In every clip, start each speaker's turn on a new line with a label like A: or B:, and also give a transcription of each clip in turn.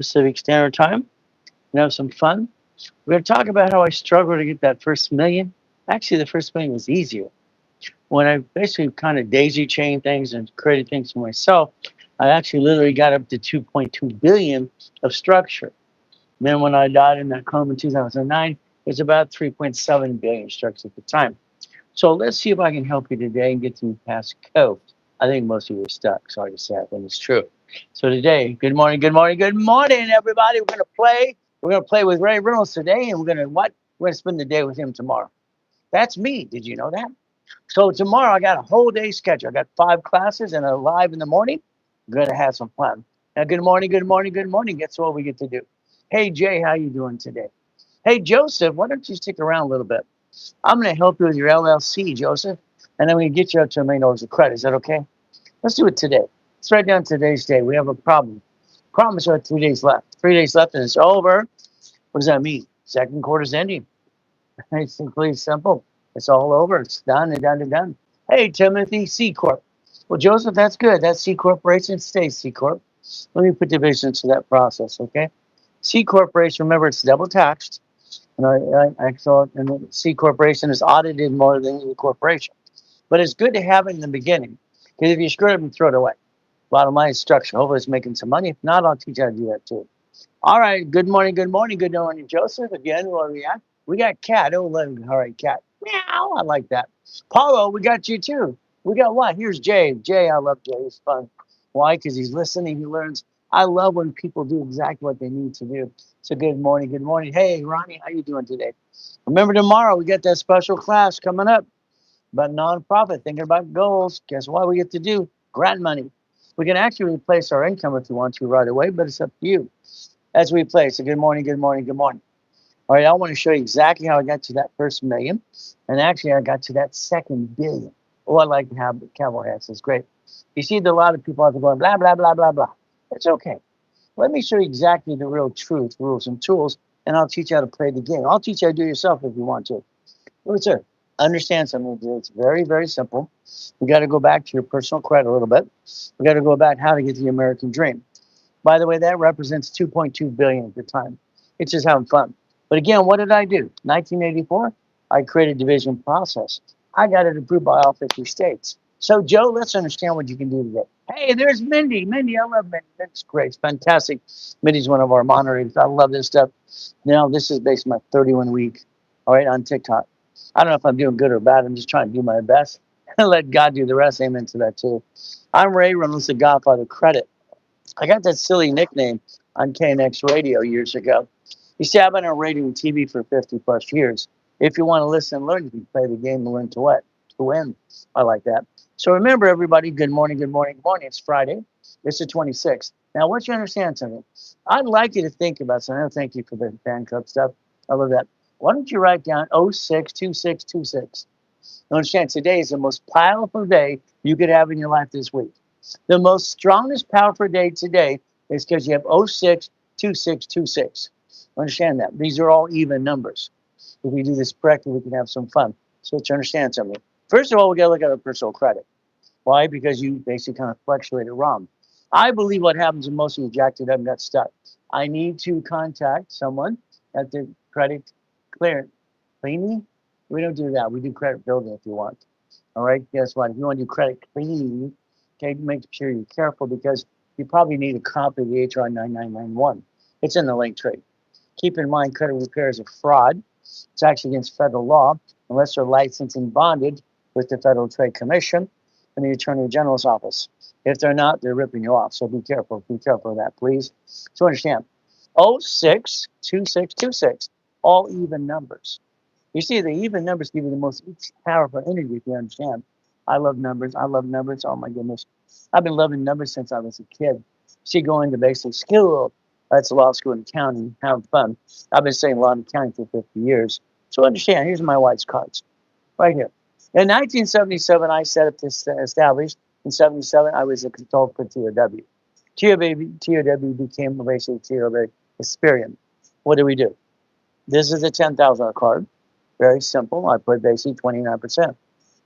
A: Pacific Standard Time and have some fun. We're going to talk about how I struggled to get that first million. Actually, the first million was easier. When I basically kind of daisy chained things and created things for myself, I actually literally got up to 2.2 billion of structure. Then when I died in that coma in 2009, it was about 3.7 billion structure at the time. So let's see if I can help you today and get you past code. I think most of you are stuck. Sorry to say that, but it's true. So today, good morning, good morning, good morning, everybody. We're gonna play. We're gonna play with Ray Reynolds today, and we're gonna what? We're gonna spend the day with him tomorrow. That's me. Did you know that? So tomorrow I got a whole day schedule. I got 5 classes and a live in the morning. We're gonna have some fun. Now, good morning, good morning, good morning. Guess what we get to do? Hey Jay, how you doing today? Hey Joseph, why don't you stick around a little bit? I'm going to help you with your LLC, Joseph, and then we can get you up to $1 million of credit. Is that okay? Let's do it today. Let's write down today's day. We have a problem. Problem is we have 3 days left. 3 days left and it's over. What does that mean? Second quarter's ending. It's simply simple. It's all over. It's done and done and done. Hey, Timothy, C Corp. Well, Joseph, that's good. That's C Corporation. Stays C Corp. Let me put division to that process, okay? C Corporation, remember, it's double taxed. And I thought, and the C corporation is audited more than the corporation. But it's good to have it in the beginning because if you screw it up and throw it away. Bottom line is structure. Hopefully, it's making some money. If not, I'll teach you how to do that too. All right. Good morning. Good morning. Good morning, Joseph. Again, where are we at? We got Cat. Oh, all right, Cat. Meow. I like that. Paulo, we got you too. We got what? Here's Jay. Jay, I love Jay. He's fun. Why? Because he's listening. He learns. I love when people do exactly what they need to do. So good morning. Good morning. Hey, Ronnie, how you doing today? Remember tomorrow we got that special class coming up about nonprofit, thinking about goals. Guess what we get to do? Grant money. We can actually replace our income if you want to right away, but it's up to you. As we play, so good morning, good morning, good morning. All right, I want to show you exactly how I got to that first million. And actually, I got to that second billion. Oh, I like to have the cowboy hats. It's great. You see, a lot of people out there going, blah, blah, blah, blah, blah. It's okay. Let me show you exactly the real truth, rules, and tools, and I'll teach you how to play the game. I'll teach you how to do it yourself if you want to. What's it? Understand something. It's very, very simple. We got to go back to your personal credit a little bit. We got to go back how to get the American dream. By the way, that represents 2.2 billion at the time. It's just having fun. But again, what did I do? 1984, I created division process. I got it approved by all 50 states. So, Joe, let's understand what you can do today. Hey, there's Mindy. Mindy, I love Mindy. That's great. It's fantastic. Mindy's one of our moderators. I love this stuff. Now, this is based on my 31 week, all right, on TikTok. I don't know if I'm doing good or bad. I'm just trying to do my best and let God do the rest. Amen to that, too. I'm Ray Reynolds, the Godfather Credit. I got that silly nickname on KNX radio years ago. You see, I've been on radio and TV for 50 plus years. If you want to listen and learn, you can play the game and learn to what? To win. I like that. So remember, everybody, good morning, good morning, good morning. It's Friday. It's the 26th. Now, I want you to understand something. I'd like you to think about something. Thank you for the fan club stuff. I love that. Why don't you write down 062626? Understand, today is the most powerful day you could have in your life this week. The most strongest, powerful day today is because you have 062626. Understand that. These are all even numbers. If we do this correctly, we can have some fun. So let's understand something. First of all, we got to look at our personal credit. Why? Because you basically kind of fluctuated wrong. I believe what happens when most of you jacked it up and got stuck. I need to contact someone at the credit cleaning. We don't do that. We do credit building if you want. All right. Guess what? If you want to do credit cleaning, okay, make sure you're careful because you probably need a copy of the HR 9991. It's in the link trade. Keep in mind, credit repair is a fraud. It's actually against federal law unless they're licensed and bonded with the Federal Trade Commission and the Attorney General's office. If they're not, they're ripping you off. So be careful. Be careful of that, please. So understand, 062626, all even numbers. You see, the even numbers give you the most powerful energy if you understand. I love numbers. I love numbers. Oh, my goodness. I've been loving numbers since I was a kid. See, going to basic school, that's law school and accounting, having fun. I've been saying law and accounting for 50 years. So understand, here's my wife's cards right here. In 1977, I set up this established. In 77, I was a consultant for TOW. TOW became basically TOW Experian. What do? This is a $10,000 card. Very simple. I put basically 29%.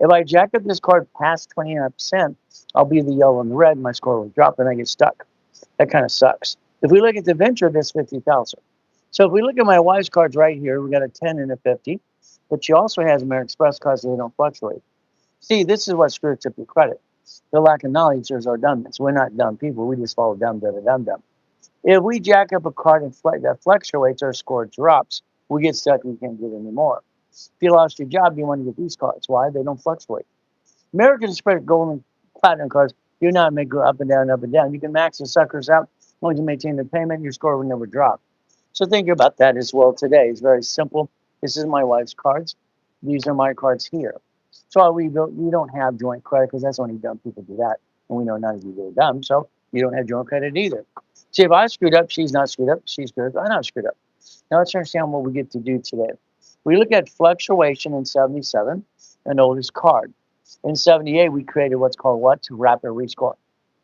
A: If I jack up this card past 29%, I'll be the yellow and the red. My score will drop and I get stuck. That kind of sucks. If we look at the Venture, that's 50,000. So if we look at my wife's cards right here, we got a 10 and a 50, but she also has American Express cards that they don't fluctuate. See, this is what screws up your credit. The lack of knowledge is our dumbness. We're not dumb people. We just follow dumb, dumb, dumb, dumb. If we jack up a card and that fluctuates, our score drops. We get stuck. We can't get any more. If you lost your job, you want to get these cards. Why? They don't fluctuate. American Express Gold and Platinum cards do not make go up and down, up and down. You can max the suckers out. As long as you maintain the payment, your score will never drop. So think about that as well today. It's very simple. This is my wife's cards. These are my cards here. So we don't have joint credit because that's only dumb people do that. And we know none of you are dumb. So you don't have joint credit either. See, if I screwed up, she's not screwed up. She's screwed up. I'm not screwed up. Now let's understand what we get to do today. We look at fluctuation in 77, an oldest card. In 78, we created what's called what? Rapid rescore.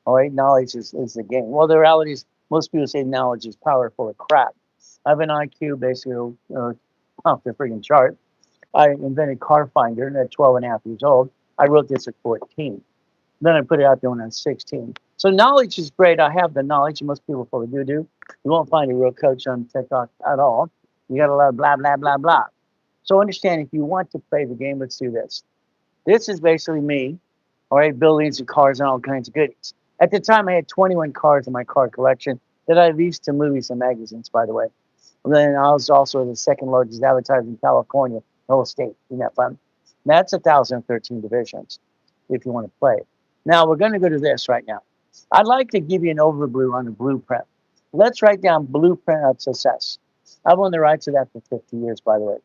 A: All right, knowledge is the game. Well, the reality is most people say knowledge is powerful of crap. I have an IQ basically off the freaking chart. I invented Car Finder at 12 and a half years old. I wrote this at 14. Then I put it out there when I was 16. So knowledge is great. I have the knowledge, and most people probably do. You won't find a real coach on TikTok at all. You got a lot of blah, blah, blah, blah. So understand, if you want to play the game, let's do this. This is basically me, all right, buildings and cars and all kinds of goodies. At the time, I had 21 cars in my car collection that I leased to movies and magazines, by the way. And then I was also the second largest advertiser in California, the whole state. Isn't that fun? That's 1,013 divisions, if you want to play. Now, we're going to go to this right now. I'd like to give you an overview on a blueprint. Let's write down blueprint of success. I've owned the rights to that for 50 years, by the way.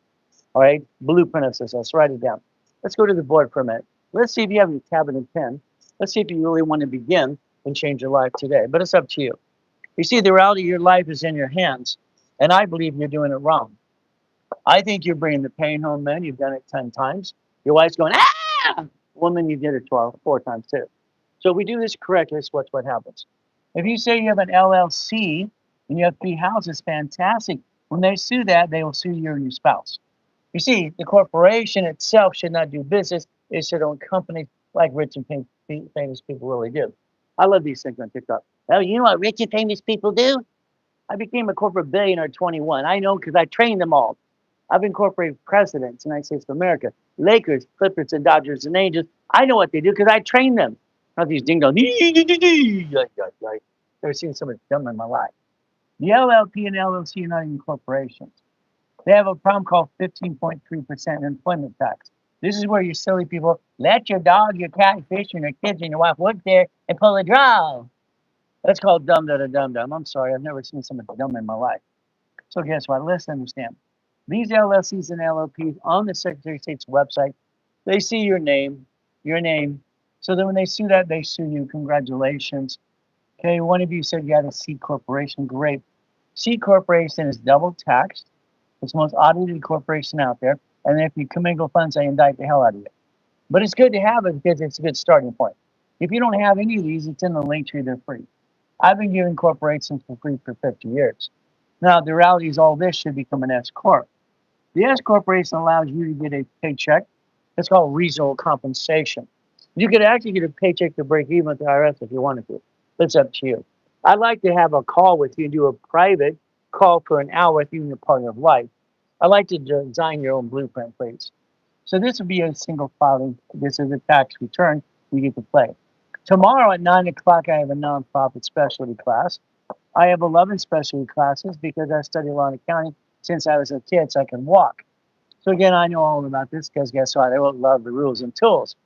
A: All right, blueprint of success. Write it down. Let's go to the board for a minute. Let's see if you have your tablet and pen. Let's see if you really want to begin and change your life today. But it's up to you. You see, the reality of your life is in your hands, and I believe you're doing it wrong. I think you're bringing the pain home, man. You've done it 10 times. Your wife's going, ah! Woman, you did it 4 times too. So if we do this correctly, it's what happens. If you say you have an LLC and you have 3 houses, fantastic. When they sue that, they will sue you and your spouse. You see, the corporation itself should not do business. It should own companies like rich and famous people really do. I love these things on TikTok. Oh, you know what rich and famous people do? I became a corporate billionaire at 21. I know because I trained them all. I've incorporated presidents in the United States of America, Lakers, Clippers, and Dodgers and Angels. I know what they do because I trained them. Not these ding dong. Never seen somebody dumb in my life. The LLP and LLC are not even corporations. They have a problem called 15.3% employment tax. This is where you silly people let your dog, your cat, fish, and your kids and your wife work there and pull a draw. That's called dumb, dumb, dumb. I'm sorry, I've never seen somebody dumb in my life. So guess what? Let's understand. These LLCs and LLPs on the Secretary of State's website, they see your name. So then when they sue that, they sue you. Congratulations. Okay, one of you said you had a C corporation. Great. C corporation is double taxed. It's the most audited corporation out there. And if you commingle funds, they indict the hell out of you. But it's good to have it because it's a good starting point. If you don't have any of these, it's in the link tree. They're free. I've been giving corporations for free for 50 years. Now, the reality is all this should become an S Corp. The S Corporation allows you to get a paycheck. It's called reasonable compensation. You could actually get a paycheck to break even with the IRS if you wanted to. It's up to you. I'd like to have a call with you and do a private call for an hour with you and your partner of life. I'd like to design your own blueprint, please. So this would be a single filing. This is a tax return you get to play. Tomorrow at 9 o'clock, I have a nonprofit specialty class. I have 11 specialty classes because I studied law and accounting since I was a kid, so I can walk. So again, I know all about this because guess what? I don't love the rules and tools.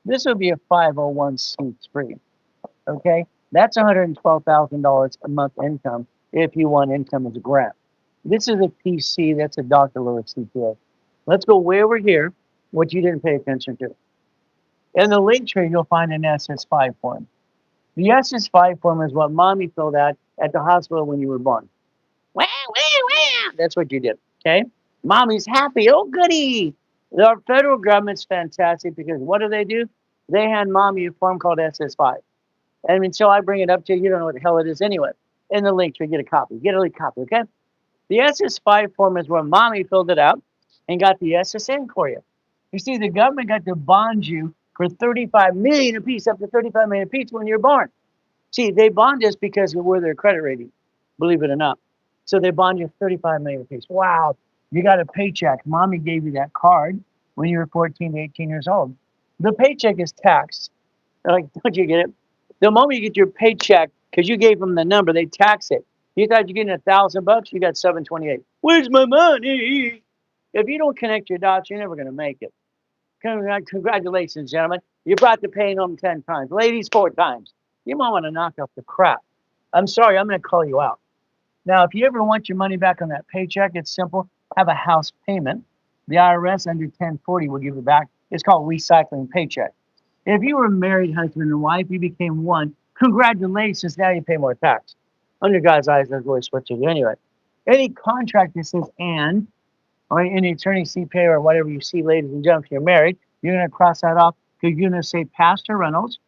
A: This would be a 501c3. Okay, that's $112,000 a month income if you want income as a grant. This is a PC. That's a Dr. Lewis CPA. Let's go way over here. What you didn't pay attention to. In the link tree, you'll find an SS5 form. The SS5 form is what mommy filled out at the hospital when you were born. Wow, wow, wow. That's what you did, okay? Mommy's happy. Oh, goody. Our federal government's fantastic because what do? They hand mommy a form called SS5. And until I bring it up to you, you don't know what the hell it is anyway. In the link tree, get a copy. Get a copy, okay? The SS5 form is where mommy filled it out and got the SSN for you. You see, the government got to bond you for $35 million apiece, up to $35 million apiece when you're born. See, they bond us because we're their credit rating. believe it or not. So they bond you 35 million apiece. Wow. You got a paycheck. Mommy gave you that card when you were 14 to 18 years old. The paycheck is taxed. They're like, don't you get it? The moment you get your paycheck, because you gave them the number, they tax it. You thought you're getting $1,000, you got 728. Where's my money? If you don't connect your dots, you're never going to make it. Congratulations, gentlemen. You brought the pain home 10 times. Ladies, 4 times. You might want to knock off the crap. I'm sorry, I'm going to call you out. Now, if you ever want your money back on that paycheck, it's simple. Have a house payment. The IRS under 1040 will give it back. It's called recycling paycheck. If you were a married husband and wife, you became one. Congratulations, now you pay more tax. Under God's eyes, that's really what you do anyway. Any contract that says and, or any attorney CPA or whatever you see, ladies and gentlemen, if you're married, you're going to cross that off because you're going to say Pastor Reynolds,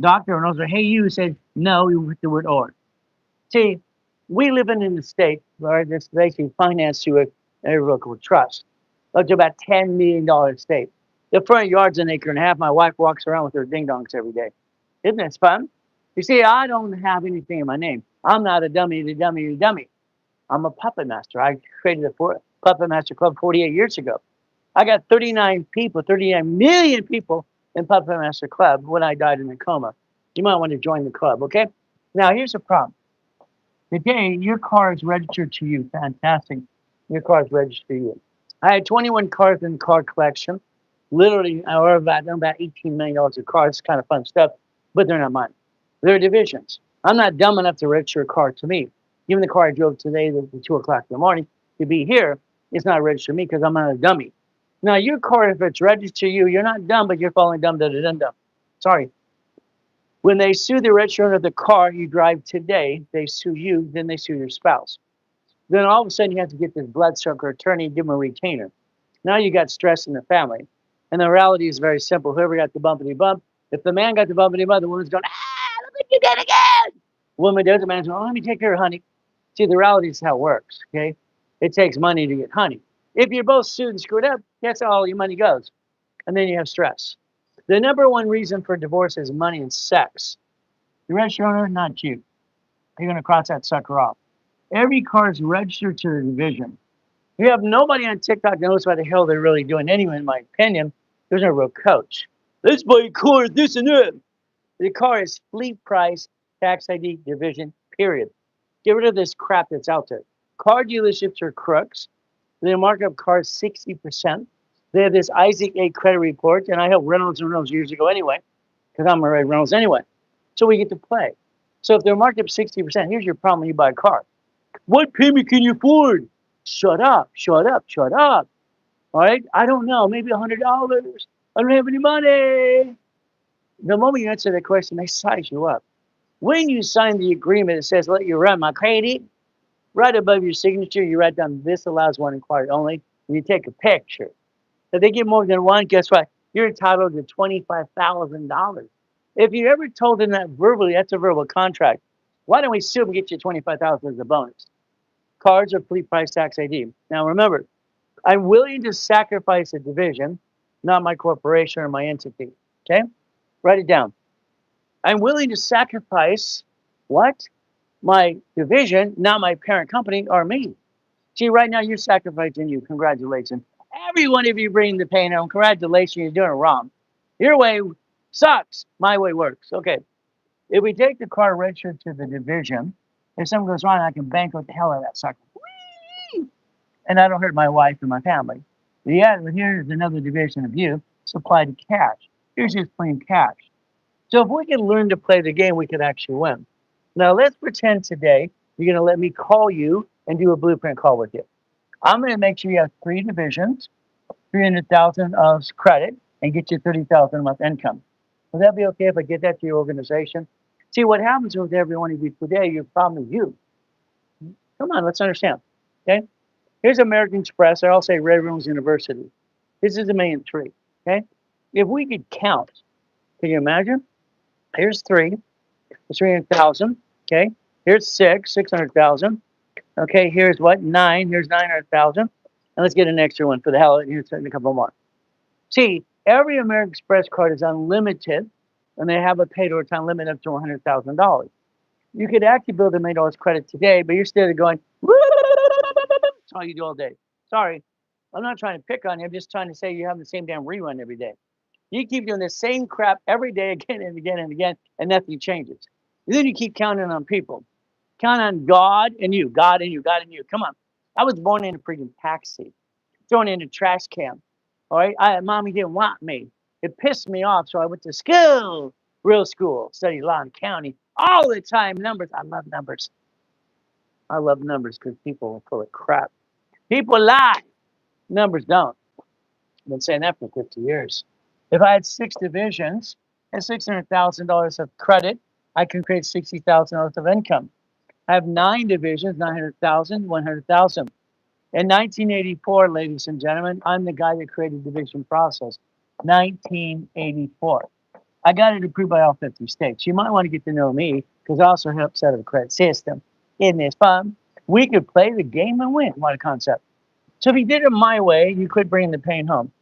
A: Dr. Reynolds, or hey, you said no, you put the word or. See, we live in the state where this basically financed through a irrevocable trust. Up to about $10 million state. The front yard's an acre and a half. My wife walks around with her ding dongs every day. Isn't that fun? You see, I don't have anything in my name. I'm not a dummy, the dummy, the dummy. I'm a puppet master. I created the Puppet Master Club 48 years ago. I got 39 people, 39 million people in Puppet Master Club when I died in a coma. You might want to join the club, okay? Now, here's the problem. Today, your car is registered to you. Fantastic. Your car is registered to you. I had 21 cars in the car collection. Literally, I owe about $18 million of cars. It's kind of fun stuff, but they're not mine. They're divisions. I'm not dumb enough to register a car to me. Even the car I drove today at 2 o'clock in the morning to be here, it's not registered to me because I'm not a dummy. Now, your car, if it's registered to you, you're not dumb, but you're falling dumb, dumb. Sorry. When they sue the registrar of the car you drive today, they sue you, then they sue your spouse. Then all of a sudden you have to get this bloodsucker attorney, give them a retainer. Now you got stress in the family. And the reality is very simple. Whoever got the bumpity bump, if the man got the bumpity bump, the woman's going, look what you did again. Woman does, the man's going, let me take care of honey. See, the reality is how it works, okay? It takes money to get honey. If you're both sued and screwed up, that's how all your money goes. And then you have stress. The number one reason for divorce is money and sex. The registered owner, not you. You're going to cross that sucker off. Every car is registered to the division. You have nobody on TikTok that knows what the hell they're really doing anyway, in my opinion. There's no real coach. Let's buy a car, this and that. The car is fleet price, tax ID, division, period. Get rid of this crap that's out there. Car dealerships are crooks. They mark up cars 60%. They have this Isaac A. credit report, and I helped Reynolds and Reynolds years ago anyway, because I'm a Ray Reynolds anyway. So we get to play. So if they're marked up 60%, here's your problem when you buy a car. What payment can you afford? Shut up, shut up, shut up. All right? I don't know, maybe $100. I don't have any money. The moment you answer that question, they size you up. When you sign the agreement, it says, let you run my credit. Right above your signature, you write down, this allows one inquiry only, and you take a picture. If they get more than one, guess what? You're entitled to $25,000. If you ever told them that verbally, that's a verbal contract. Why don't we sue and get you $25,000 as a bonus? Cards are fleet price tax ID. Now remember, I'm willing to sacrifice a division, not my corporation or my entity. Okay? Write it down. I'm willing to sacrifice what? My division, not my parent company or me. See, right now you're sacrificing you. Congratulations. Every one of you bring the pain home. Congratulations, you're doing it wrong. Your way sucks. My way works. Okay. If we take the car registered to the division, if something goes wrong, I can bankrupt the hell out of that sucker. Whee! And I don't hurt my wife or my family. Yeah, but here's another division of you. Supply to cash. Here's just plain cash. So if we can learn to play the game, we could actually win. Now let's pretend today you're going to let me call you and do a blueprint call with you. I'm going to make sure you have 3 divisions, 300,000 of credit, and get you 30,000 a month income. Would that be okay if I get that to your organization? See, what happens with every one of you today, your problem is you. Come on, let's understand. Okay? Here's American Express, or I'll say Ray Reynolds University. This is $1.3 million. Okay? If we could count, can you imagine? Here's 3, 300,000. Okay? Here's 6, 600,000. Okay, here's what? 9, here's 900,000. And let's get an extra one for the hell. Here's a couple more. See, every American Express card is unlimited, and they have a pay-to-return limit up to $100,000. You could actually build $1 million credit today, but you're still going, that's all you do all day. Sorry, I'm not trying to pick on you. I'm just trying to say you have the same damn rerun every day. You keep doing the same crap every day again and again and again, and nothing changes. And then you keep counting on people. Count on God and you, God and you, God and you. Come on. I was born in a freaking taxi, thrown in a trash can. All right. Mommy didn't want me. It pissed me off. So I went to school, real school, studied law and county all the time. Numbers. I love numbers. I love numbers because people are full of crap. People lie. Numbers don't. I've been saying that for 50 years. If I had 6 divisions and $600,000 of credit, I can create $60,000 of income. I have 9 divisions, 900,000, 100,000. In 1984, ladies and gentlemen, I'm the guy that created division process. 1984. I got it approved by all 50 states. You might want to get to know me because I also help set up a credit system. Isn't this fun? We could play the game and win. What a concept. So if you did it my way, you could bring the pain home.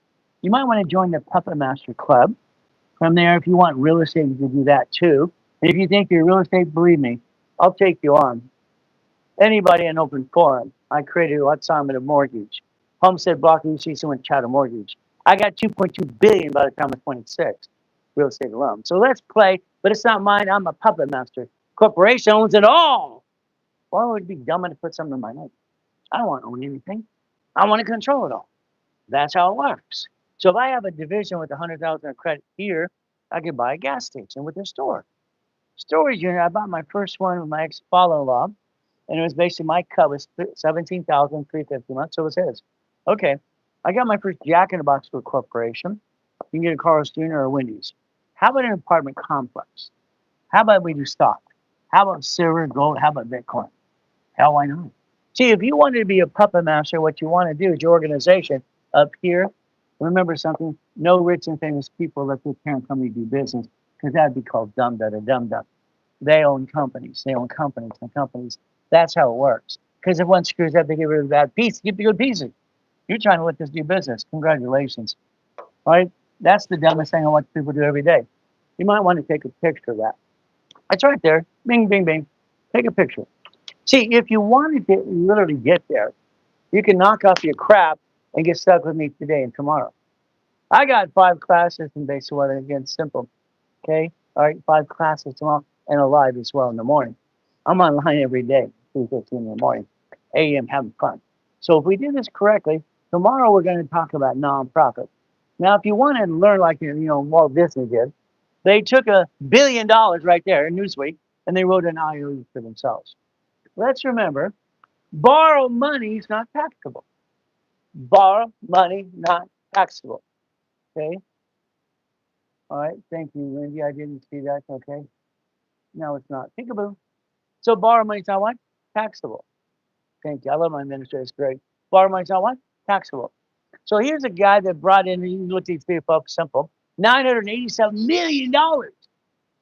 A: You might want to join the Puppet Master Club. From there, if you want real estate, you can do that too. And if you think you're real estate, believe me, I'll take you on. Anybody in open forum. I created what's on with a mortgage. Homestead block UCC went chat a mortgage. I got 2.2 billion by the time I'm 26. Real estate alone. So let's play, but it's not mine. I'm a puppet master. Corporation owns it all. Why would it be dumb to put something in my name? I don't want to own anything. I want to control it all. That's how it works. So if I have a division with 100,000 of credit here, I could buy a gas station with a store. Storage unit, I bought my first one with my ex-father-in-law, and it was basically my cut was 17,350 a month, so it was his. Okay, I got my first Jack in the Box for a corporation. You can get a Carl's Jr. or a Wendy's. How about an apartment complex? How about we do stock? How about silver, gold? How about Bitcoin? Hell, why not? See, if you wanted to be a puppet master, what you want to do is your organization up here. Remember something: no rich and famous people let their parent company do business because that'd be called dumb, da, da, dumb, dumb. They own companies. They own companies and companies. That's how it works. Because if one screws up, they get rid of the bad piece, keep the good pieces. You're trying to let this do business. Congratulations. All right? That's the dumbest thing I watch people do every day. You might want to take a picture of that. It's right there. Bing, bing, bing. Take a picture. See, if you wanted to literally get there, you can knock off your crap and get stuck with me today and tomorrow. I got 5 classes in basic weather. Again, simple. Okay? All right, 5 classes tomorrow and a live as well in the morning. I'm online every day, 3:15 in the morning, a.m. having fun. So if we do this correctly, tomorrow we're going to talk about nonprofit. Now, if you want to learn like Walt Disney did, they took $1 billion right there in Newsweek and they wrote an IOU for themselves. Let's remember, borrow money is not taxable. Borrow money, not taxable. Okay. All right. Thank you, Lindy. I didn't see that. Okay. No, it's not. Peekaboo. So borrow money is not what? Taxable. Thank you. I love my administrator. It's great. Borrow money is not what? Taxable. So here's a guy that brought in, you can look at these three folks, simple, $987 million. So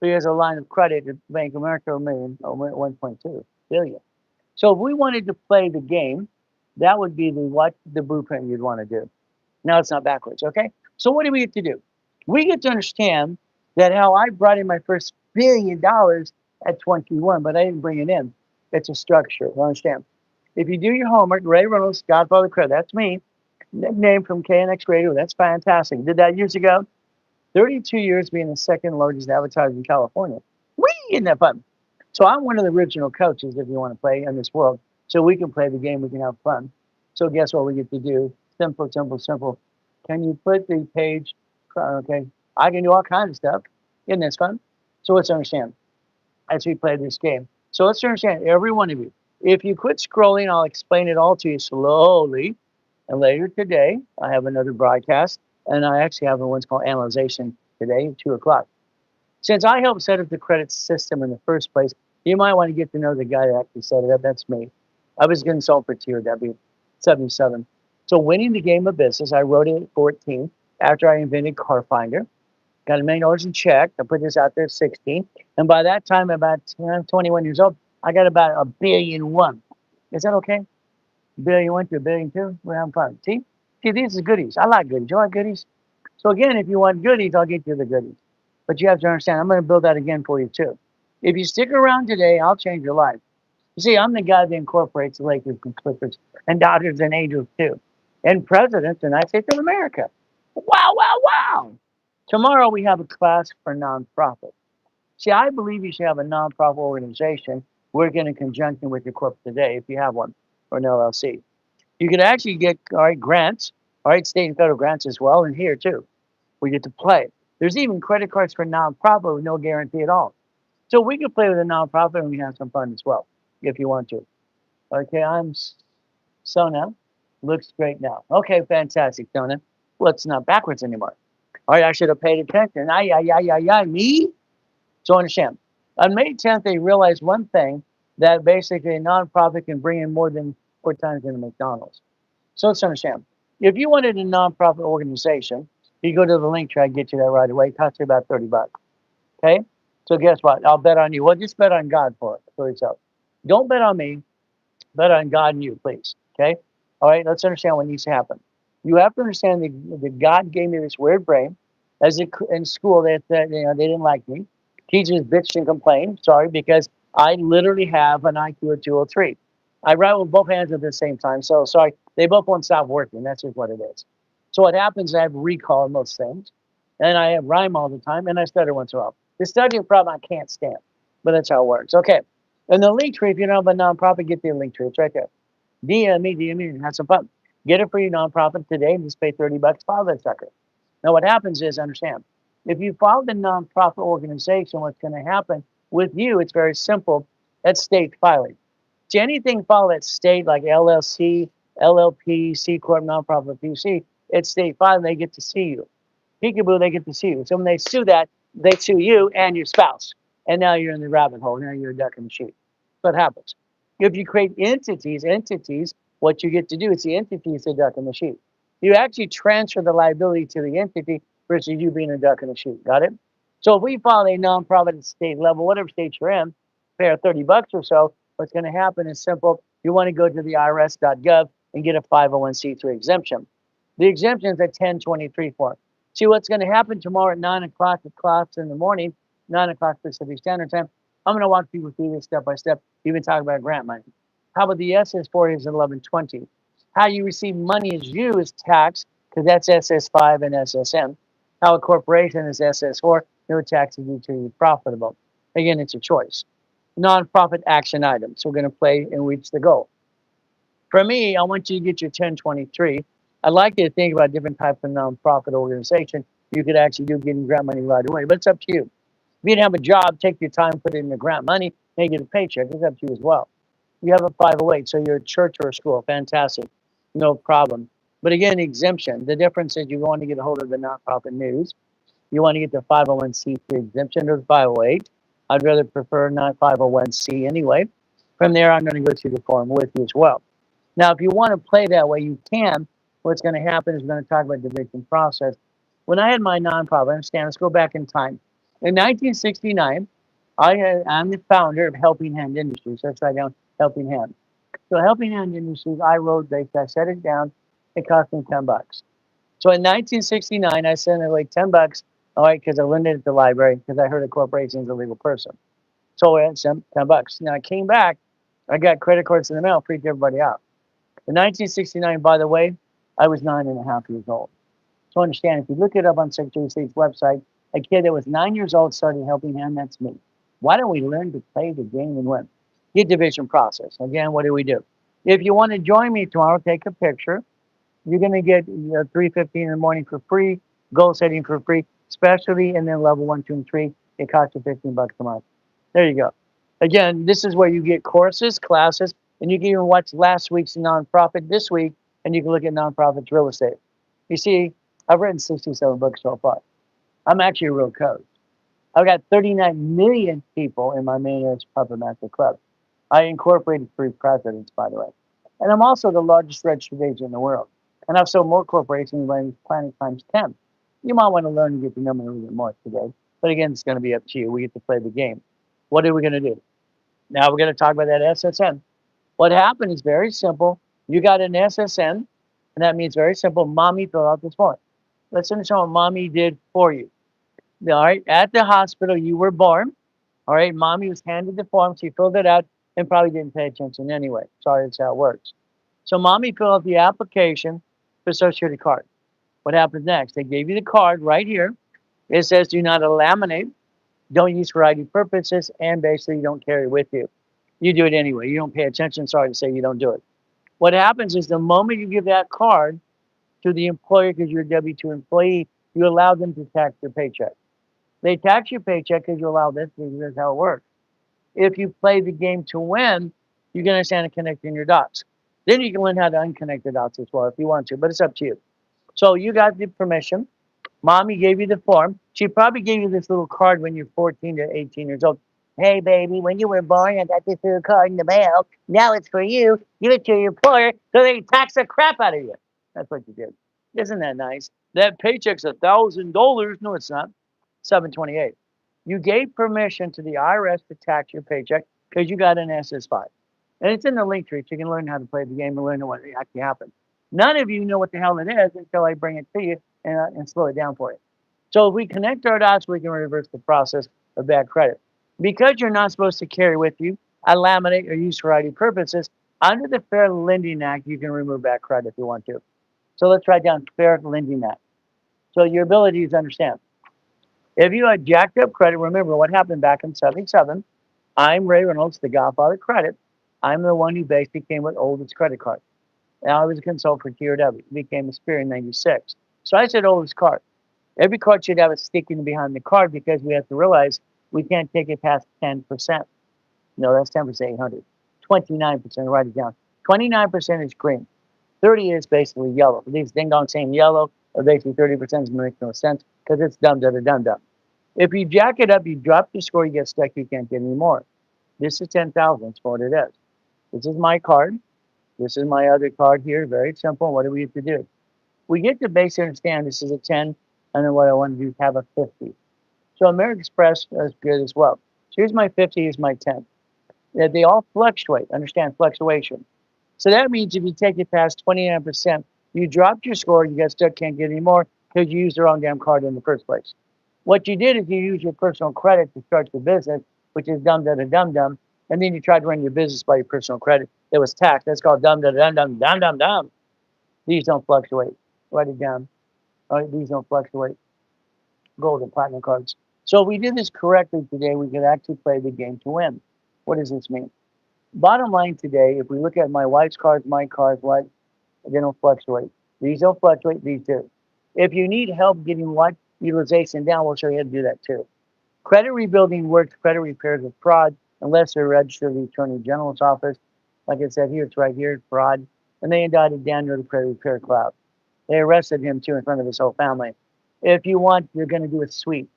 A: he has a line of credit at Bank of America, 1.2 billion. So if we wanted to play the game, that would be the blueprint you'd want to do. Now it's not backwards, okay? So what do we get to do? We get to understand that how I brought in my first $1 billion at 21, but I didn't bring it in. It's a structure. You understand? If you do your homework, Ray Reynolds, Godfather Credit, that's me. Nickname from KNX Radio, that's fantastic. Did that years ago. 32 years being the second largest advertiser in California. Whee! Isn't that fun? So I'm one of the original coaches if you want to play in this world. So we can play the game, we can have fun. So guess what we get to do? Simple, simple, simple. Can you put the page, okay, I can do all kinds of stuff. Isn't this fun? So let's understand as we play this game. So let's understand, every one of you. If you quit scrolling, I'll explain it all to you slowly. And later today, I have another broadcast, and I actually have one's called Analyzation today at 2 o'clock. Since I helped set up the credit system in the first place, you might want to get to know the guy that actually set it up. That's me. I was a consultant for TRW 77. So winning the game of business, I wrote it at 14 after I invented Car Finder. Got $1 million in check. I put this out there at 16. And by that time, about 21 years old, I got about $1.1 billion. Is that okay? $1.1 billion to $1.2 billion? We're having fun. See, these are goodies. I like goodies. You like goodies? So again, if you want goodies, I'll get you the goodies. But you have to understand, I'm going to build that again for you too. If you stick around today, I'll change your life. You see, I'm the guy that incorporates the Lakers and Clippers and Dodgers and Angels too, and presidents and United States of America. Wow, wow, wow. Tomorrow we have a class for nonprofit. See, I believe you should have a nonprofit organization working in conjunction with your corporate today, if you have one, or an LLC. You can actually get, all right, grants, all right, state and federal grants as well, and here too. We get to play. There's even credit cards for nonprofit with no guarantee at all. So we can play with a nonprofit and we can have some fun as well, if you want to. Okay, Sona. Looks great now. Okay, fantastic, Sona. Well, it's not backwards anymore. All right, I should have paid attention. Me? So understand. On May 10th, they realized one thing, that basically a nonprofit can bring in more than 4 times into McDonald's. So let's understand. If you wanted a nonprofit organization, you go to the link, try to get you that right away. It costs you about 30 bucks. Okay? So guess what? I'll bet on you. Well, just bet on God for it, for yourself. Don't bet on me, bet on God and you, please. Okay? All right, let's understand what needs to happen. You have to understand that God gave me this weird brain. In school, they didn't like me. Teachers bitched and complained. Sorry, because I literally have an IQ of 203. I write with both hands at the same time. So sorry, they both won't stop working. That's just what it is. So what happens? I have recall in most things, and I have rhyme all the time, and I stutter once in a while. The studying problem I can't stand, but that's how it works. Okay. And the link tree, if you don't have a nonprofit, get the link tree. It's right there. DM me, and have some fun. Get it for your nonprofit today and just pay 30 bucks, file that sucker. Now, what happens is, understand, if you file the nonprofit organization, what's going to happen with you, it's very simple. That's state filing. See, anything filed at state, like LLC, LLP, C Corp, nonprofit, PC, it's state filing, they get to see you. Peekaboo, they get to see you. So when they sue that, they sue you and your spouse. And now you're in the rabbit hole. Now you're a duck in the chute. What happens? If you create entities, what you get to do is the entity is a duck in the chute. You actually transfer the liability to the entity versus you being a duck in the chute. Got it? So if we file a nonprofit at state level, whatever state you're in, pay 30 bucks or so, what's going to happen is simple. You want to go to the irs.gov and get a 501c3 exemption. The exemption is a 1023 form. See what's going to happen tomorrow at 9 o'clock at class in the morning, 9 o'clock Pacific Standard Time. I'm going to walk people through this step by step, even talk about grant money. How about the SS4 is 1120? How you receive money as you is tax, because that's SS5 and SSM. How a corporation is SS4, no taxes due to you profitable. Again, it's a choice. Nonprofit action items. We're going to play and reach the goal. For me, I want you to get your 1023. I'd like you to think about different types of nonprofit organization you could actually do getting grant money right away, but it's up to you. If you didn't have a job, take your time, put it in the grant money, and get a paycheck. It's up to you as well. You have a 508, so you're a church or a school. Fantastic. No problem. But again, exemption. The difference is you want to get a hold of the nonprofit news. You want to get the 501c3 exemption or the 508. I'd rather prefer not 501c anyway. From there, I'm going to go through the form with you as well. Now, if you want to play that way, you can. What's going to happen is we're going to talk about the division process. When I had my nonprofit, understand, let's go back in time. In 1969, I'm the founder of Helping Hand Industries. That's right down, Helping Hand. So Helping Hand Industries, I set it down. It cost me 10 bucks. So in 1969, I sent away 10 bucks, all right, because I learned it at the library, because I heard a corporation is a legal person. So I sent 10 bucks. Now I came back, I got credit cards in the mail, freaked everybody out. In 1969, by the way, I was 9.5 years old. So understand, if you look it up on Secretary of State's website, a kid that was 9 years old started Helping Hand, that's me. Why don't we learn to play the game and win? Get division process. Again, what do we do? If you want to join me tomorrow, take a picture. You're going to get 3:15 in the morning for free, goal setting for free, specialty, and then level 1, 2, and 3. It costs you 15 bucks a month. There you go. Again, this is where you get courses, classes, and you can even watch last week's nonprofit this week, and you can look at nonprofits real estate. You see, I've written 67 books so far. I'm actually a real coach. I've got 39 million people in my Millionaires Puppet Master Club. I incorporated 3 presidents, by the way. And I'm also the largest registered agent in the world. And I've sold more corporations than Planet times 10. You might want to learn to get to know me a little bit more today. But again, it's going to be up to you. We get to play the game. What are we going to do? Now we're going to talk about that SSN. What happened is very simple. You got an SSN, and that means very simple. Mommy filled out this form. Let's understand what mommy did for you. All right, at the hospital you were born. All right, mommy was handed the form. She filled it out and probably didn't pay attention anyway. Sorry, that's how it works. So mommy filled out the application for Social Security card. What happens next? They gave you the card right here. It says do not laminate, don't use for ID purposes, and basically you don't carry it with you. You do it anyway. You don't pay attention. Sorry to say you don't do it. What happens is the moment you give that card to the employer because you're a W-2 employee, you allow them to tax your paycheck. They tax your paycheck because you allow this because that's how it works. If you play the game to win, you can understand connecting your dots. Then you can learn how to unconnect the dots as well if you want to, but it's up to you. So you got the permission. Mommy gave you the form. She probably gave you this little card when you're 14 to 18 years old. Hey, baby, when you were born, I got this little card in the mail. Now it's for you. Give it to your employer so they tax the crap out of you. That's what you did. Isn't that nice? That paycheck's $1,000. No, it's not. 728. You gave permission to the IRS to tax your paycheck because you got an SS5. And it's in the link tree, so you can learn how to play the game and learn what actually happened. None of you know what the hell it is until I bring it to you and slow it down for you. So if we connect our dots, we can reverse the process of bad credit. Because you're not supposed to carry with you, a laminate, or use for ID purposes, under the Fair Lending Act, you can remove bad credit if you want to. So let's write down Fair Lending Act. So your ability is to understand. If you had jacked up credit, remember what happened back in 77. I'm Ray Reynolds, the godfather of credit. I'm the one who basically came with oldest credit card. And I was a consultant for TRW, became a Spirit in 96. So I said oldest card. Every card should have a sticking behind the card because we have to realize we can't take it past 10%. No, that's 10%, 800. 29%, write it down. 29% is green. 30 is basically yellow. These ding dong saying yellow or basically 30% makes no sense because it's dumb, dumb, dumb, dumb. If you jack it up, you drop your score, you get stuck, you can't get any more. This is 10,000. That's what it is. This is my card. This is my other card here. Very simple. What do we have to do? We get to basically understand this is a 10, and then what I want to do is have a 50. So American Express is good as well. So here's my 50, here's my 10. They all fluctuate. Understand fluctuation. So that means if you take it past 29%, you dropped your score, you got stuck, can't get any more because you used the wrong damn card in the first place. What you did is you used your personal credit to start your business, which is dumb, dumb, dumb, dumb. And then you tried to run your business by your personal credit. It was taxed. That's called dumb, dumb, dumb, dumb, dumb, dumb, dumb. These don't fluctuate. Write it down. All right, these don't fluctuate. Gold and platinum cards. So if we did this correctly today, we could actually play the game to win. What does this mean? Bottom line today, if we look at my wife's cards, my cards, what? They don't fluctuate. These don't fluctuate, these do. If you need help getting what utilization down, we'll show you how to do that too. Credit rebuilding works, credit repairs with fraud, unless they're registered with the Attorney General's office. Like I said here, it's right here, fraud. And they indicted Daniel the credit repair cloud. They arrested him too in front of his whole family. If you want, you're going to do a sweep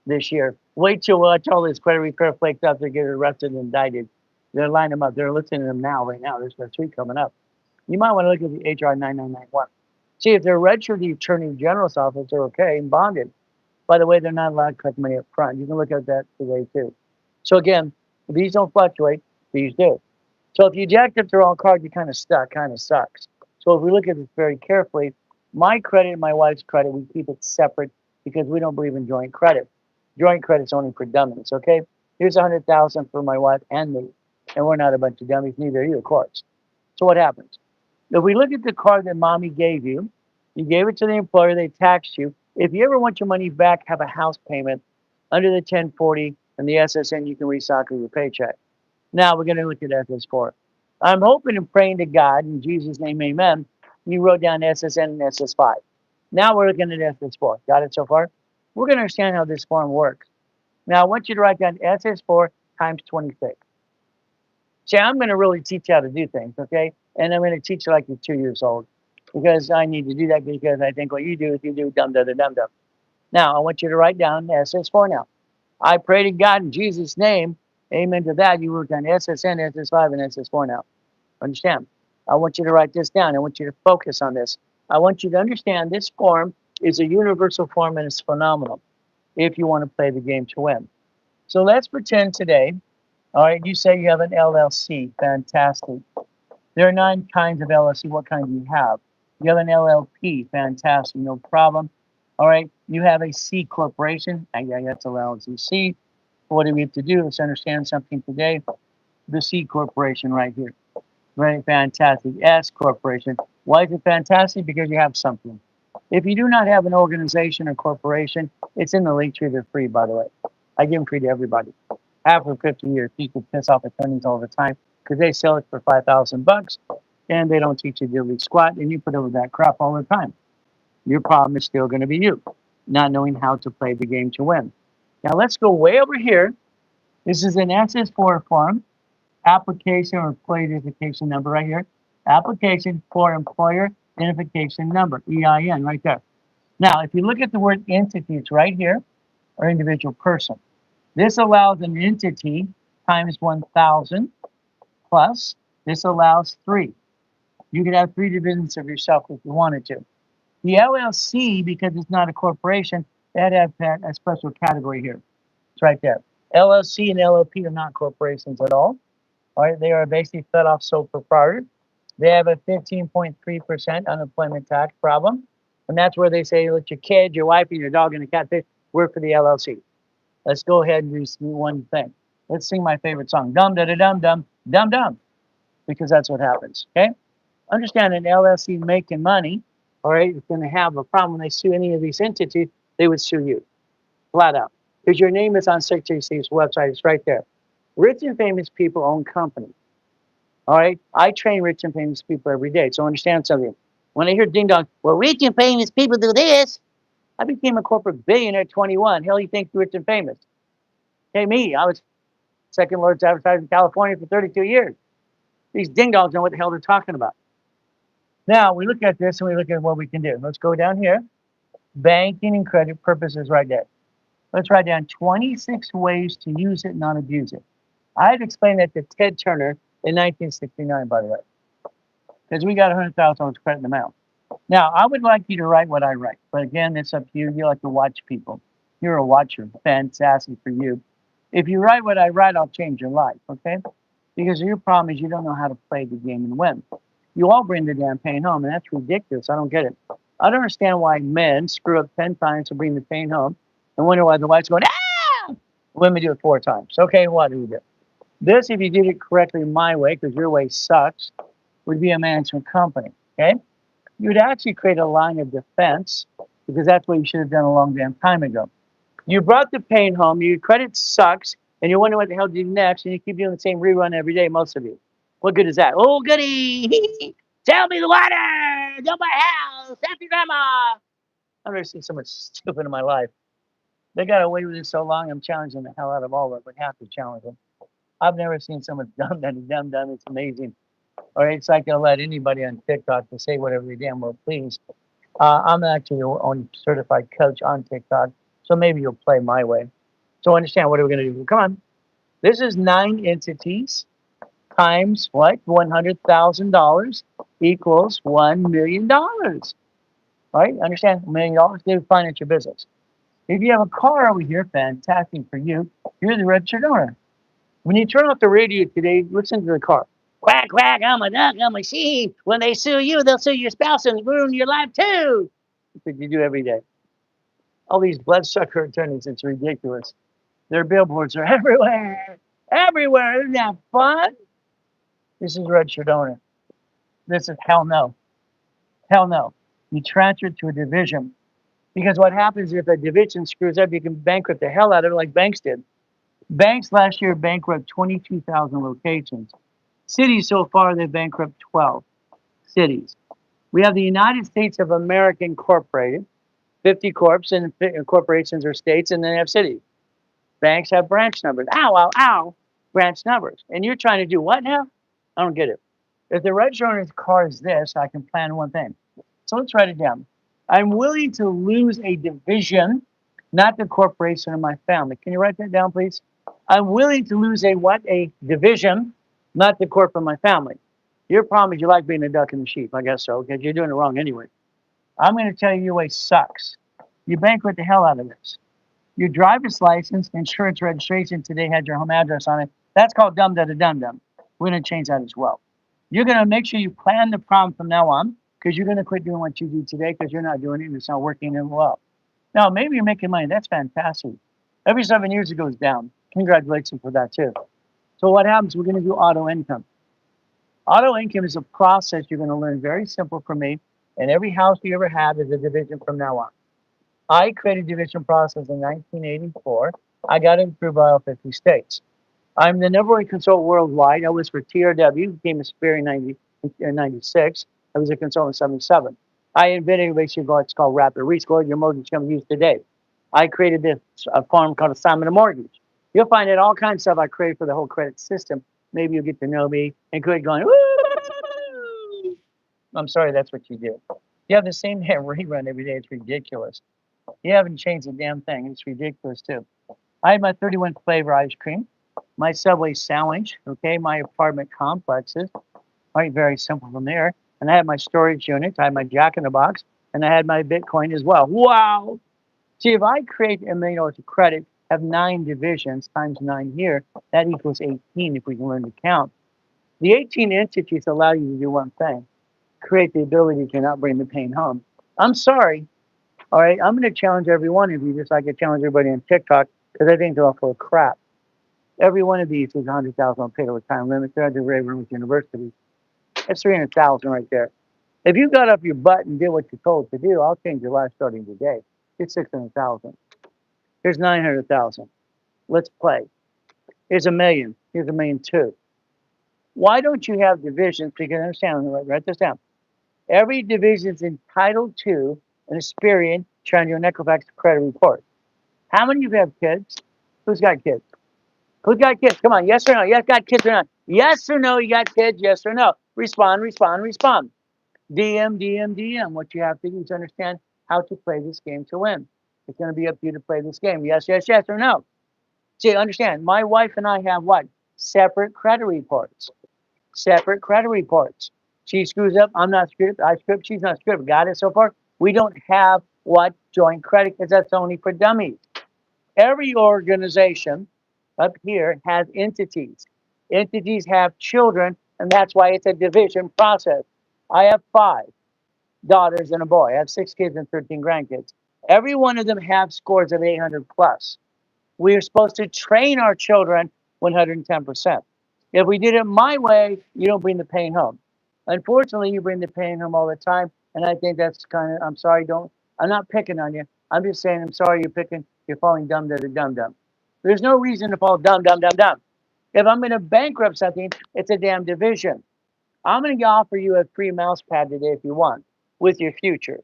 A: this year. Wait till watch all this credit repair flakes up. They get arrested and indicted. They're lining them up. They're listening to them now, right now. There's a sweep coming up. You might want to look at the HR 9991. See, if they're registered to the Attorney General's office, they're okay and bonded. By the way, they're not allowed to collect money up front. You can look at that today too. So again, these don't fluctuate, these do. So if you jacked up the wrong card, you're kind of stuck, kind of sucks. So if we look at this very carefully, my credit and my wife's credit, we keep it separate because we don't believe in joint credit. Joint credit's only for dummies, okay? Here's 100,000 for my wife and me, and we're not a bunch of dummies, neither are you, of course. So what happens? If we look at the card that mommy gave you, you gave it to the employer, they taxed you. If you ever want your money back, have a house payment under the 1040 and the SSN, you can recycle your paycheck. Now we're going to look at SS4. I'm hoping and praying to God, in Jesus' name, amen, you wrote down SSN and SS5. Now we're looking at SS4. Got it so far? We're going to understand how this form works. Now I want you to write down SS4 times 26. See, I'm going to really teach you how to do things, okay? And I'm going to teach you like you're 2 years old because I need to do that because I think what you do is you do dumb, dumb, dumb, dumb. Now, I want you to write down SS4 now. I pray to God in Jesus' name, amen to that. You wrote down SSN, SS5, and SS4 now. Understand? I want you to write this down. I want you to focus on this. I want you to understand this form is a universal form and it's phenomenal if you want to play the game to win. So let's pretend today, all right, you say you have an LLC. Fantastic. There are 9 kinds of LLC. What kind do you have? You have an LLP. Fantastic. No problem. All right. You have a C corporation. Yeah, that's LLC. What do we have to do? Let's understand something today. The C corporation right here. Very fantastic. S corporation. Why is it fantastic? Because you have something. If you do not have an organization or corporation, it's in the link tree. They're free, by the way. I give them free to everybody. Have for 50 years. People piss off attorneys all the time because they sell it for $5,000 and they don't teach you diddly squat, and you put up with that crap all the time. Your problem is still going to be you, not knowing how to play the game to win. Now let's go way over here. This is an SS4 form, application or employee identification number right here. Application for employer identification number, EIN, right there. Now, if you look at the word entity, it's right here, or individual person. This allows an entity times 1,000 plus. This allows 3. You could have 3 divisions of yourself if you wanted to. The LLC, because it's not a corporation, that has a special category here. It's right there. LLC and LLP are not corporations at all. All right, they are basically fed off sole proprietor. They have a 15.3% unemployment tax problem. And that's where they say, let your kid, your wife, and your dog and a catfish work for the LLC. Let's go ahead and do one thing. Let's sing my favorite song, dum da da dum dum dum dum, because that's what happens. Okay, understand an LLC making money. All right, it's going to have a problem when they sue any of these entities. They would sue you, flat out, because your name is on Secretary of State's website. It's right there. Rich and famous people own companies. All right, I train rich and famous people every day. So understand something. When I hear ding dong, well, rich and famous people do this. I became a corporate billionaire at 21. Hell, you think rich and famous? Hey, me, I was second largest advertiser in California for 32 years. These ding dongs know what the hell they're talking about. Now, we look at this and we look at what we can do. Let's go down here. Banking and credit purposes right there. Let's write down 26 ways to use it and not abuse it. I had explained that to Ted Turner in 1969, by the way, because we got $100,000 credit in the mail. Now, I would like you to write what I write, but again, it's up to you. You like to watch people. You're a watcher. Fantastic for you. If you write what I write, I'll change your life, okay? Because your problem is you don't know how to play the game and win. You all bring the damn pain home, and that's ridiculous. I don't get it. I don't understand why men screw up 10 times to bring the pain home and wonder why the wife's going, ah! Women do it 4 times. Okay, what do we do? This, if you did it correctly my way, because your way sucks, would be a management company, okay? You would actually create a line of defense, because that's what you should have done a long damn time ago. You brought the pain home, your credit sucks, and you wonder what the hell to do next, and you keep doing the same rerun every day, most of you. What good is that? Oh, goody! Tell me the water! Don't my house! After your grandma! I've never seen so much stupid in my life. They got away with it so long, I'm challenging the hell out of all of it. We have to challenge them. I've never seen so much dumb. It's amazing. All right, it's like they'll let anybody on TikTok to say whatever they damn well please. I'm actually the only certified coach on TikTok, so maybe you'll play my way. So understand, what are we going to do? Come on. This is 9 entities times what? $100,000 equals $1 million. All right, understand? $1 million, they finance your business. If you have a car over here, fantastic for you. You're the registered owner. When you turn off the radio today, listen to the car. Quack, quack, I'm a duck, I'm a sheep. When they sue you, they'll sue your spouse and ruin your life too. That's what you do every day. All these bloodsucker attorneys, it's ridiculous. Their billboards are everywhere. Everywhere. Isn't that fun? This is registered owner. This is hell no. Hell no. You transfer it to a division. Because what happens if a division screws up, you can bankrupt the hell out of it like banks did. Banks last year bankrupt 22,000 locations. Cities so far, they've bankrupt 12 cities. We have the United States of America Incorporated, 50 corps and corporations or states, and then they have cities. Banks have branch numbers. Ow, ow, ow, branch numbers. And you're trying to do what now? I don't get it. If the registered owner's car is this, I can plan one thing. So let's write it down. I'm willing to lose a division, not the corporation of my family. Can you write that down, please? I'm willing to lose a what? A division, not the corp of my family. Your problem is you like being a duck and a sheep. I guess so, because you're doing it wrong anyway. I'm going to tell you your way sucks. You bankrupt the hell out of this. Your driver's license, insurance registration today had your home address on it. That's called dum-da-da-dum-dum. We're going to change that as well. You're going to make sure you plan the problem from now on, because you're going to quit doing what you do today because you're not doing it and it's not working well. Now, maybe you're making money. That's fantastic. Every 7 years it goes down. Congratulations for that too. So what happens? We're going to do auto income. Auto income is a process you're going to learn very simple for me. And every house you ever have is a division from now on. I created division process in 1984. I got it approved by all 50 states. I'm the number one consultant worldwide. I was for TRW, became a Superior in 96. I was a consultant in 77. I invented basically what's called rapid rescore, your mortgage company use today. I created this farm called Assignment of Mortgage. You'll find out all kinds of stuff I created for the whole credit system. Maybe you'll get to know me and quit going, woo! I'm sorry, that's what you do. You have the same damn rerun every day. It's ridiculous. You haven't changed a damn thing. It's ridiculous too. I had my 31 flavor ice cream, my Subway sandwich, okay, my apartment complexes, right, very simple from there. And I had my storage units, I had my Jack in the Box, and I had my Bitcoin as well. Wow! See, if I create $1 million of credit, have 9 divisions times 9 here, that equals 18 if we can learn to count. The 18 entities allow you to do one thing, create the ability to not bring the pain home. I'm sorry. All right, I'm going to challenge every one of you, just like I challenge everybody on TikTok, because I think they're all full of crap. Every one of these is 100,000 on paid overtime limit. They're at the Ravenwood University. That's 300,000 right there. If you got up your butt and did what you're told to do, I'll change your life starting today. It's 600,000. Here's 900,000. Let's play. Here's $1 million. Here's $1 million too. Why don't you have divisions? Because understand, write this down. Every division is entitled to an Experian showing your Equifax credit report. How many of you have kids? Who's got kids? Who's got kids? Come on, yes or no? You got kids or not? Yes or no? You got kids? Yes or no? Respond, respond, respond. DM, DM, DM. What you have to do is understand how to play this game to win. It's going to be up to you to play this game. Yes, yes, yes, or no. See, understand, my wife and I have what? Separate credit reports. Separate credit reports. She screws up, I'm not screwed up, I screw up, she's not screwed up. Got it so far? We don't have what? Joint credit, because that's only for dummies. Every organization up here has entities. Entities have children, and that's why it's a division process. I have 5 daughters and a boy. I have 6 kids and 13 grandkids. Every one of them have scores of 800 plus. We are supposed to train our children 110%. If we did it my way, you don't bring the pain home. Unfortunately, you bring the pain home all the time, and I think that's kind of, I'm sorry, I'm not picking on you. I'm just saying, I'm sorry you're falling dumb to the dumb. There's no reason to fall dumb. If I'm going to bankrupt something, it's a damn division. I'm going to offer you a free mouse pad today if you want with your future.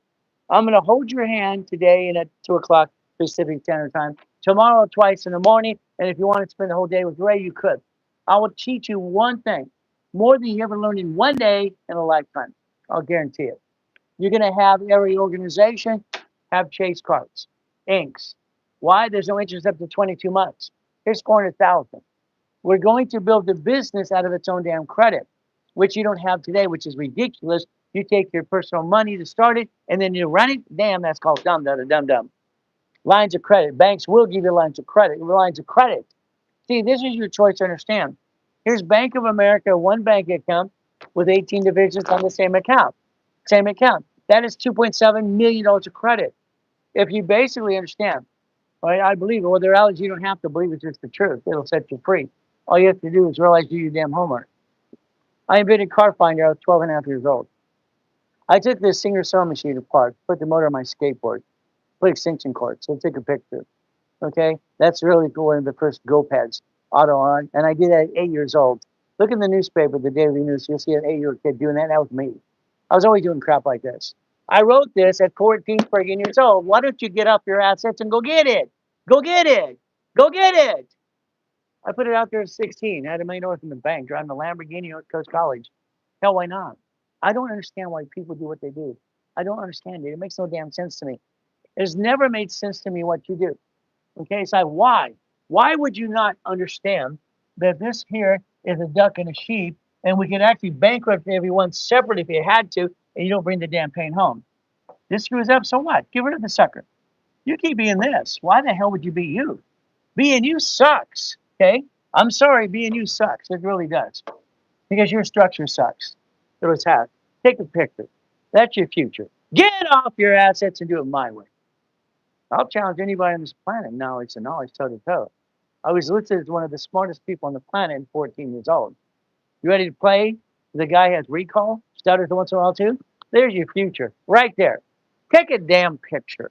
A: I'm going to hold your hand today and at 2 o'clock Pacific Standard Time. Tomorrow, twice in the morning. And if you want to spend the whole day with Ray, you could. I will teach you one thing more than you ever learned in one day in a lifetime. I'll guarantee it. You're going to have every organization have chase cards, inks. Why? There's no interest up to 22 months. Here's 400,000. We're going to build the business out of its own damn credit, which you don't have today, which is ridiculous. You take your personal money to start it, and then you run it. Damn, that's called dumb. Lines of credit. Banks will give you lines of credit. See, this is your choice to understand. Here's Bank of America, one bank account with 18 divisions on the same account. Same account. That is $2.7 million of credit. If you basically understand, right, I believe it. Well, there are you don't have to believe it's just the truth. It'll set you free. All you have to do is realize you do your damn homework. I invented Car Finder. I was 12 and a half years old. I took this Singer sewing machine apart, put the motor on my skateboard, put extension cords, so take a picture. Okay? That's really one of the first GoPads, auto on. And I did that at 8 years old. Look in the newspaper, the Daily News, you'll see an 8-year-old kid doing that. That was me. I was always doing crap like this. I wrote this at 14 friggin' years old. Why don't you get off your assets and go get it? Go get it. Go get it. I put it out there at 16. I had $1 million in the bank, driving a Lamborghini at Coast College. Hell, why not? I don't understand why people do what they do. I don't understand it. It makes no damn sense to me. It's never made sense to me what you do. Okay, so why? Why would you not understand that this here is a duck and a sheep, and we can actually bankrupt everyone separately if you had to, and you don't bring the damn pain home? This screws up, so what? Get rid of the sucker. You keep being this. Why the hell would you be you? Being you sucks, okay? I'm sorry, being you sucks. It really does. Because your structure sucks. So it's half. Take a picture. That's your future. Get off your assets and do it my way. I'll challenge anybody on this planet, knowledge to knowledge, toe to toe. I was listed as one of the smartest people on the planet at 14 years old. You ready to play? The guy has recall, stutters once in a while too. There's your future right there. Take a damn picture.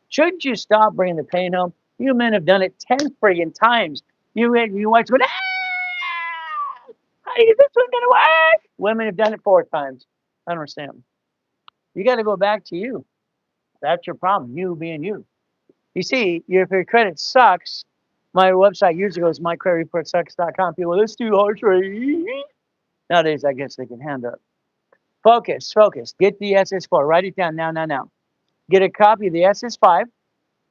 A: Shouldn't you stop bringing the pain home? You men have done it 10 friggin' times. You wives go, ah! How is this one gonna work? Women have done it 4 times. I don't understand. You got to go back to you. That's your problem. You being you. You see, if your credit sucks, my website years ago was mycreditreportsucks.com. People, let's do hard trade. Nowadays, I guess they can handle it. Focus, focus. Get the SS4. Write it down now, now, now. Get a copy of the SS5,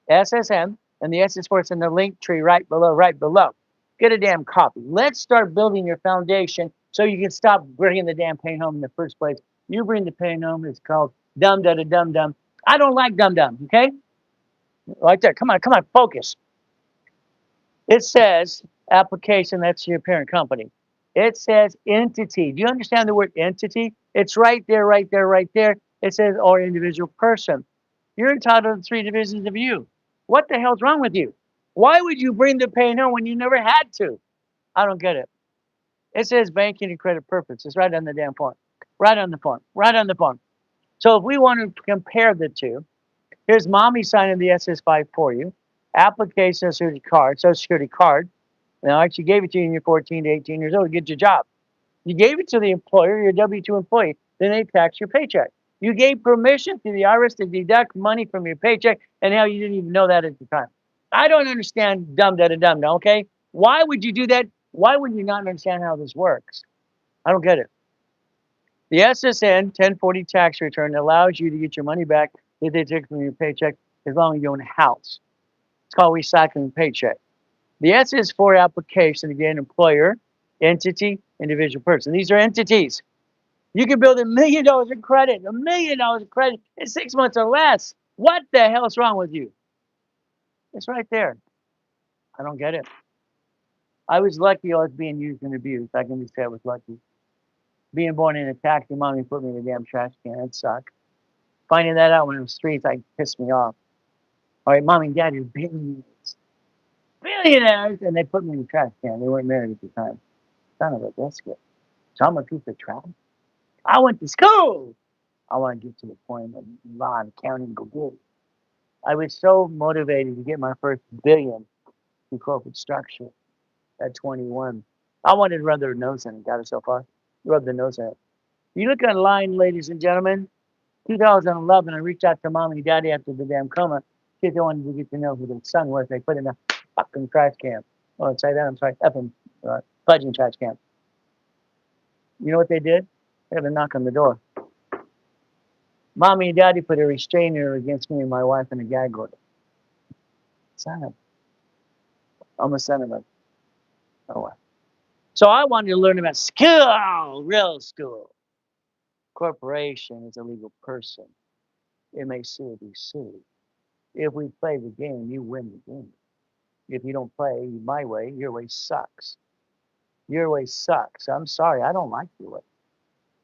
A: SSM, and the SS4 is in the link tree right below, right below. Get a damn copy. Let's start building your foundation so you can stop bringing the damn pain home in the first place. You bring the pain home. It's called dum da da dum dum. I don't like dum dum. Okay, right there. Come on, come on. Focus. It says application. That's your parent company. It says entity. Do you understand the word entity? It's right there, right there, right there. It says or individual person. You're entitled to 3 divisions of you. What the hell's wrong with you? Why would you bring the pain home when you never had to? I don't get it. It says banking and credit purpose. It's right on the damn form. Right on the form. Right on the form. So if we want to compare the two, here's mommy signing the SS5 for you. Application Social Security card. Now, I actually gave it to you when you're 14 to 18 years old to get your job. You gave it to the employer, your W-2 employee. Then they tax your paycheck. You gave permission to the IRS to deduct money from your paycheck, and now you didn't even know that at the time. I don't understand dumb da da dum, okay? Why would you do that? Why would you not understand how this works? I don't get it. The SSN 1040 tax return allows you to get your money back if they take from your paycheck as long as you own a house. It's called recycling paycheck. The SS4 application, again, employer, entity, individual person. These are entities. You can build $1 million in credit, $1 million in credit in 6 months or less. What the hell's wrong with you? It's right there. I don't get it. I was lucky I was being used and abused. I can just say I was lucky. Being born in a taxi, mommy put me in a damn trash can. It sucked. Finding that out when in the streets, like, pissed me off. All right, mom and dad are billionaires. Billionaires! And they put me in a trash can. They weren't married at the time. Son of a biscuit. So I'm a piece of trash. I went to school. I want to get to the point of law and accounting, go get it. I was so motivated to get my first billion in corporate structure at 21. I wanted to rub their nose in it. Got it so far. Rub the nose in it. You look online, ladies and gentlemen. 2011, I reached out to mom and daddy after the damn coma. Kids wanted to get to know who their son was. They put in a fucking trash can. Oh, say that. I'm sorry. Effing fudging trash can. You know what they did? They had a knock on the door. Mommy and daddy put a restrainer against me and my wife in a gag order. Son of, I'm a son of a, oh well. So I wanted to learn about school, real school. Corporation is a legal person. It may sue or be sued. If we play the game, you win the game. If you don't play my way, your way sucks. Your way sucks. I'm sorry, I don't like your way.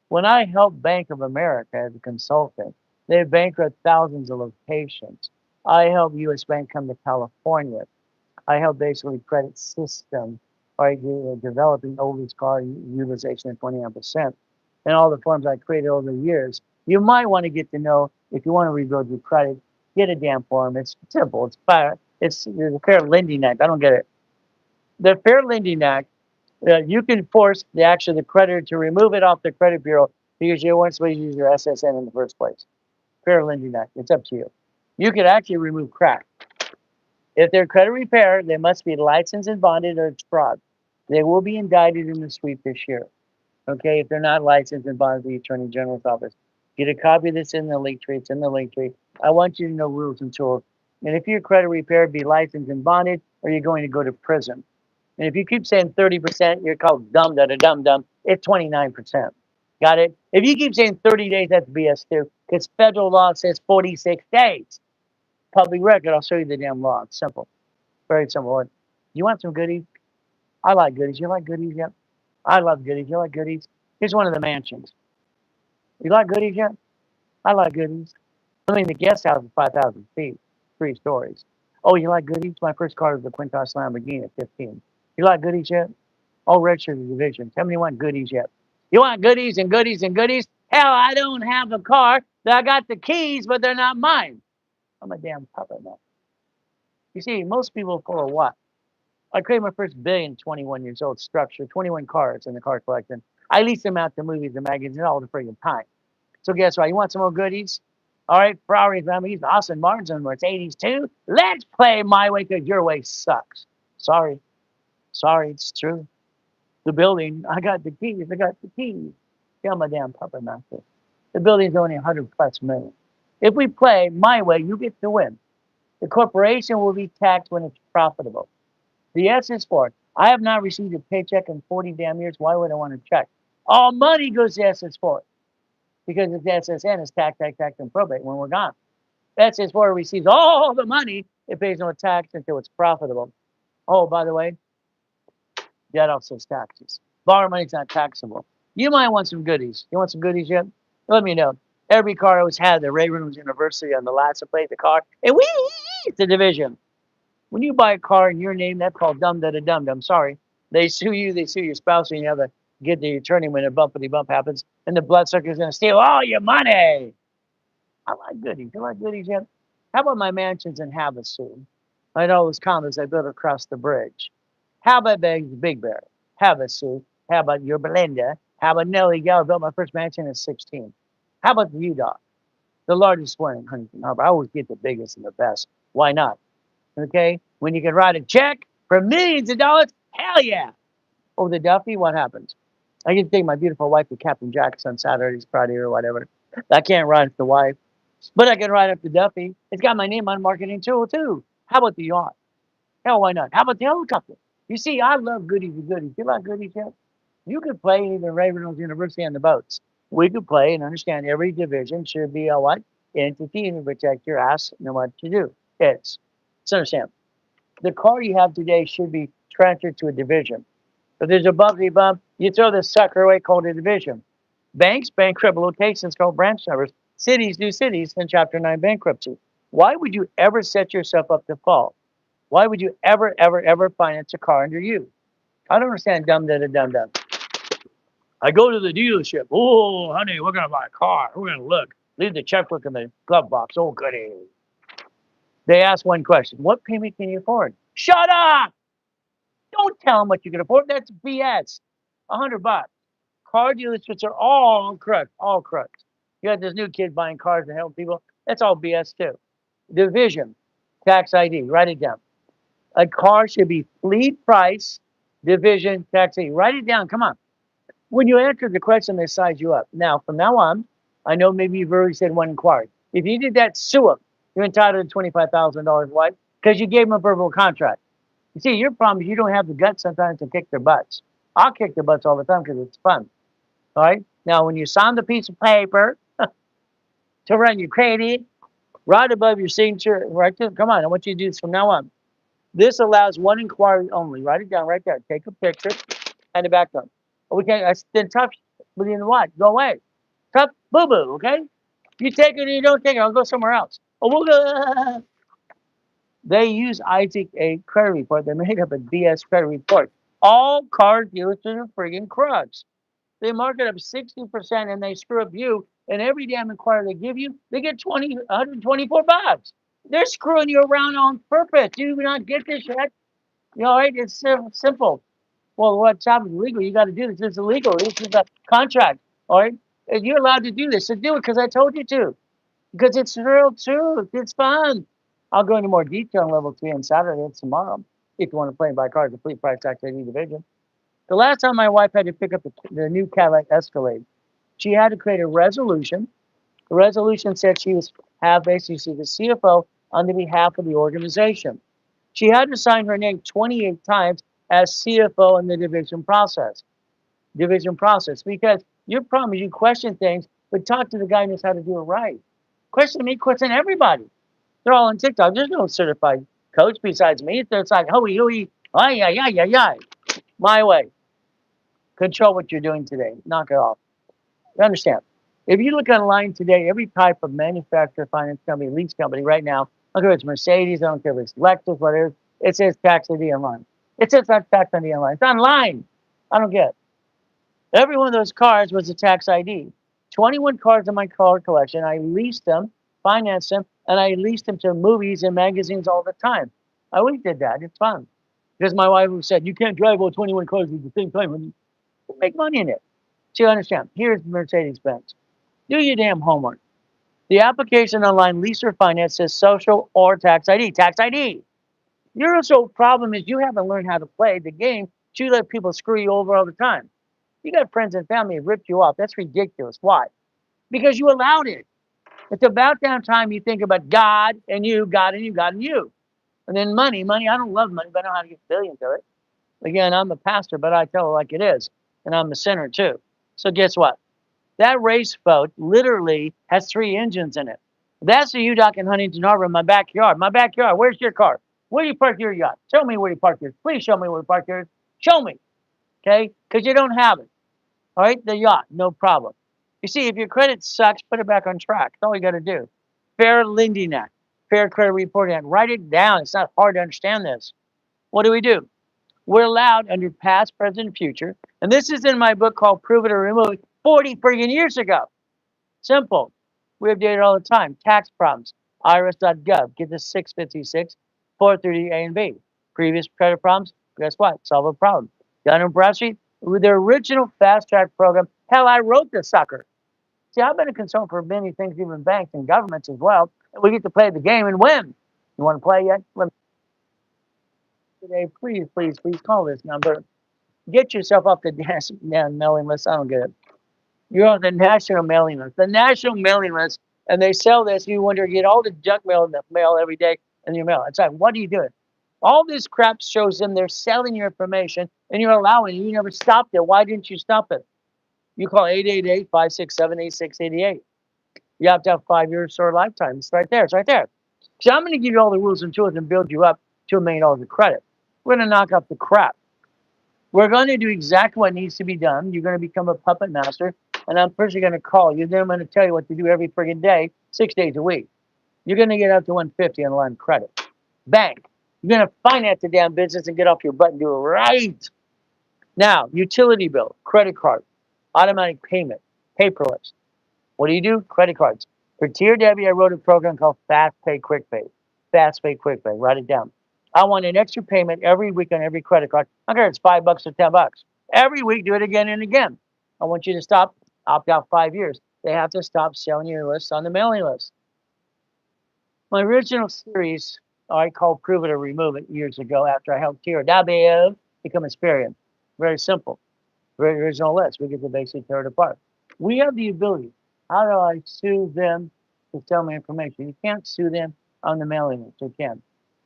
A: When I helped Bank of America as a consultant, they bankrupt thousands of locations. I helped U.S. Bank come to California. I helped basically credit system, right, developing oldest car utilization at 29%. And all the forms I created over the years. You might want to get to know, if you want to rebuild your credit, get a damn form. It's simple. It's fair. It's the Fair Lending Act. I don't get it. The Fair Lending Act, you can force the creditor to remove it off the credit bureau because you weren't supposed to use your SSN in the first place. Fair Lending Act. It's up to you. You could actually remove crack. If they're credit repair, they must be licensed and bonded or it's fraud. They will be indicted in the sweep this year. Okay, if they're not licensed and bonded, the Attorney General's office. Get a copy of this in the link tree. It's in the link tree. I want you to know rules and tools. And if you're credit repair, be licensed and bonded, or you're going to go to prison. And if you keep saying 30%, you're called dumb da da dum dum. It's 29%. Got it? If you keep saying 30 days, that's BS too, because federal law says 46 days. Public record, I'll show you the damn law. It's simple. Very simple. You want some goodies? I like goodies. You like goodies yet? I love goodies. You like goodies? Here's one of the mansions. You like goodies yet? I like goodies. I mean, the guest house is 5,000 feet, 3 stories. Oh, you like goodies? My first car was the Quintas Lamborghini at 15. You like goodies yet? Oh, register the division. Tell me you want goodies yet. You want goodies and goodies and goodies? Hell, I don't have a car. I got the keys, but they're not mine. I'm a damn puppet now. You see, most people for what? I created my first billion 21 years old structure, 21 cars in the car collection. I lease them out to movies and magazines all the friggin' time. So guess what? You want some more goodies? All right, Ferraris, Lamborghinis, Austin Martins, Mercedes too. Let's play my way because your way sucks. Sorry. Sorry, it's true. The building, I got the keys. I got the keys. Tell my damn puppet master. The building's only 100 plus million. If we play my way, you get to win. The corporation will be taxed when it's profitable. The S is for I have not received a paycheck in 40 damn years. Why would I want to check? All money goes to S is for because it's SSN is tax, and probate when we're gone. S is for receives all the money. It pays no tax until it's profitable. Oh, by the way, that also is taxes. Borrow money's not taxable. You might want some goodies. You want some goodies yet? Let me know. Every car I always had, the Ray Reynolds University on the last to play the car. And it's a division. When you buy a car in your name, that's called dum. Sorry. They sue you, they sue your spouse, and you have to get the attorney when a bumpity bump happens, and the bloodsucker's gonna steal all your money. I like goodies. You like goodies yet? How about my mansions in Havasu? I had all those condos I built across the bridge. How about Big Bear? Havasu? How about your Belinda? How about Nellie Gal? I built my first mansion at 16. How about the UDOC? The largest one in Huntington Harbor. I always get the biggest and the best. Why not? Okay? When you can write a check for millions of dollars, hell yeah. Oh, the Duffy, what happens? I get to take my beautiful wife to Captain Jack's on Saturdays, Friday, or whatever. I can't ride up the wife, but I can ride up the Duffy. It's got my name on marketing tool, too. How about the yacht? Hell, why not? How about the helicopter? You see, I love goodies and goodies. You like goodies yet? You could play either Ray Reynolds University on the boats. We could play and understand every division should be a what? Entity and protect your ass and know what to do. It's. So understand. The car you have today should be transferred to a division. If there's a bumpy bump, you throw this sucker away called a division. Banks bankrupt locations called branch numbers. Cities do cities in Chapter 9 bankruptcy. Why would you ever set yourself up to fall? Why would you ever finance a car under you? I don't understand dumb. I go to the dealership. Oh, honey, we're going to buy a car. We're going to look. Leave the checkbook in the glove box. Oh, goody. They ask one question. What payment can you afford? Shut up! Don't tell them what you can afford. That's BS. $100. Car dealerships are all crooks. All crooks. You got this new kid buying cars and helping people. That's all BS too. Division. Tax ID. Write it down. A car should be fleet price, division, tax ID. Write it down. Come on. When you answer the question, they size you up. Now, from now on, I know maybe you've already said one inquiry. If you did that, sue them. You're entitled to $25,000. Why? Because you gave them a verbal contract. You see, your problem is you don't have the guts sometimes to kick their butts. I'll kick their butts all the time because it's fun. All right? Now, when you sign the piece of paper to run your credit, right above your signature, right there, come on, I want you to do this from now on. This allows one inquiry only. Write it down right there. Take a picture and it back up. We can't, then tough within the what? Go away. Tough boo-boo, okay? You take it or you don't take it. I'll go somewhere else. Oh, we'll go. They use Isaac A. credit report. They made up a BS credit report. All car dealers are friggin' crooks. They mark it up 60% and they screw up you. And every damn inquiry they give you, they get $124. They're screwing you around on purpose. Do you not get this yet? You know, right? It's simple. Well, what's happening legal? You got to do this. This is illegal. This is a contract. All right? And you're allowed to do this. So do it because I told you to. Because it's real truth. It's fun. I'll go into more detail on level 3 on Saturday. It's tomorrow. If you want to play and buy cars, the fleet price tax ID division. The last time my wife had to pick up the new Cadillac Escalade, she had to create a resolution. The resolution said she was basically the CFO on the behalf of the organization. She had to sign her name 28 times as CFO in the division process. Because your problem is you question things, but talk to the guy who knows how to do it right. Question me, question everybody. They're all on TikTok. There's no certified coach besides me. It's like, hooey, yeah. My way. Control what you're doing today. Knock it off. You understand? If you look online today, every type of manufacturer, finance company, lease company right now don't care if it's Mercedes, I don't care if it's Lexus, whatever. It says tax ID online. It says not tax ID online. It's online. I don't get it. Every one of those cars was a tax ID. 21 cars in my car collection. I leased them, financed them, and I leased them to movies and magazines all the time. I always did that. It's fun. Because my wife said, you can't drive all 21 cars at the same time when you make money in it. So you understand. Here's Mercedes Benz. Do your damn homework. The application online lease or finance says social or tax ID. Tax ID. Your sole problem is you haven't learned how to play the game. So you let people screw you over all the time. You got friends and family who ripped you off. That's ridiculous. Why? Because you allowed it. It's about damn time you think about God and you, God and you, God and you. And then money. Money, I don't love money, but I know how to get billions of it. Again, I'm a pastor, but I tell it like it is. And I'm a sinner too. So guess what? That race boat literally has 3 engines in it. That's the UDOC in Huntington Harbor in my backyard. My backyard. Where's your car? Where do you park your yacht? Show me where you park yours. Please show me where you park yours. Show me. Okay? Because you don't have it. All right? The yacht, no problem. You see, if your credit sucks, put it back on track. That's all you got to do. Fair Lending Act, Fair Credit Reporting Act. Write it down. It's not hard to understand this. What do? We're allowed under past, present, and future. And this is in my book called Prove It or Remove It 40 friggin' years ago. Simple. We update it all the time. Tax problems. IRS.gov. Get the 656, 430 A and B. Previous credit problems. Guess what? Solve a problem. Dun & Bradstreet with their original fast track program. Hell, I wrote this sucker. See, I've been a consultant for many things, even banks and governments as well. And we get to play the game and win. You want to play yet? Let me today, please call this number. Get yourself off the damn mailing list. I don't get it. You're on the national mailing list. The national mailing list, and they sell this. You wonder, you get all the junk mail in the mail every day in your mail. It's like, what are you doing? All this crap shows them they're selling your information, and you're allowing it. You never stopped it. Why didn't you stop it? You call 888-567-8688. You have to have 5 years or a lifetime. It's right there. It's right there. So I'm going to give you all the rules and tools and build you up to $1 million of credit. We're going to knock off the crap. We're going to do exactly what needs to be done. You're going to become a puppet master, and I'm personally going to call you. Then I'm going to tell you what to do every friggin' day, 6 days a week. You're going to get up to 150 on line of credit. Bank. You're going to finance the damn business and get off your butt and do it right. Now, utility bill, credit card, automatic payment, paperless. What do? Credit cards. For Tier Debbie, I wrote a program called Fast Pay Quick Pay. Fast Pay Quick Pay. Write it down. I want an extra payment every week on every credit card. I don't care if it's $5 or $10. Every week, do it again and again. I want you to stop, opt out 5 years. They have to stop selling your list on the mailing list. My original series, I called Prove It or Remove It years ago after I helped Tier Debbie become Experian. Very simple. Very original list. We get to basically tear it apart. We have the ability. How do I sue them to sell me information? You can't sue them on the mailing list. You can.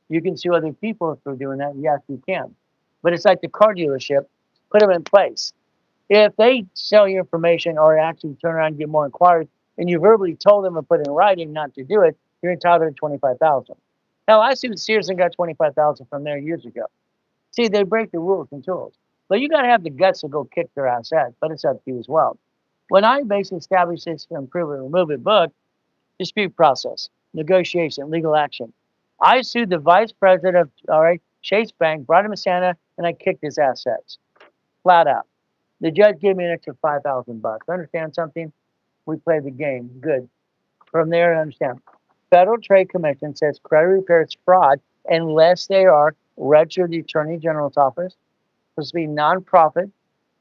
A: You can sue other people if they're doing that. Yes, you can. But it's like the car dealership. Put them in place. If they sell your information or actually turn around and get more inquiries, and you verbally told them or put in writing not to do it, you're entitled to $25,000. Hell, I sued Sears and got $25,000 from there years ago. See, they break the rules and tools. But you got to have the guts to go kick their ass out. But it's up to you as well. When I basically established this Prove It or Remove It book, dispute process, negotiation, legal action. I sued the vice president of Chase Bank, brought him to Santa, and I kicked his assets, flat out. The judge gave me an extra $5,000. Understand something? We played the game. Good. From there, understand. Federal Trade Commission says credit repair is fraud unless they are registered to the Attorney General's office, supposed to be nonprofit,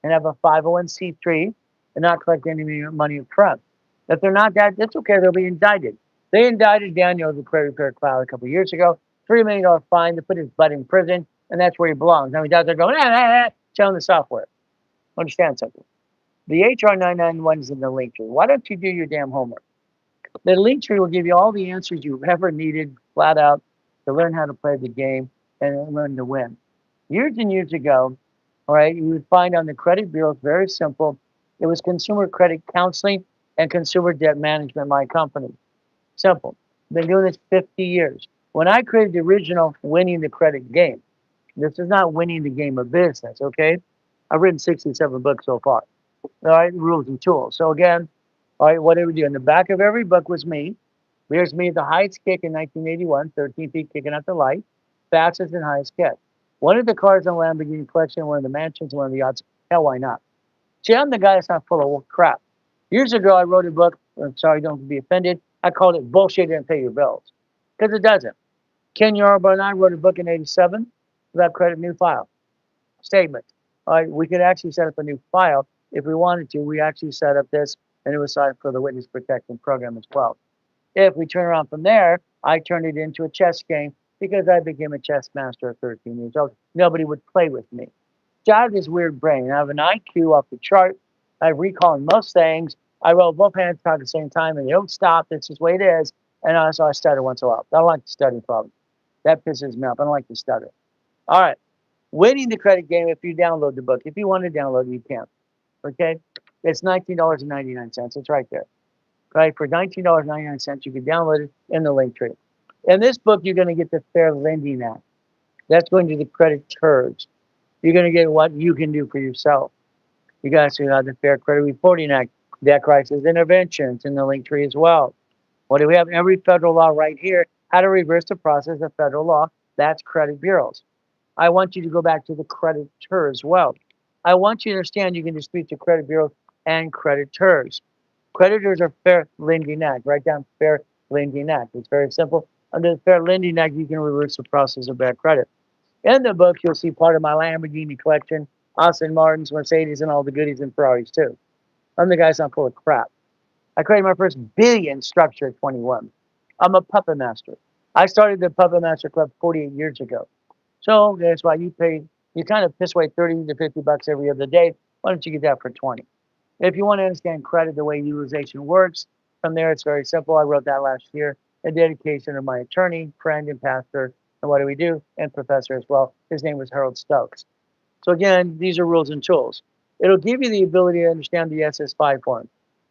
A: and have a 501c3 and not collect any money up front. If they're not that, that's okay. They'll be indicted. They indicted Daniel, the credit repair cloud, a couple of years ago. $3 million fine to put his butt in prison, and that's where he belongs. Now he's out there going, selling the software. Understand something. The HR 991 is in the link tree. Why don't you do your damn homework? The link tree will give you all the answers you've ever needed, flat out, to learn how to play the game and learn to win. Years and years ago, all right, you would find on the credit bureau, it's very simple. It was consumer credit counseling and consumer debt management, my company. Simple. Been doing this 50 years. When I created the original Winning the Credit Game, this is not winning the game of business, okay? I've written 67 books so far. All right, rules and tools. So again, all right, what did we do? In the back of every book was me. Here's me at the highest kick in 1981, 13 feet kicking out the light, fastest and highest kick. One of the cars in the Lamborghini collection, one of the mansions, one of the yachts. Hell, why not? See, I'm the guy that's not full of crap. Years ago, I wrote a book. I'm sorry, don't be offended. I called it Bullshit Didn't Pay Your Bills. Because it doesn't. Ken Yarborough and I wrote a book in 87 about credit new file statement. All right, we could actually set up a new file if we wanted to. We actually set up this, and it was signed for the Witness Protection Program as well. If we turn around from there, I turned it into a chess game because I became a chess master at 13 years old. Nobody would play with me. So I have this weird brain. I have an IQ off the chart. I recall most things. I roll both hands at the same time, and they don't stop. That's just the way it is. And also, I stutter once in a while. I don't like to study problems. That pisses me off. I don't like to stutter. All right. Winning the credit game if you download the book. If you want to download it, you can. Okay? It's $19.99. It's right there. Right? For $19.99, you can download it in the link tree. In this book, you're going to get the Fair Lending Act. That's going to the creditors. You're going to get what you can do for yourself. You guys see the Fair Credit Reporting Act, debt crisis interventions in the link tree as well. What do we have? Every federal law right here. How to reverse the process of federal law. That's credit bureaus. I want you to go back to the creditor as well. I want you to understand you can dispute the credit bureaus and creditors. Creditors are Fair Lending Act. Write down Fair Lending Act. It's very simple. Under the Fair Lending Act, you can reverse the process of bad credit. In the book, you'll see part of my Lamborghini collection, Aston Martins, Mercedes, and all the goodies and Ferraris too. I'm the guy that's not full of crap. I created my first billion structure at 21. I'm a puppet master. I started the Puppet Master Club 48 years ago. So that's why you kind of piss away 30 to 50 bucks every other day. Why don't you get that for 20? If you want to understand credit, the way utilization works, from there it's very simple. I wrote that last year. A dedication of my attorney, friend, and pastor. And what do we do? And professor as well. His name was Harold Stokes. So again, these are rules and tools. It'll give you the ability to understand the SS5 form.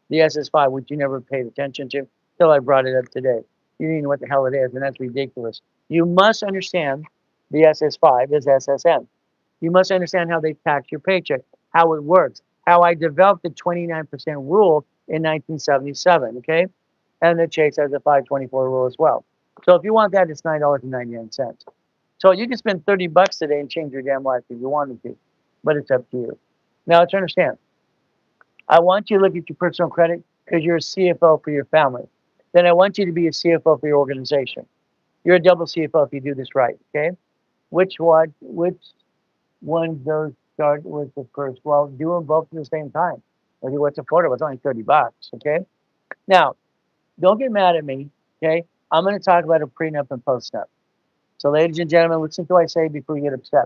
A: The SS5, which you never paid attention to till I brought it up today. You didn't know what the hell it is, and that's ridiculous. You must understand the SS5 is SSM. You must understand how they tax your paycheck, how it works, how I developed the 29% rule in 1977, okay? And the Chase has a 524 rule as well. So if you want that, it's $9.99. So you can spend 30 bucks today and change your damn life if you wanted to, but it's up to you. Now, to understand, I want you to look at your personal credit because you're a CFO for your family. Then I want you to be a CFO for your organization. You're a double CFO if you do this right, okay? Which one goes start with the first? Well, do them both at the same time. Okay, what's affordable? It's only 30 bucks, okay? Now, don't get mad at me, okay? I'm going to talk about a prenup and postnup. So, ladies and gentlemen, listen to what I say before you get upset.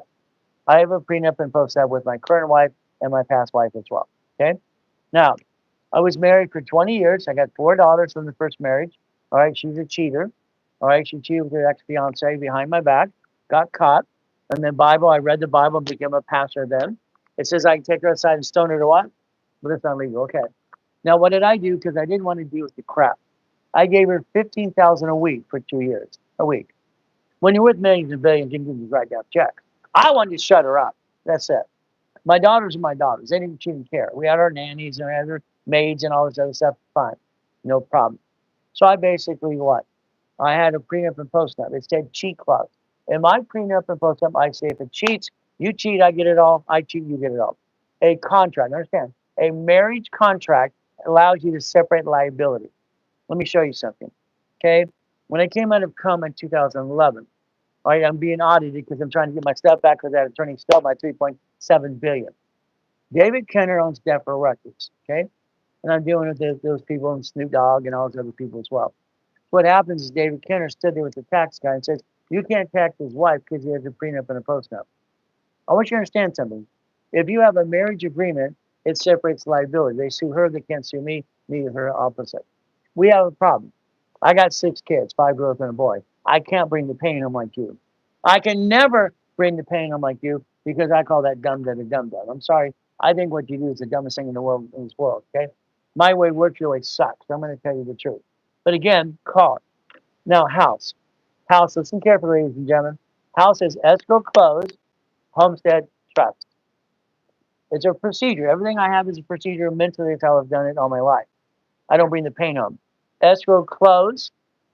A: I have a prenup and postnup with my current wife and my past wife as well, okay? Now, I was married for 20 years. I got 4 daughters from the first marriage. All right, she's a cheater. All right, she cheated with her ex-fiance behind my back, got caught. And then Bible, I read the Bible and became a pastor then. It says I can take her outside and stone her to what? But it's not legal. Okay. Now, what did I do? Because I didn't want to deal with the crap. I gave her $15,000 a week for 2 years, a week. When you're with millions and billions, you can just write down checks. I wanted to shut her up. That's it. My daughters are my daughters. They didn't, she didn't care. We had our nannies and we had our maids and all this other stuff. Fine. No problem. So I basically what? I had a prenup and postnup. It said cheat clause. In my prenup and postnup, I say if it cheats, you cheat, I get it all. I cheat, you get it all. A contract, understand? A marriage contract allows you to separate liability. Let me show you something. Okay? When I came out of coma in 2011, all right, I'm being audited because I'm trying to get my stuff back because that attorney stole my 3.7 billion. David Kenner owns Death Row Records, okay? And I'm dealing with those people and Snoop Dogg and all those other people as well. What happens is David Kenner stood there with the tax guy and says, you can't tax his wife because he has a prenup and a postnup. I want you to understand something. If you have a marriage agreement, it separates liability. They sue her, they can't sue me, neither her opposite. We have a problem. I got 6 kids, 5 girls and a boy. I can't bring the pain home like you. I can never bring the pain home like you because I call that dumb dead a dumb dumb. I'm sorry. I think what you do is the dumbest thing in the world in this world, okay? My way works your way sucks. I'm going to tell you the truth. But again, call it. Now, house. House, listen carefully, ladies and gentlemen. House is escrow closed, homestead trust. It's a procedure. Everything I have is a procedure. Mentally, it's how I've done it all my life. I don't bring the pain home. Escrow closed,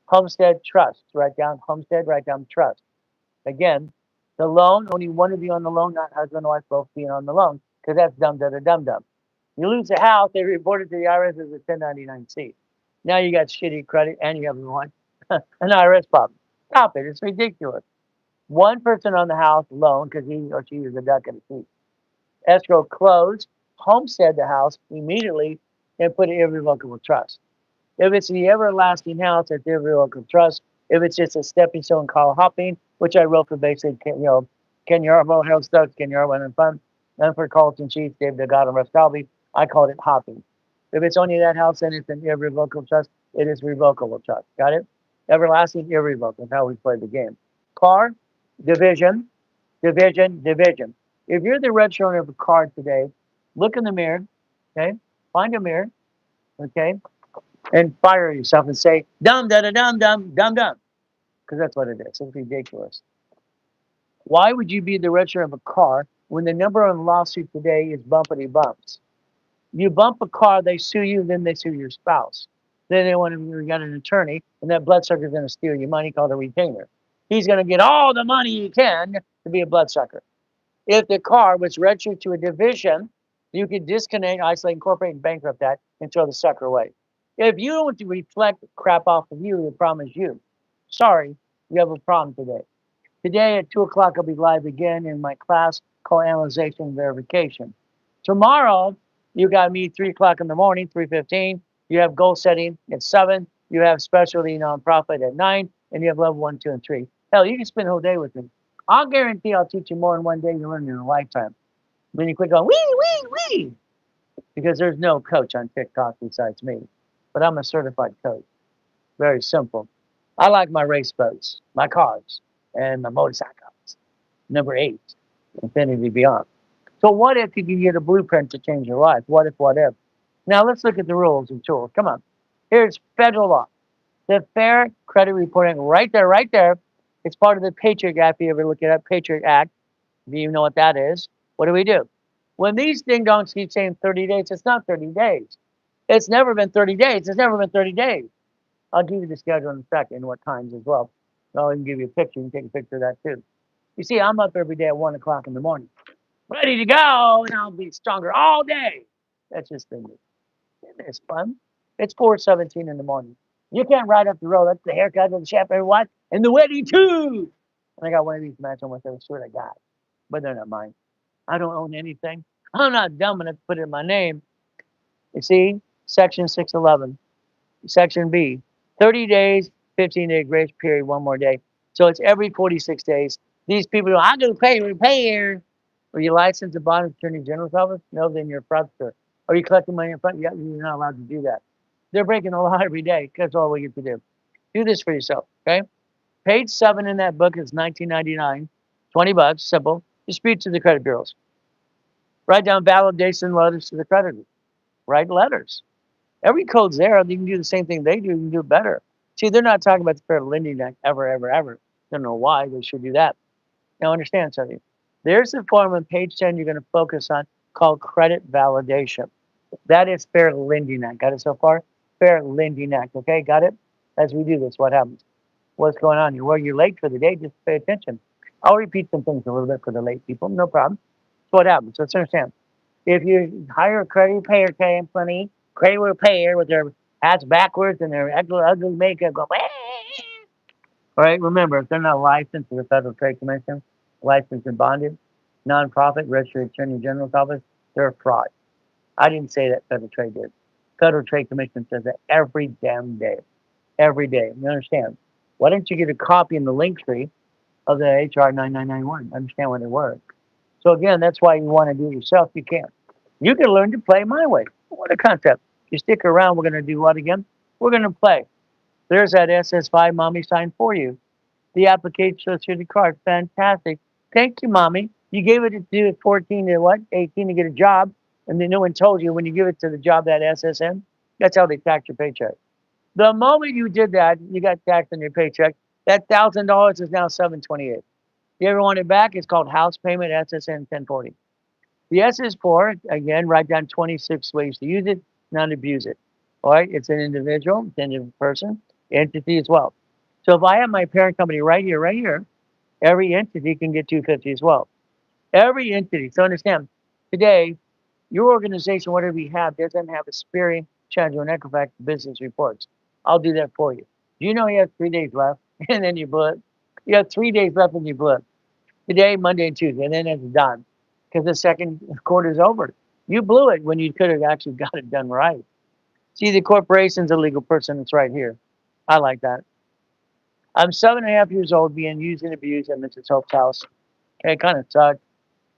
A: Homestead trust. Write down homestead, write down trust. Again, the loan, only one of you on the loan, not husband and wife both being on the loan, because that's dumb, dumb, dumb, dumb. You lose a house, they report it to the IRS as a 1099-C. Now you got shitty credit and you have one, an IRS problem. Stop it. It's ridiculous. One person on the house loan because he or she is a duck in a seat. Escrow closed, homestead the house immediately, and put an irrevocable trust. If it's the everlasting house, it's irrevocable trust. If it's just a stepping stone called hopping, which I wrote for basically, Ken Yarmo, Harold Stokes, Ken Yarmo, and Fun, and for Carlton Chief, David Delgado, and Russ Talby, I called it hopping. If it's only that house, then it's an irrevocable trust. It is revocable trust. Got it? Everlasting, irrevocable. That's how we play the game. Car, division, division, division. If you're the red owner of a car today, look in the mirror, okay? Find a mirror, okay? And fire yourself and say, dumb, da da dum, dumb, dumb, dumb. Because that's what it is. It's ridiculous. Why would you be the red of a car when the number one lawsuit today is bumpity bumps? You bump a car, they sue you, then they sue your spouse. Then they want to get an attorney, and that bloodsucker is going to steal your money called a retainer. He's going to get all the money he can to be a bloodsucker. If the car was registered to a division, you could disconnect, isolate, incorporate, and bankrupt that and throw the sucker away. If you don't reflect crap off of you, the problem is you. Sorry, you have a problem today. Today at 2 o'clock, I'll be live again in my class called Analyzation and Verification. Tomorrow, you got me 3 o'clock in the morning, 3:15. You have goal setting at 7. You have specialty nonprofit at 9. And you have level 1, 2, and 3. Hell, you can spend the whole day with me. I'll guarantee I'll teach you more in one day than you learn in a lifetime. Then you quit going, wee, wee, wee. Because there's no coach on TikTok besides me. But I'm a certified coach. Very simple. I like my race boats, my cars, and my motorcycles. Number 8, Infinity Beyond. So what if you can get a blueprint to change your life? What if, what if? Now let's look at the rules and tools. Come on. Here's federal law. The Fair Credit Reporting right there, right there. It's part of the Patriot Act. If you ever look at Patriot Act, do you know what that is? What do? When these ding-dongs keep saying 30 days, it's not 30 days. It's never been 30 days. It's never been 30 days. I'll give you the schedule in a second and what times as well. I'll even give you a picture. You can take a picture of that too. You see, I'm up every day at 1 o'clock in the morning, ready to go, and I'll be stronger all day. That's just the news. It's fun. It's 4:17 in the morning. You can't ride up the road. That's the haircut of the chef, and what? And the wedding too. And I got one of these match on with every swear to God. But they're not mine. I don't own anything. I'm not dumb enough to put it in my name. You see, section 611. Section B, 30 days, 15-day grace period, one more day. So it's every 46 days. These people go, I'm going to pay repair. Are you licensed to bond attorney general's office? No, then you're a fraudster. Are you collecting money in front? Yeah, you're not allowed to do that. They're breaking the law every day. That's all we get to do. Do this for yourself, okay? Page 7 in that book is $19.99, $20, simple. Dispute to the credit bureaus. Write down validation letters to the creditors. Write letters. Every code's there. You can do the same thing they do. You can do it better. See, they're not talking about the Fair Lending Act ever, ever, ever. Don't know why they should do that. Now, understand something. There's a form on page 10 you're going to focus on called credit validation. That is Fair Lending Act. Got it so far? Fair Lending Act. Okay, got it? As we do this, what happens? What's going on here? Well, you're late for the day. Just pay attention. I'll repeat some things a little bit for the late people. No problem. So what happens? Let's understand. If you hire a credit repair company, credit repair with their hats backwards and their ugly makeup, go, all right, remember, if they're not licensed to the Federal Trade Commission, licensed and bonded, nonprofit, registered attorney general's office, they're a fraud. I didn't say that, Federal Trade did. Federal Trade Commission says that every damn day. Every day. You understand? Why don't you get a copy in the link tree of the HR 9991? Understand what it works. So again, that's why you want to do it yourself. You can't. You can learn to play my way. What a concept. If you stick around, we're going to do what again? We're going to play. There's that SS5 mommy sign for you. The application associated card. Fantastic. Thank you, mommy. You gave it to do at 14 to what? 18 to get a job. And then no one told you when you give it to the job, that SSN, that's how they tax your paycheck. The moment you did that, you got taxed on your paycheck. That $1,000 is now $728. You ever want it back? It's called house payment SSN 1040. The S is for, again, write down 26 ways to use it, not abuse it. All right, it's an individual, it's an individual person, entity as well. So if I have my parent company right here, every entity can get 250 as well. Every entity. So understand, today, your organization, whatever you have, doesn't have Experian, Chandler, and Equifax business reports. I'll do that for you. You know you have 3 days left, and then you blew it. You have 3 days left and you blew it. Today, Monday, and Tuesday, and then it's done because the second quarter is over. You blew it when you could have actually got it done right. See, the corporation's a legal person. It's right here. I like that. I'm 7.5 years old, being used and abused at Mrs. Hope's house. Okay, kind of sucked.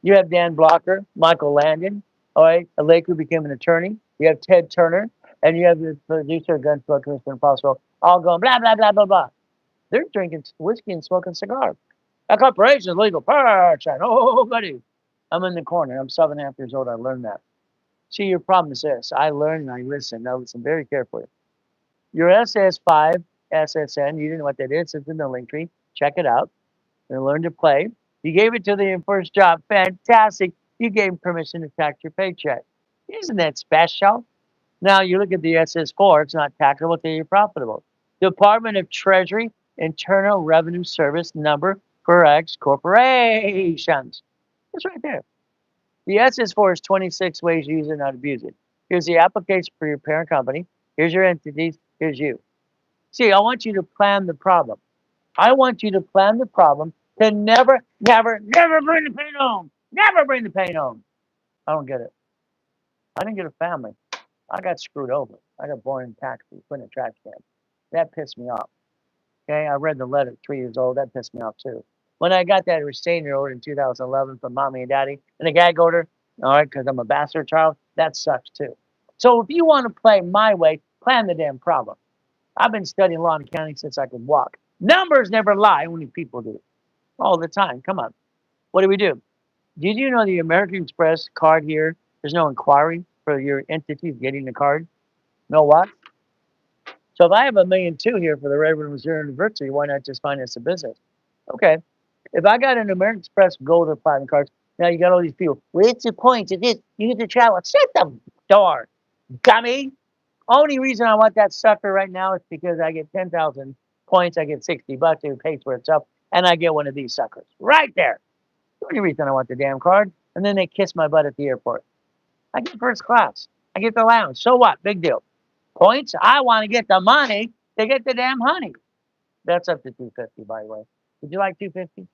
A: You have Dan Blocker, Michael Landon, all right, a Laker became an attorney. You have Ted Turner, and you have the producer of Gunsmoke, Mr. Impossible, all going blah, blah, blah, blah, blah. They're drinking whiskey and smoking cigars. A corporation is legal person. Oh, buddy. I'm in the corner. I'm 7.5 years old. I learned that. See, your problem is this. I learned and I listened. Now listen very carefully. Your SS5 SSN, you didn't know what that is. It's in the link tree. Check it out. And learn to play. You gave it to the first job. Fantastic. You gave permission to tax your paycheck. Isn't that special? Now you look at the SS4, it's not taxable till you're profitable. Department of Treasury, Internal Revenue Service number for X corporations. It's right there. The SS4 is 26 ways to use it and not abuse it. Here's the application for your parent company. Here's your entities. Here's you. See, I want you to plan the problem. I want you to plan the problem to never, never, never bring the pain home. Never bring the pain home. I don't get it. I didn't get a family. I got screwed over. I got born in taxi, put in a trash can. That pissed me off. Okay, I read the letter at 3 years old. That pissed me off too. When I got that restraining order in 2011 from mommy and daddy and a gag order, all right, because I'm a bastard child, that sucks too. So if you want to play my way, plan the damn problem. I've been studying law and accounting since I could walk. Numbers never lie, only people do. All the time. Come on. What do? Did you know the American Express card here, there's no inquiry for your entities getting the card? Know what? So if I have 1,000,002 here for the Redwood Missouri University, why not just finance a business? Okay. If I got an American Express Gold or Platinum cards, now you got all these people. What's the point of this? You get to travel. Shut the door, dummy. Only reason I want that sucker right now is because I get 10,000 points. I get $60. It pays for itself. And I get one of these suckers right there. The only reason I want the damn card. And then they kiss my butt at the airport. I get first class. I get the lounge. So what? Big deal. Points. I want to get the money to get the damn honey. That's up to 250, by the way. Would you like 250?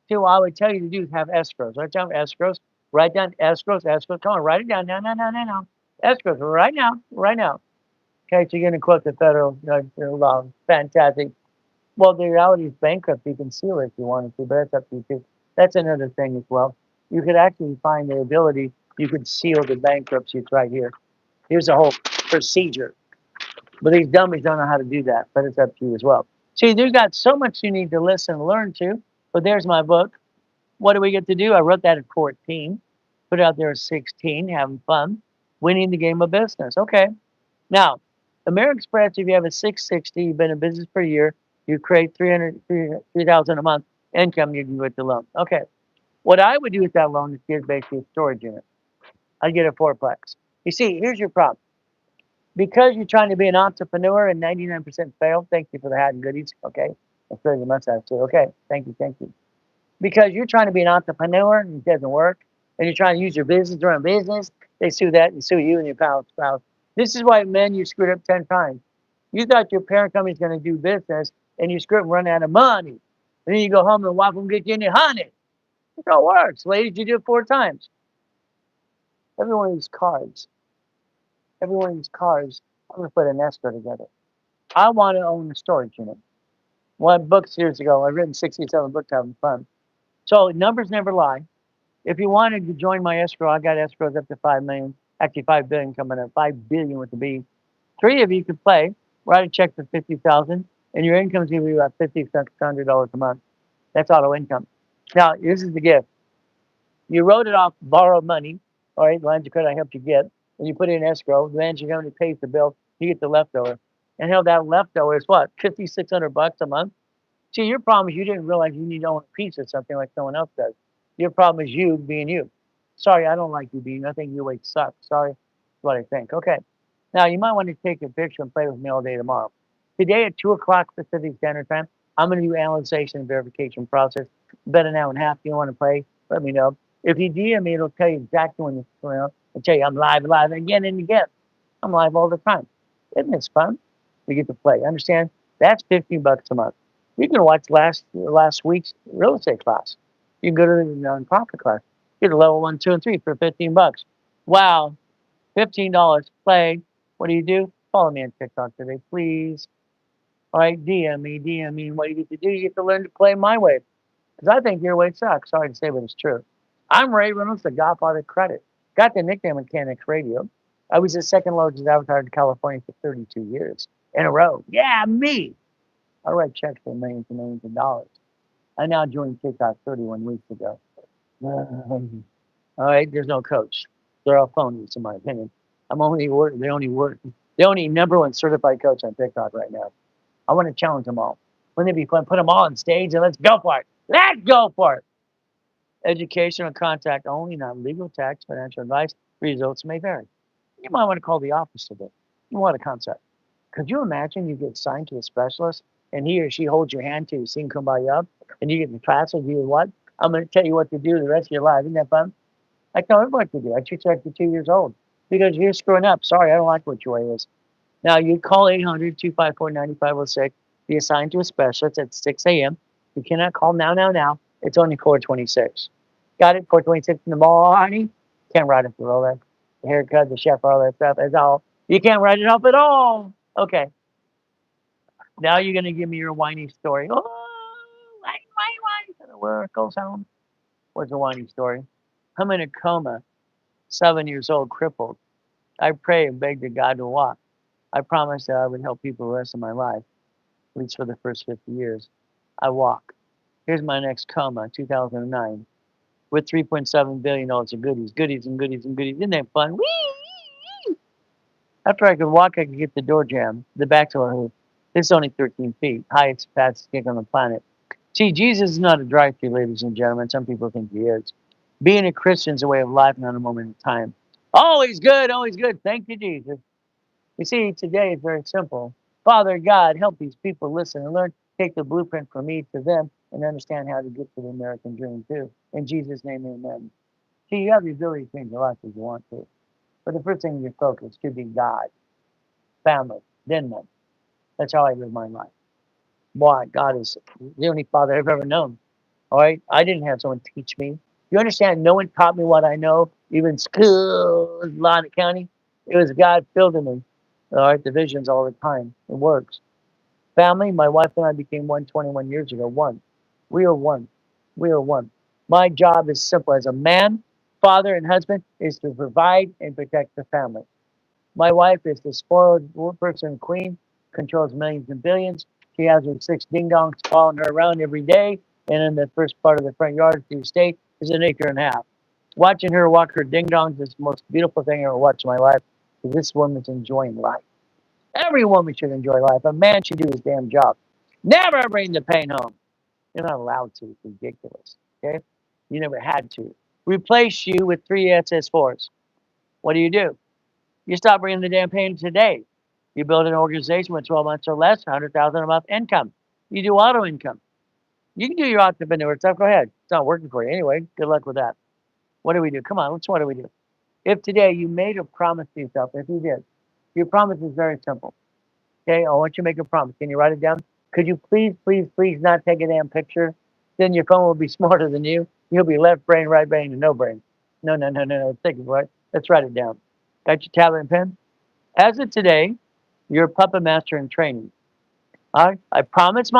A: See, what I would tell you to do is have escrows. Write down escrows. Write down escrows. Escrows. Come on, write it down. No. Escrows right now. Right now. Okay, so you're going to quote the federal law. Fantastic. Well, the reality is bankrupt. You can seal it if you wanted to, but that's up to you too. That's another thing as well. You could actually find the ability. You could seal the bankruptcy. It's right here. Here's a whole procedure. But these dummies don't know how to do that, but it's up to you as well. See, there's got so much you need to listen and learn to. But there's my book. What do we get to do? I wrote that at 14, put it out there at 16, having fun, winning the game of business. Okay. Now, American Express, if you have a 660, you've been in business for a year, you create 3,000 a month income, you can get the loan. Okay. What I would do with that loan is get basically a storage unit. I'd get a fourplex. You see, here's your problem. Because you're trying to be an entrepreneur and 99% fail, thank you for the hat and goodies. Okay. That's really the mustache too. Okay. Thank you. Because you're trying to be an entrepreneur and it doesn't work, and you're trying to use your business to run a business, they sue that and sue you and your spouse. This is why, men, you screwed up 10 times. You thought your parent company's going to do business, and you screwed up and run out of money. And then you go home and the wife will get you in your honey. That's how it works. Ladies, you do it 4 times. Every one of these cards, I'm going to put an escrow together. I want to own a storage unit. One books years ago, I've written 67 books having fun. So numbers never lie. If you wanted to join my escrow, I got escrows up to 5 million, actually 5 billion coming up, 5 billion with the B. 3 of you could play, write a check for 50,000, and your income is going to be about $5,600 a month. That's auto income. Now, this is the gift. You wrote it off borrowed money, all right, lines of credit I helped you get, and you put it in escrow. The manager company pays the bill, you get the leftover. And hell, that leftover is what, $5,600 a month? See, your problem is you didn't realize you need to own a piece of something like someone else does. Your problem is you being you. Sorry, I don't like you being. I think your way sucks. Sorry, that's what I think. Okay. Now, you might want to take a picture and play with me all day tomorrow. Today at 2 o'clock Pacific Standard Time, I'm going to do analyzation and verification process. About an hour and a half. If you want to play, let me know. If you DM me, it'll tell you exactly when it's going on. It'll tell you I'm live, again and again. I'm live all the time. Isn't this fun? We get to play. Understand? That's $15 a month. You can watch last week's real estate class. You can go to the nonprofit class. Get a level 1, 2, and 3 for $15. Wow, $15 play. What do? Follow me on TikTok today, please. All right, DM me. What you get to do, you get to learn to play my way. Because I think your way sucks. Sorry to say, but it's true. I'm Ray Reynolds, the Godfather of Credit. Got the nickname on KNX Radio. I was the second largest advertiser in California for 32 years in a row. Yeah, me. I write checks for millions and millions of dollars. I now joined TikTok 31 weeks ago. All right, there's no coach. They're all phonies, in my opinion. The only number one certified coach on TikTok right now. I want to challenge them all. Wouldn't it be fun? Put them all on stage and let's go for it. Let's go for it. Educational contact only, not legal, tax, financial advice. Results may vary. You might want to call the office today. You want a concept. Could you imagine you get signed to a specialist and he or she holds your hand till you sing Kumbaya up and you get in the class and you what? I'm going to tell you what to do the rest of your life. Isn't that fun? I tell everybody what to do. I teach you after 2 years old because you're screwing up. Sorry, I don't like what your way is. Now, you call 800-254-9506. Be assigned to a specialist at 6 a.m. You cannot call now. It's only 4:26. Got it? 4:26 in the morning. Can't write it for all that. The haircut, the chef, all that stuff. That's all. You can't write it off at all. Okay. Now you're going to give me your whiny story. Oh, whine. Where it goes home. What's a whiny story? I'm in a coma, 7 years old, crippled. I pray and beg to God to walk. I promised that I would help people the rest of my life, at least for the first 50 years. I walk. Here's my next coma, 2009, with $3.7 billion of goodies. Isn't that fun? Whee! After I could walk, I could get the door jammed, the back door hoop. This is only 13 feet, highest, fastest kick on the planet. See, Jesus is not a drive-through, ladies and gentlemen. Some people think he is. Being a Christian is a way of life, not a moment in time. Always good. Thank you, Jesus. You see, today is very simple. Father God, help these people listen and learn. Take the blueprint from me to them and understand how to get to the American dream too. In Jesus' name, amen. See, you have the ability to change your life if you want to. But the first thing your focus should be God, family, then men. That's how I live my life. Why? God is the only father I've ever known. All right? I didn't have someone teach me. You understand? No one taught me what I know, even school, law and accounting. It was God filled in me. All right? The visions all the time. It works. Family, my wife and I became one 21 years ago. One. We are one. We are one. My job is simple. As a man, father, and husband is to provide and protect the family. My wife is the spoiled person queen, controls millions and billions. She has her 6 ding-dongs following her around every day. And in the first part of the front yard of the estate is an acre and a half. Watching her walk her ding-dongs is the most beautiful thing I ever watched in my life. Because this woman's enjoying life. Every woman should enjoy life. A man should do his damn job. Never bring the pain home. You're not allowed to. It's ridiculous. Okay? You never had to. Replace you with 3 SS4s. What do? You stop bringing the damn pain today. You build an organization with 12 months or less, 100,000 a month income. You do auto income. You can do your entrepreneur stuff. Go ahead. It's not working for you anyway. Good luck with that. What do we do? Come on. What do we do? If today you made a promise to yourself, if you did, your promise is very simple. Okay, I want you to make a promise. Can you write it down? Could you please not take a damn picture? Then your phone will be smarter than you. You'll be left brain, right brain, and no brain. No. Think of it. Let's write it down. Got your tablet and pen? As of today, you're a puppet master in training. All right? I promise to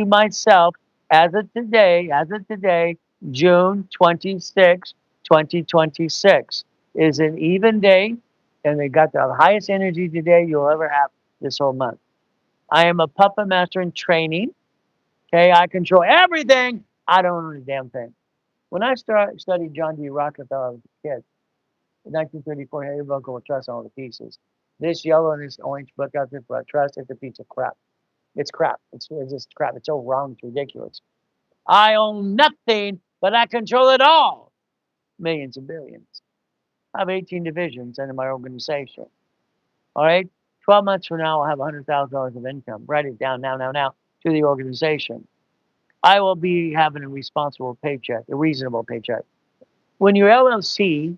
A: myself, as of today, June 26, 2026 is an even day, and they got the highest energy today you'll ever have this whole month. I am a puppet master in training. Okay, I control everything. I don't own a damn thing. When I studied John D. Rockefeller, I was a kid. In 1934, Harry Bunker will trust all the pieces. This yellow and this orange book out there for trust, it's a piece of crap. It's crap. It's just crap. It's so wrong. It's ridiculous. I own nothing, but I control it all. Millions and billions. I have 18 divisions under my organization. All right? 12 months from now, I'll have $100,000 of income. Write it down now to the organization. I will be having a responsible paycheck, a reasonable paycheck. When your LLP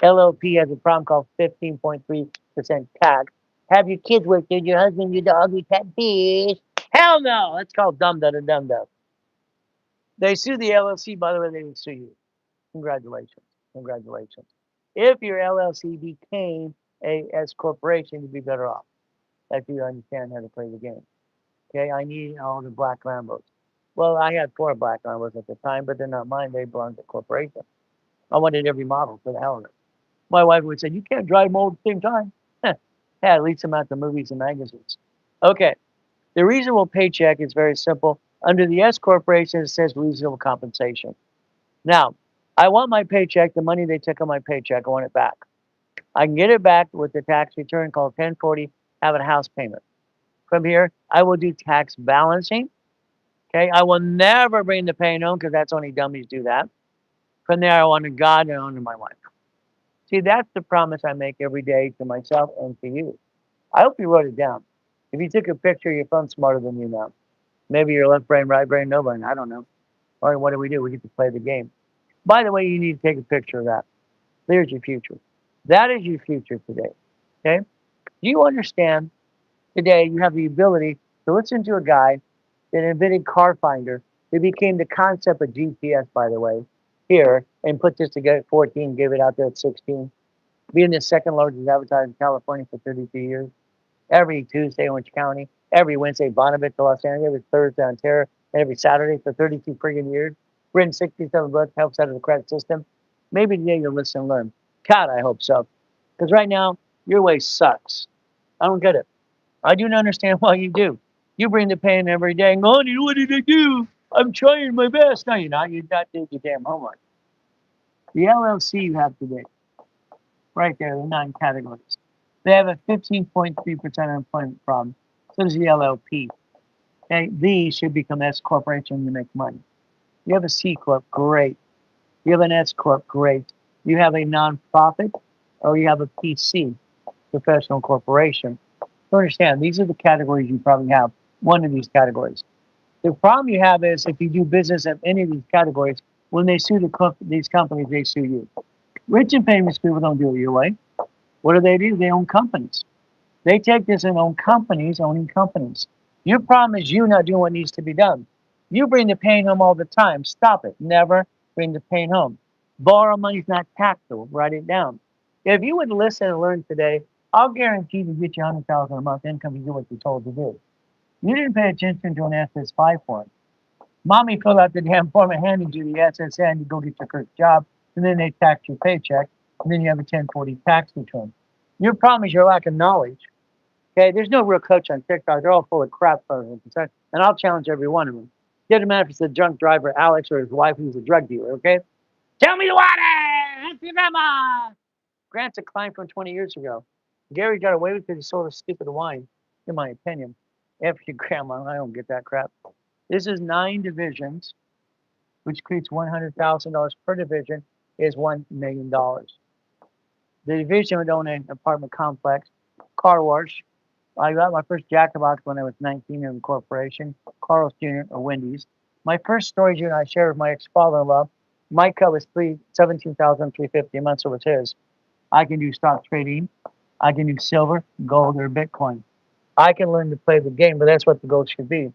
A: has a problem called 15.3% tax, have your kids work there, your husband, your dog, your cat, fish. Hell no! That's called dumb. They sue the LLC, by the way, they didn't sue you. Congratulations. Congratulations. If your LLC became a S corporation, you'd be better off if you understand how to play the game. Okay, I need all the black Lambos. Well, I had 4 black Lambos at the time, but they're not mine. They belong to a corporation. I wanted every model for the hell of it. My wife would say, "You can't drive them all at the same time." Yeah, at least I'm at the movies and magazines. Okay, the reasonable paycheck is very simple. Under the S corporation, it says reasonable compensation. Now, I want my paycheck, the money they took on my paycheck, I want it back. I can get it back with the tax return called 1040, having a house payment. From here, I will do tax balancing. Okay, I will never bring the pain home because that's only dummies do that. From there, I honor God and honor my wife. See, that's the promise I make every day to myself and to you. I hope you wrote it down. If you took a picture, your phone's smarter than you now. Maybe your left brain, right brain, no brain. I don't know. All right, what do? We get to play the game. By the way, you need to take a picture of that. There's your future. That is your future today. Okay? Do you understand today you have the ability to listen to a guy that invented Car Finder, that became the concept of GPS, by the way, here, and put this together at 14, give it out there at 16, being the second largest advertiser in California for 32 years, every Tuesday, Orange County, every Wednesday, Bonneville to Los Angeles, every Thursday, Ontario, and every Saturday for 32 friggin' years, written 67 books, helps out of the credit system. Maybe today you'll listen and learn. God, I hope so. Because right now, your way sucks. I don't get it. I do not understand why you do. You bring the pain every day and go, "Honey, what did I do? I'm trying my best." No, you're not. You're not doing your damn homework. The LLC you have today, right there, the 9 categories. They have a 15.3% unemployment problem. So does the LLP. Okay, these should become S corporation to make money. You have a C corp, great. You have an S corp, great. You have a nonprofit, or you have a PC, professional corporation. So understand, these are the categories you probably have. One of these categories. The problem you have is if you do business in any of these categories, when they sue these companies, they sue you. Rich and famous people don't do it your way. What do? They own companies. They take this and own companies, owning companies. Your problem is you not doing what needs to be done. You bring the pain home all the time. Stop it. Never bring the pain home. Borrow money is not taxable. Write it down. If you would listen and learn today, I'll guarantee to get you 100,000 a month income to do what you're told to do. You didn't pay attention to an SS5 form. Mommy filled out the damn form and handed you the SSN. You go get your first job, and then they tax your paycheck, and then you have a 1040 tax return. Your problem is your lack of knowledge. Okay, there's no real coach on TikTok. They're all full of crap, and I'll challenge every one of them. Doesn't matter if it's a drunk driver, Alex, or his wife who's a drug dealer. Okay, tell me the water. That's your grandma. Grant's a client from 20 years ago. Gary got away with it. He sold a stupid wine, in my opinion. After your grandma, I don't get that crap. This is 9 divisions, which creates $100,000 per division, is $1 million. The division would own an apartment complex, car wash. I got my first Jackbox when I was 19 in the corporation, Carl's Jr. or Wendy's. My first storage unit I shared with my ex-father-in-law. My cut was $17,350 a month, so it was his. I can do stock trading. I can do silver, gold, or Bitcoin. I can learn to play the game, but that's what the goal should be.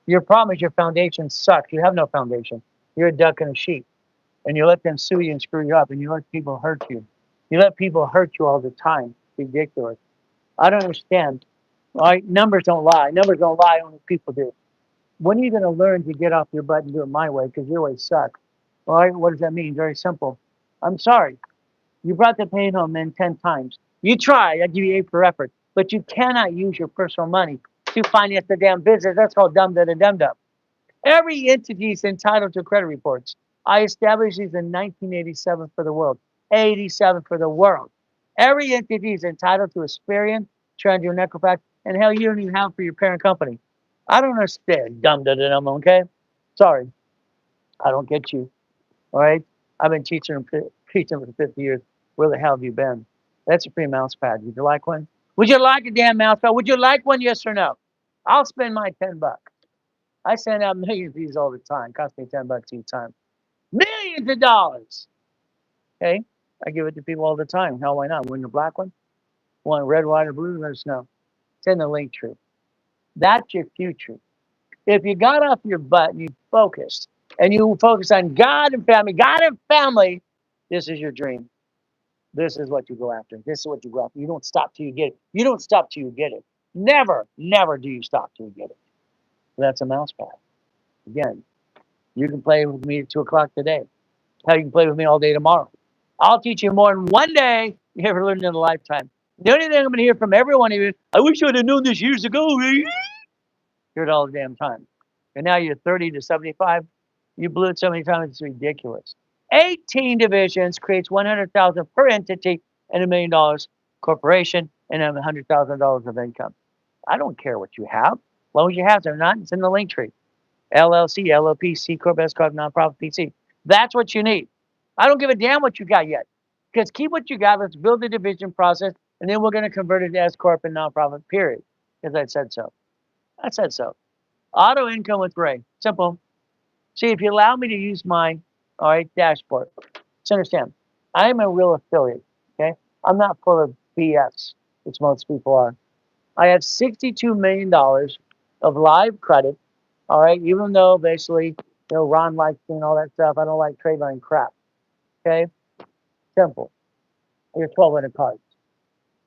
A: Your problem is your foundation sucks. You have no foundation. You're a duck and a sheep. And you let them sue you and screw you up, and you let people hurt you. You let people hurt you all the time. It's ridiculous. I don't understand. All right, numbers don't lie. Numbers don't lie, only people do. When are you going to learn to get off your butt and do it my way? Because your way sucks. All right, what does that mean? Very simple. I'm sorry. You brought the pain home in 10 times. You try. I give you 8 for effort. But you cannot use your personal money to finance the damn business. That's called dumb. Every entity is entitled to credit reports. I established these in 1987 for the world. 87 for the world. Every entity is entitled to Experian, TransUnion, Equifax, and hell, you don't even have for your parent company. I don't understand. Dumb, okay? Sorry. I don't get you. All right? I've been teaching for 50 years. Where the hell have you been? That's a free mouse pad. Would you like one? Would you like a damn mouse pad? Would you like one? Yes or no? I'll spend my $10. I send out millions of these all the time. Cost me $10 each time. Millions of dollars. Okay? I give it to people all the time. Hell, why not? Want a black one? Want red, white, or blue? Let us know. It's in the link tree. That's your future. If you got off your butt and you focused, and you focus on God and family, this is your dream. This is what you go after. This is what you go after. You don't stop till you get it. You don't stop till you get it. Never, never do you stop till you get it. That's a mouse pad. Again, you can play with me at 2 o'clock today. How you can play with me all day tomorrow. I'll teach you more in one day you ever learned in a lifetime. The only thing I'm going to hear from every one of you, I wish I would have known this years ago. Hear it all the damn time. And now you're 30 to 75. You blew it so many times, it's ridiculous. 18 divisions creates 100,000 per entity and $1 million corporation and $100,000 of income. I don't care what you have. As long as you have it or not, it's in the link tree. LLC, LLP, C Corp, S Corp, nonprofit, PC. That's what you need. I don't give a damn what you got yet. Because keep what you got. Let's build the division process, and then we're going to convert it to S Corp and nonprofit, period. Because I said so. I said so. Auto income with Ray. Simple. See, if you allow me to use my dashboard, let's understand, I am a real affiliate. Okay, I'm not full of BS, which most people are. I have $62 million of live credit. All right, even though basically, Ron likes doing all that stuff. I don't like trade line crap. Okay, simple. Here's 1,200 cards.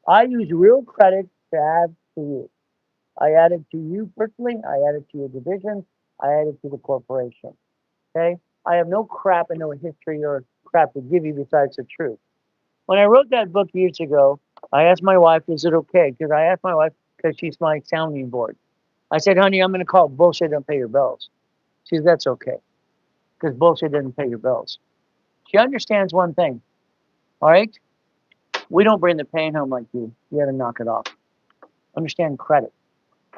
A: I use real credit to add to you. I add it to you personally. I add it to your division. I add it to the corporation. Okay? I have no crap and no history or crap to give you besides the truth. When I wrote that book years ago, I asked my wife, is it okay? Because I asked my wife, because she's my sounding board. I said, honey, I'm going to call it bullshit, don't pay your bills. She said, that's okay. Because bullshit doesn't pay your bills. She understands one thing. All right? We don't bring the pain home like you. You got to knock it off. Understand credit.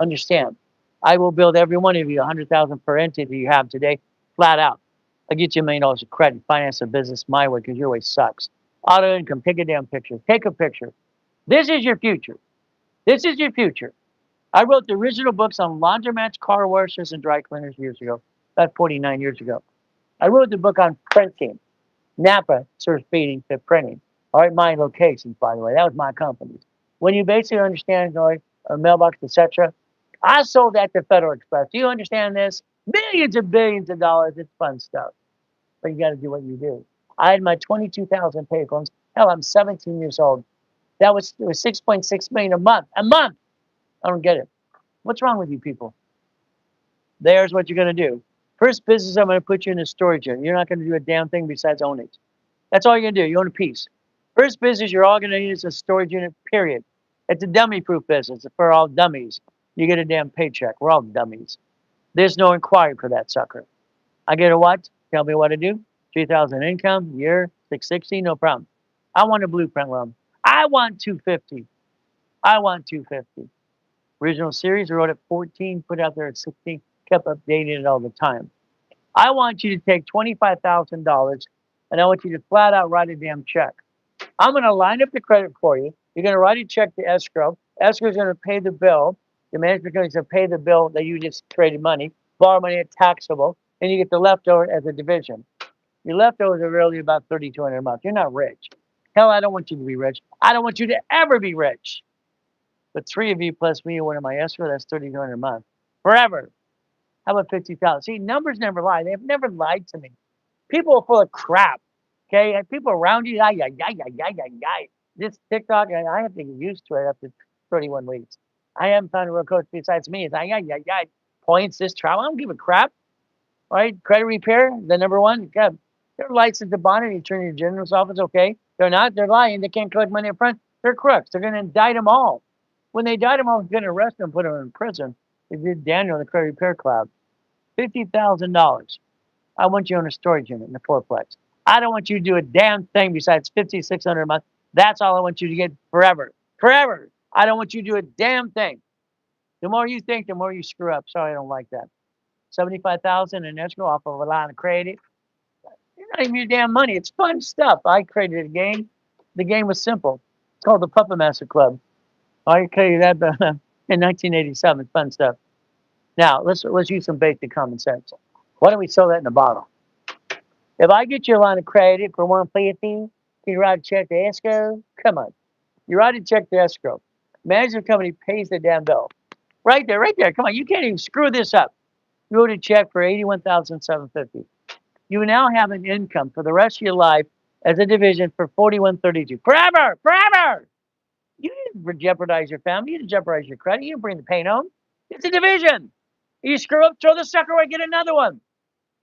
A: Understand. I will build every one of you 100,000 per entity you have today, flat out. I'll get you $1 million of credit, finance a business my way because your way sucks. Auto income, take a damn picture. Take a picture. This is your future. This is your future. I wrote the original books on laundromats, car washes, and dry cleaners years ago, about 49 years ago. I wrote the book on printing. Napa serves feeding to printing. All right, my locations, by the way. That was my company. When you basically understand, a mailbox, etc., I sold that to Federal Express. Do you understand this? Millions and billions of dollars. It's fun stuff. But you got to do what you do. I had my 22,000 payphones. Hell, I'm 17 years old. It was 6.6 million a month. A month. I don't get it. What's wrong with you people? There's what you're going to do. First business, I'm going to put you in a storage unit. You're not going to do a damn thing besides own it. That's all you're going to do. You own a piece. First business you're all going to need is a storage unit, period. It's a dummy-proof business. It's for all dummies. You get a damn paycheck. We're all dummies. There's no inquiry for that sucker. I get a what? Tell me what to do. 3,000 income, year, 660, no problem. I want a blueprint loan. I want 250. I want 250. Original series, I wrote at 14, put out there at 16, kept updating it all the time. I want you to take $25,000 and I want you to flat out write a damn check. I'm going to line up the credit for you. You're going to write a check to escrow. Escrow is going to pay the bill. The management company is going to pay the bill that you just traded money, borrow money at taxable, and you get the leftover as a division. Your leftovers are really about $3,200 a month. You're not rich. Hell, I don't want you to be rich. I don't want you to ever be rich. But 3 of you plus me or one of my escrow, that's $3,200 a month. Forever. How about 50,000? See, numbers never lie. They've never lied to me. People are full of crap. Okay? And people around you, this TikTok, I have to get used to it after 31 weeks. I haven't found a real coach besides me. It's points, this travel. I don't give a crap. All right? Credit repair, the number one. God, they're licensed to bond and you turn your general's office, okay? They're not. They're lying. They can't collect money up front. They're crooks. They're going to indict them all. When they indict them all, they're going to arrest them and put them in prison. They did Daniel in the credit repair cloud. $50,000. I want you on a storage unit in the fourplex. I don't want you to do a damn thing besides $5,600 a month. That's all I want you to get forever. Forever. I don't want you to do a damn thing. The more you think, the more you screw up. Sorry, I don't like that. 75,000 in escrow off of a line of credit. You're not even your damn money. It's fun stuff. I created a game. The game was simple. It's called the Puppet Master Club. I tell you that in 1987, fun stuff. Now let's use some basic common sense. Why don't we sell that in a bottle? If I get you a line of credit for 150, can you write a check to escrow? Come on, you write a check to escrow. Management company pays the damn bill. Right there, right there. Come on, you can't even screw this up. You wrote a check for 81,750. You now have an income for the rest of your life as a division for 4132. Forever, forever. You didn't jeopardize your family. You didn't jeopardize your credit. You didn't bring the pain home. It's a division. You screw up, throw the sucker away, get another one.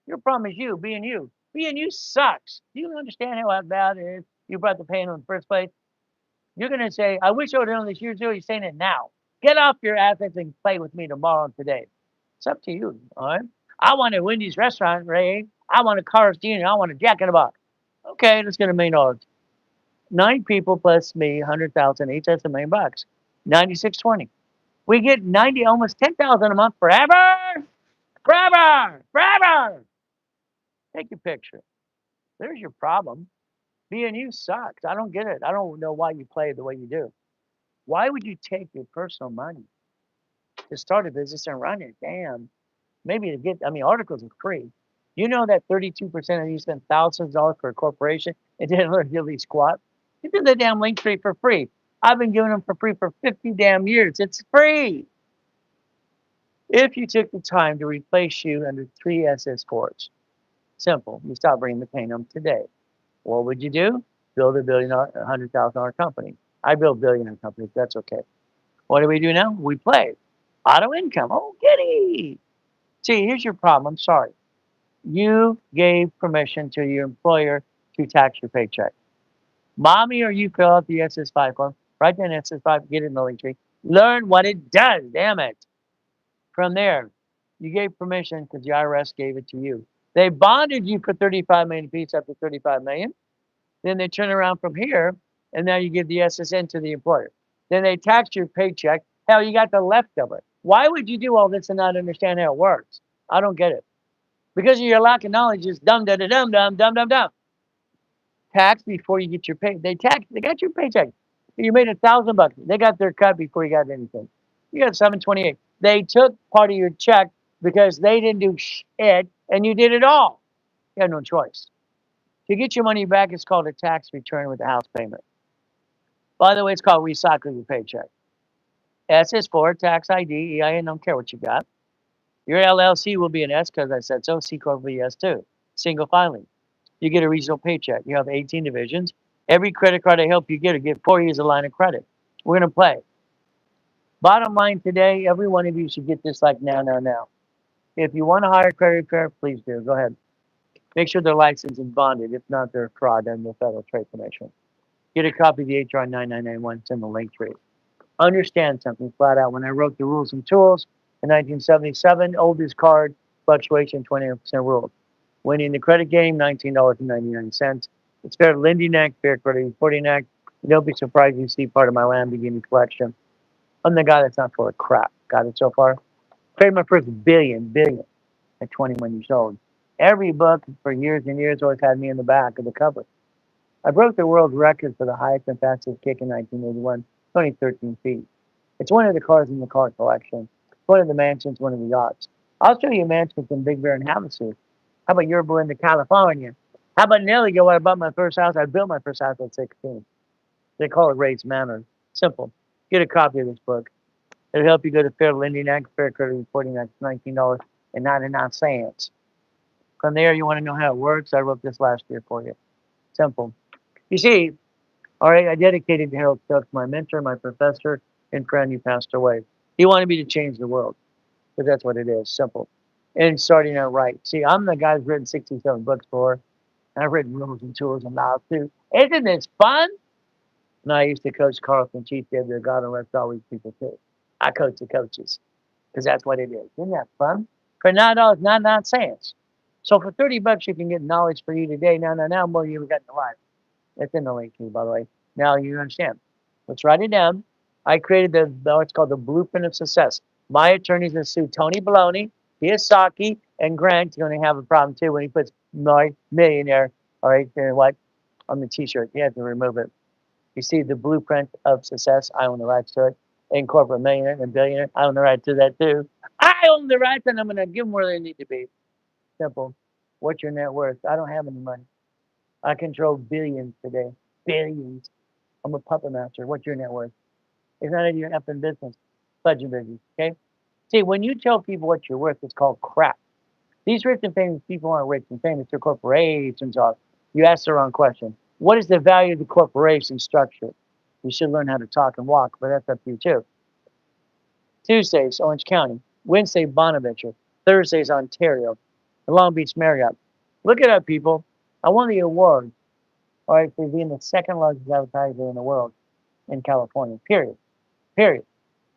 A: Your problem is you, being you. Being you sucks. Do you understand how bad it is? You brought the pain in the first place. You're going to say, I wish I would have known this years ago. You're saying it now. Get off your assets and play with me tomorrow and today. It's up to you, all right? I want a Wendy's restaurant, Ray. I want a Carl's Jr. I want a Jack in the Box. Okay, let's get $1 million. 9 people plus me, 100,000 each. That's $1 million. 9620. We get 90, almost 10,000 a month forever, forever, forever. Take your picture. There's your problem. Being you sucks. I don't get it. I don't know why you play the way you do. Why would you take your personal money to start a business and run it? Damn. Maybe to get, I mean, articles are free. You know that 32% of you spend thousands of dollars for a corporation and didn't learn diddly squat? You did the damn link tree for free. I've been giving them for free for 50 damn years. It's free. If you took the time to replace you under 3 SS scores, simple, you stop bringing the pain home today. What would you do? Build a $100,000 company. I build billionaire companies. That's okay. What do we do now? We play auto income. Oh, giddy. See, here's your problem. I'm sorry. You gave permission to your employer to tax your paycheck. Mommy or you fill out the SS5 form, write down SS5, get it in the link tree, learn what it does. Damn it. From there, you gave permission because the IRS gave it to you. They bonded you for 35 million apiece up to 35 million. Then they turn around from here, and now you give the SSN to the employer. Then they tax your paycheck. Hell, you got the leftover. Why would you do all this and not understand how it works? I don't get it. Because of your lack of knowledge, is dumb, da da dum dum dum dum dum. Tax before you get your pay. They got your paycheck. You made $1,000. They got their cut before you got anything. You got 728. They took part of your check because they didn't do shit, and you did it all. You had no choice. To get your money back, it's called a tax return with a house payment. By the way, it's called recycling your paycheck. S is for tax ID, EIN, don't care what you got. Your LLC will be an S because I said so. C Corp will be S too. Single filing. You get a regional paycheck. You have 18 divisions. Every credit card I help you get 4 years of line of credit. We're going to play. Bottom line today, every one of you should get this like now. If you want to hire a credit repair, please do. Go ahead. Make sure they're licensed and bonded. If not, they're a fraud under the Federal Trade Commission. Get a copy of the HR 9991. It's in the link tree. Understand something flat out. When I wrote the rules and tools in 1977, oldest card, fluctuation, 20% rule. Winning the credit game, $19.99. It's fair lending act, fair credit reporting act. Don't be surprised you see part of my Lamborghini collection. I'm the guy that's not full of crap. Got it so far? Paid my first billion at 21 years old. Every book for years and years always had me in the back of the cover. I broke the world record for the highest and fastest kick in 1981, only 13 feet. It's one of the cars in the car collection. One of the mansions, one of the yachts. I'll show you mansions in Big Bear and Havasu. How about Yerba Linda, California? How about Nelly? When I bought my first house, I built my first house at 16. They call it Ray's Manor. Simple. Get a copy of this book. It'll help you go to Fair Lending Act, Fair Credit Reporting Act, $19.99. From there, you want to know how it works. I wrote this last year for you. Simple. You see, all right, I dedicated Harold Stubbs, my mentor, my professor, and friend who passed away. He wanted me to change the world, because that's what it is. Simple. And starting out right. See, I'm the guy who's written 67 books for, and I've written rules and tools and laws too. Isn't this fun? And I used to coach Carlson Chief, their God and rest all these people too. I coach the coaches, because that's what it is. Isn't that fun? For $9, 99 cents. So for $30, you can get knowledge for you today. Now, more you ever got in your life. It's in the link to you, by the way. Now you understand. Let's write it down. I created what's called the Blueprint of Success. My attorneys will sue Tony Baloney, Kiyosaki, and Grant. You're going to have a problem too when he puts millionaire, all right, what, on the t-shirt. You have to remove it. You see the Blueprint of Success. I own the rights to it. and corporate millionaire and billionaire. I own the right to that too. I own the rights, and I'm going to give them where they need to be. Simple. What's your net worth? I don't have any money. I control billions today. Billions. I'm a puppet master. What's your net worth? It's none of your effing business. Budget business. Okay. See, when you tell people what you're worth, it's called crap. These rich and famous people aren't rich and famous. Their corporations are. You ask the wrong question. What is the value of the corporation structure? You should learn how to talk and walk, but that's up to you too. Tuesdays, Orange County. Wednesday, Bonaventure. Thursdays, Ontario. The Long Beach Marriott. Look it up, people. I won the award, all right, for being the second largest advertiser in the world in California. Period. Period.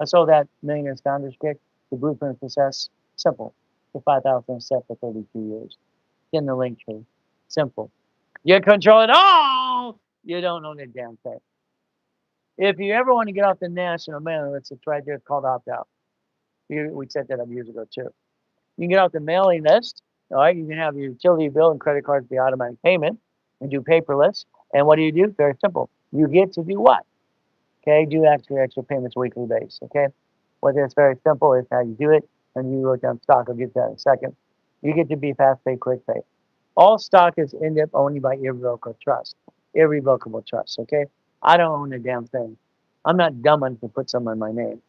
A: I sold that Millionaires Founders Kick, the Blueprint for Success. Simple. For 5,000 steps for 32 years. Get in the link tree. Simple. You control it all. You don't own a damn thing. If you ever want to get off the national mailing list, it's right there called opt out. We set that up years ago too. You can get off the mailing list. All right, you can have your utility bill and credit cards be automatic payment and do paperless. And what do? Very simple. You get to do what? Okay, do extra payments weekly base. Okay, whether it's very simple, it's how you do it. And you wrote down stock. I'll get to that in a second. You get to be fast pay, quick pay. All stock is end up owned by irrevocable trust. Irrevocable trust. Okay, I don't own a damn thing. I'm not dumb enough to put some on my name.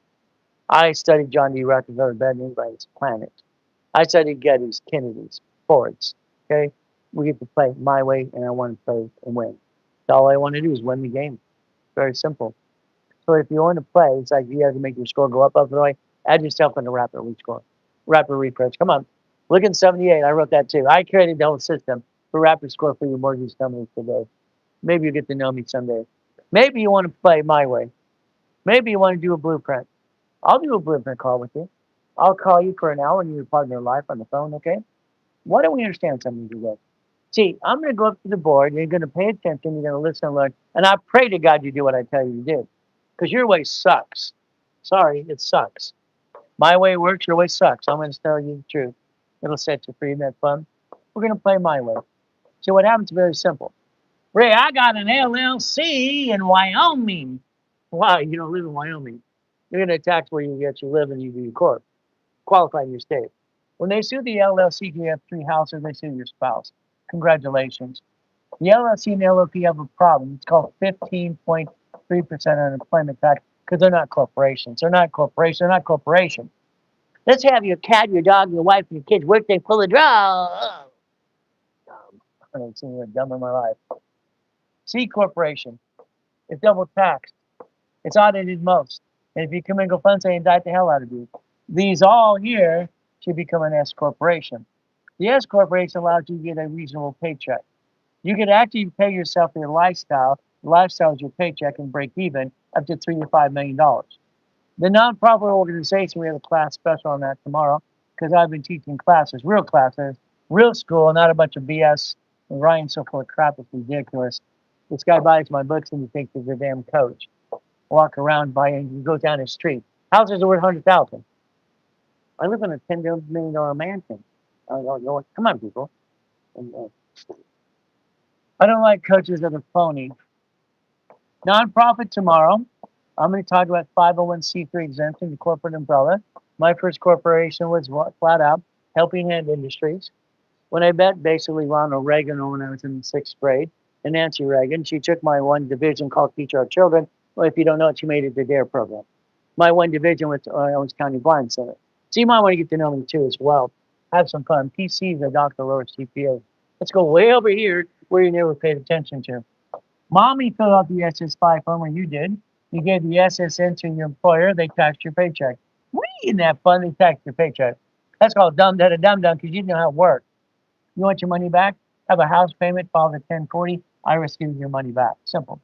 A: I studied John D. Rockefeller better than anybody's planet. I studied Getty's, Kennedy's, Ford's. Okay, we get to play my way, and I want to play and win. All I want to do is win the game. Very simple. So if you want to play, it's like you have to make your score go up, and away. Add yourself in the rapid rescore, rapid refresh. Come on, look at 78. I wrote that too. I created the whole system for rapid score for your mortgage companies today. Maybe you get to know me someday. Maybe you want to play my way. Maybe you want to do a blueprint. I'll do a blueprint call with you. I'll call you for an hour and you're partner in life on the phone, okay? Why don't we understand something today? See, I'm going to go up to the board, you're going to pay attention, you're going to listen and learn, and I pray to God you do what I tell you to do. Because your way sucks. Sorry, it sucks. My way works, your way sucks. I'm going to tell you the truth. It'll set you free and that fun. We're going to play my way. See, what happens is very simple. Ray, I got an LLC in Wyoming. Why? You don't live in Wyoming. You're going to tax where you live and you do your corp. Qualify in your state. When they sue the LLC, you have 3 houses, they sue your spouse. Congratulations. The LLC and the LLP have a problem. It's called 15.3% unemployment tax because they're not corporations. They're not corporations. They're not corporations. Let's have your cat, your dog, your wife, and your kids work. They pull the draw. I haven't seen you dumb in my life. C corporation. It's double taxed. It's audited most. And if you commingle funds, they indict the hell out of you. These all here should become an S corporation. The S corporation allows you to get a reasonable paycheck. You can actually pay yourself for your lifestyle. The lifestyle is your paycheck and break even up to $3 to $5 million. The nonprofit organization, we have a class special on that tomorrow because I've been teaching classes, real school, not a bunch of BS. And Ryan's so full of crap, it's ridiculous. This guy buys my books and he thinks he's a damn coach. Walk around buying, he goes down the street. Houses are worth 100,000. I live in a $10 million mansion. Come on, people. I don't like coaches that are phony. Nonprofit tomorrow. I'm going to talk about 501c3 exemption, the corporate umbrella. My first corporation was flat out Helping Hand Industries. When I met basically Ronald Reagan when I was in the 6th grade, and Nancy Reagan, she took my one division called Teach Our Children. Well, if you don't know it, she made it the DARE program. My one division was Owens County Blind Center. So you might want to get to know me too as well. Have some fun. PC is a Dr. Lower CPA. Let's go way over here where you never paid attention to. Mommy filled out the SS5 form when you did. You gave the SSN to your employer. They taxed your paycheck. Isn't that fun? They taxed your paycheck. That's called dumb-da-da-dum-dum because you didn't know how it worked. You want your money back? Have a house payment, file the 1040. IRS gives you your money back. Simple.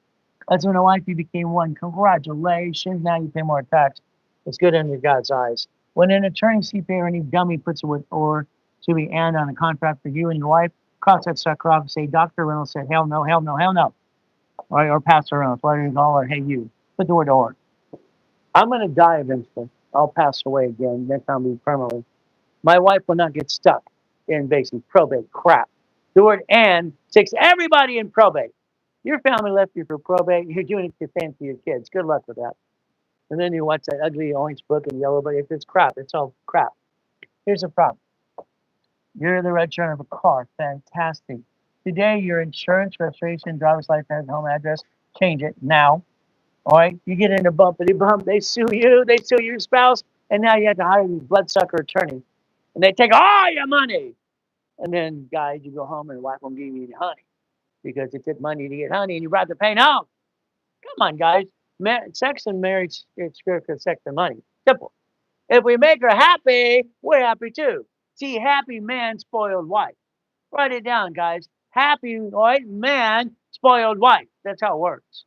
A: That's when a wife you became one. Congratulations. Now you pay more tax. It's good under God's eyes. When an attorney, CPA, or any dummy puts it with or to be and on a contract for you and your wife, cross that sucker off and say, Dr. Reynolds said, hell no, hell no, hell no. Or Pastor Reynolds, whatever you call, or hey you. Put the word or. I'm going to die eventually. I'll pass away again. Next time will be permanently. My wife will not get stuck in basically probate crap. The word and takes everybody in probate. Your family left you for probate. You're doing it to same for your kids. Good luck with that. And then you watch that ugly orange book and yellow book. It's crap. It's all crap. Here's the problem. You're the register of a car. Fantastic. Today, your insurance, registration, driver's license, home address, change it now. All right. You get in a bumpity bump. They sue you. They sue your spouse. And now you have to hire these bloodsucker attorneys. And they take all your money. And then, guys, you go home and the wife won't give you any honey because it took money to get honey and you brought the pain home. Come on, guys. Sex and marriage is good for sex and money. Simple. If we make her happy, we're happy too. See, happy man, spoiled wife. Write it down, guys. Happy right man, spoiled wife. That's how it works.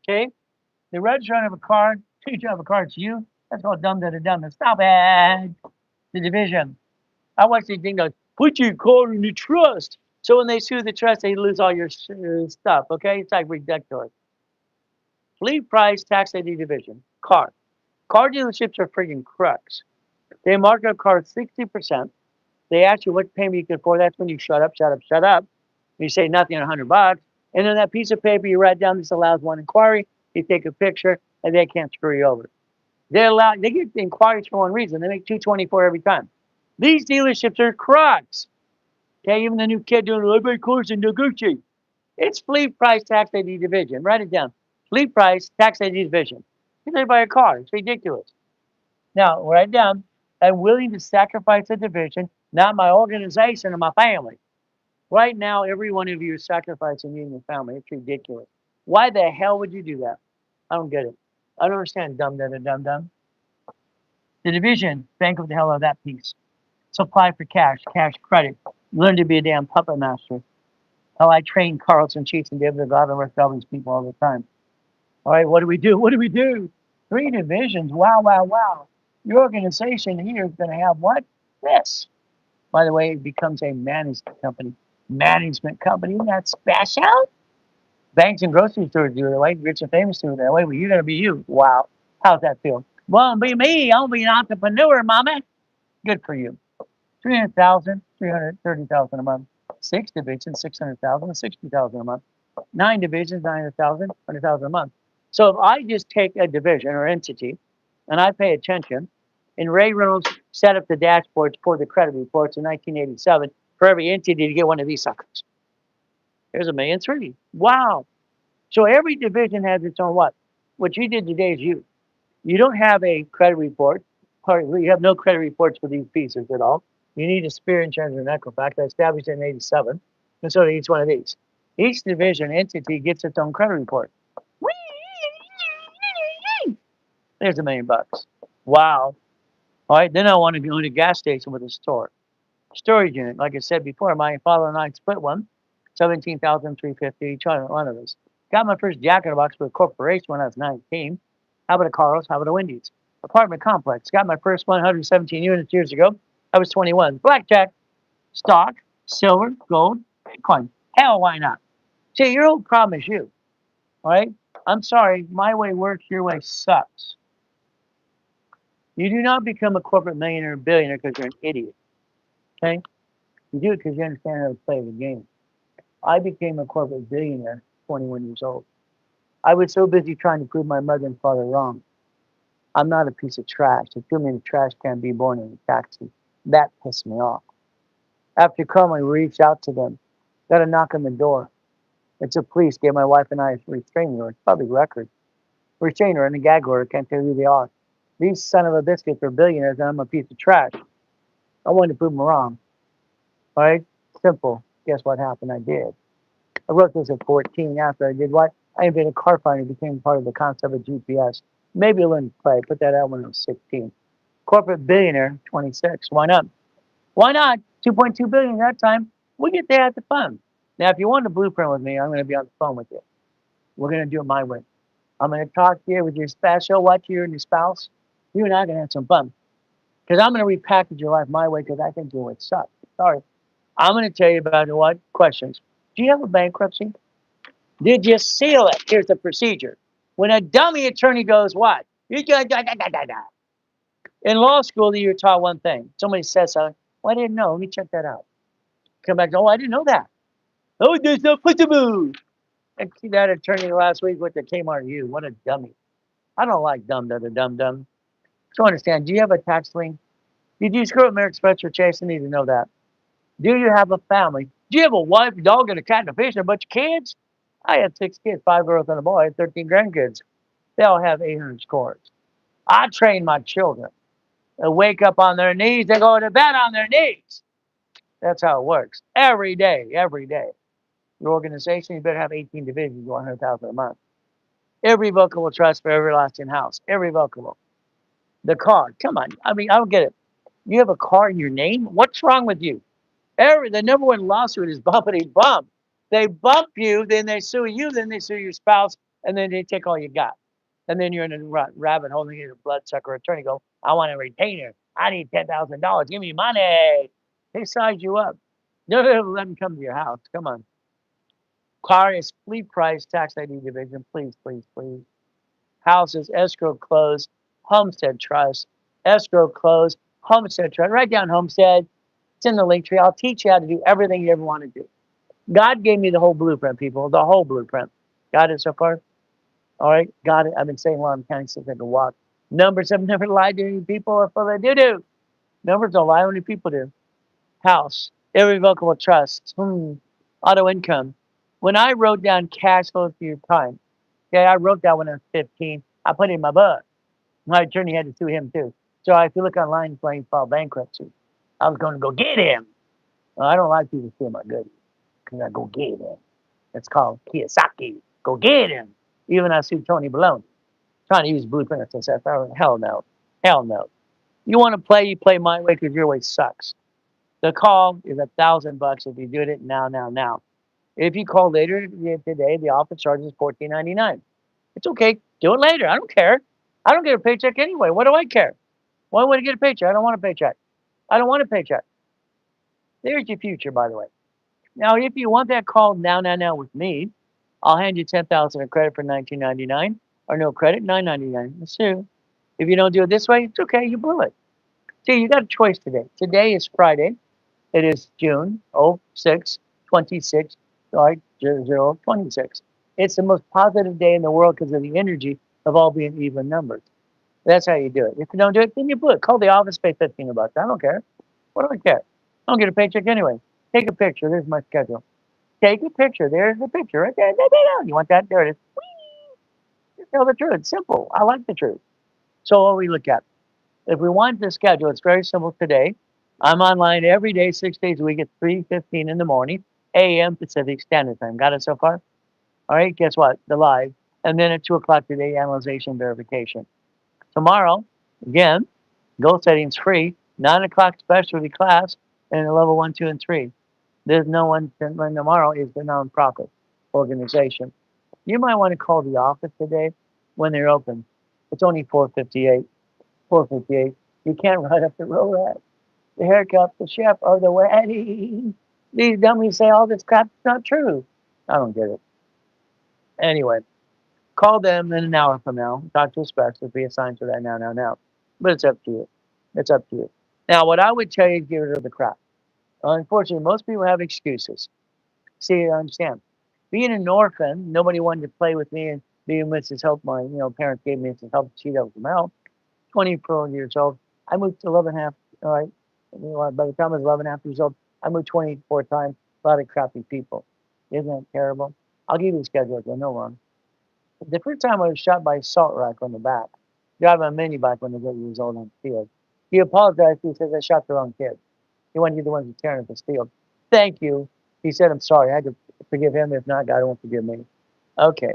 A: Okay? The register of a car, teacher of a car, it's you. That's called dumb da da dumb. Stop it. The division. I watch these things go, put your car in the trust. So when they sue the trust, they lose all your stuff. Okay? It's like ridiculous. Fleet price, tax ID division. Car. Car dealerships are freaking crooks. They mark up cars 60%. They ask you what payment you can afford. That's when you shut up, shut up, shut up. You say nothing on $100. And then that piece of paper you write down, this allows one inquiry. You take a picture, and they can't screw you over. They get inquiries for one reason. They make $224 every time. These dealerships are crooks. Okay, even the new kid doing every course in negotiate. It's fleet price tax ID division. Write it down. Fleet price tax ID division. You can buy a car. It's ridiculous. Now, write down. I'm willing to sacrifice a division, not my organization or my family. Right now, every one of you is sacrificing you and your family. It's ridiculous. Why the hell would you do that? I don't get it. I don't understand. Dumb, dumb, dumb, dumb. The division, think of the hell out of that piece. Supply for cash, cash credit. Learn to be a damn puppet master. How I train Carlson, Chiefs, and David Godwin with all these people all the time. All right, what do we do? What do we do? 3 divisions. Wow, wow, wow. Your organization here is going to have what? This. By the way, it becomes a management company. Management company, isn't that special? Banks and grocery stores do it that way. Rich and famous do it that way. Well, you're going to be you. Wow. How's that feel? Well, be me. I'll be an entrepreneur, mama. Good for you. 300,000, 330,000 a month. 6 divisions, 600,000, 60,000 a month. 9 divisions, 900,000, 100,000 a month. So if I just take a division or entity and I pay attention, and Ray Reynolds set up the dashboards for the credit reports in 1987 for every entity to get one of these suckers. There's $1.3 million. Wow. So every division has its own what? What you did today is you. You don't have a credit report. You have no credit reports for these pieces at all. You need a Spear Insurance and Equifax. I established it in 87. And so each one of these. Each division entity gets its own credit report. There's $1 million. Wow. All right, then I want to go to a gas station with a storage unit. Like I said before, my father and I split one, $17,350 each one of us. Got my first Jack in the Box with a corporation when I was 19. How about a Carlos? How about a Wendy's? Apartment complex. Got my first 117 units years ago. I was 21. Blackjack, stock, silver, gold, Bitcoin. Hell, why not? See, your whole problem is you. All right? I'm sorry. My way works. Your way sucks. You do not become a corporate millionaire or billionaire because you're an idiot. Okay? You do it because you understand how to play the game. I became a corporate billionaire 21 years old. I was so busy trying to prove my mother and father wrong. I'm not a piece of trash. They threw me in a trash can, be born in a taxi. That pissed me off. After coming, we reached out to them. Got a knock on the door. It's a police. Gave my wife and I a restraining order. Public record. Restraining order and a gag order. Can't tell you who they are. These son of a biscuits are billionaires and I'm a piece of trash. I wanted to prove them wrong. All right? Simple. Guess what happened? I did. I wrote this at 14. After I did what? I invented a car finder, became part of the concept of GPS. Maybe I learned to play. Put that out when I was 16. Corporate billionaire, 26. Why not? Why not? 2.2 billion that time. We get to have the fun. Now, if you want a blueprint with me, I'm going to be on the phone with you. We're going to do it my way. I'm going to talk to you with your special, what you and your spouse. You and I are going to have some fun. Because I'm going to repackage your life my way because I think your way sucks. Sorry. I'm going to tell you about what? Questions. Do you have a bankruptcy? Did you seal it? Here's the procedure. When a dummy attorney goes, what? In law school, you're taught one thing. Somebody says something. Well, I didn't know. Let me check that out. Come back. Oh, I didn't know that. Oh, there's no possible. And see that attorney last week with the Kmart U. What a dummy. I don't like dumb. So understand, do you have a tax lien? Did you screw up American Express or Chase? I need to know that. Do you have a family? Do you have a wife, a dog, and a cat and a fish and a bunch of kids? I had 6 kids, 5 girls and a boy. I had 13 grandkids. They all have 800 scores. I train my children. They wake up on their knees. They go to bed on their knees. That's how it works. Every day, every day. Your organization, you better have 18 divisions, 100,000 a month. Irrevocable trust for everlasting house. Irrevocable. The car. Come on. I mean, I don't get it. You have a car in your name? What's wrong with you? The number one lawsuit is bumpity bump. They bump you, then they sue you, then they sue your spouse, and then they take all you got. And then you're in a rabbit hole and you get a bloodsucker attorney go, I want a retainer. I need $10,000. Give me money. They size you up. No, let them come to your house. Come on. Car is fleet price, tax ID division. Please, please, please. Houses, escrow closed, homestead trust, escrow closed, homestead trust. Write down homestead. It's in the link tree. I'll teach you how to do everything you ever want to do. God gave me the whole blueprint, people. The whole blueprint. Got it so far? All right, got it. I've been saying while I'm counting since I can walk. Numbers have never lied to any people or full of doo-doo. Numbers don't lie, only people do. House, irrevocable trust, auto income. When I wrote down cash flow for your time, okay, I wrote that when I was 15. I put it in my book. My attorney had to sue him too. So if you look online, he's going to file bankruptcy. I was going to go get him. Well, I don't like people to steal my goodies because I go get him. It's called Kiyosaki. Go get him. Even I sued Tony Baloney. Trying to use blueprint as success. Hell no. Hell no. You want to play, you play my way because your way sucks. The call is $1,000 if you do it now. If you call later today, the office charges $14.99. It's okay. Do it later. I don't care. I don't get a paycheck anyway. What do I care? Why would I get a paycheck? I don't want a paycheck. I don't want a paycheck. There's your future, by the way. Now, if you want that call now with me, I'll hand you 10,000 of credit for 19.99 or no credit, 9.99. Let's do. If you don't do it this way, it's okay. You blew it. See, you got a choice today. Today is Friday. It is June 06, 26, right, 0026. It's the most positive day in the world because of the energy of all being even numbers. That's how you do it. If you don't do it, then you blew it. Call the office, pay $15. I don't care. What do I care? I don't get a paycheck anyway. Take a picture. There's my schedule. Take a picture. There's the picture right there. You want that? There it is. Just tell the truth. It's simple. I like the truth. So what we look at. If we want the schedule, it's very simple today. I'm online every day, 6 days a week at 3:15 in the morning, a.m. Pacific Standard Time. Got it so far? All right, guess what? The live. And then at 2 o'clock today, analyzation verification. Tomorrow, again, goal settings free, 9 o'clock specialty class, and level 1, 2, and 3. There's no one tomorrow is the nonprofit organization. You might want to call the office today when they're open. It's only 4:58. 4:58. You can't ride up the road. The haircut, the chef, or the wedding. These dummies say all this crap is not true. I don't get it. Anyway, call them in an hour from now. Talk to a specialist. Be assigned to that now. But it's up to you. It's up to you. Now, what I would tell you is get rid of the crap. Unfortunately, most people have excuses. See, I understand. Being an orphan, nobody wanted to play with me and be Mrs. Help. My parents gave me Mrs. Help. She helped them out. 24 years old. I moved to 11 and a half. All right. By the time I was 11 and a half years old, I moved 24 times. A lot of crappy people. Isn't that terrible? I'll give you the schedule if you know one. The first time I was shot by a salt rack on the back, driving a mini bike when I was 8 years old on the field. He apologized. He says I shot the wrong kid. He wanted to be the ones who tearing up his field. Thank you. He said, I'm sorry. I had to forgive him. If not, God won't forgive me. Okay.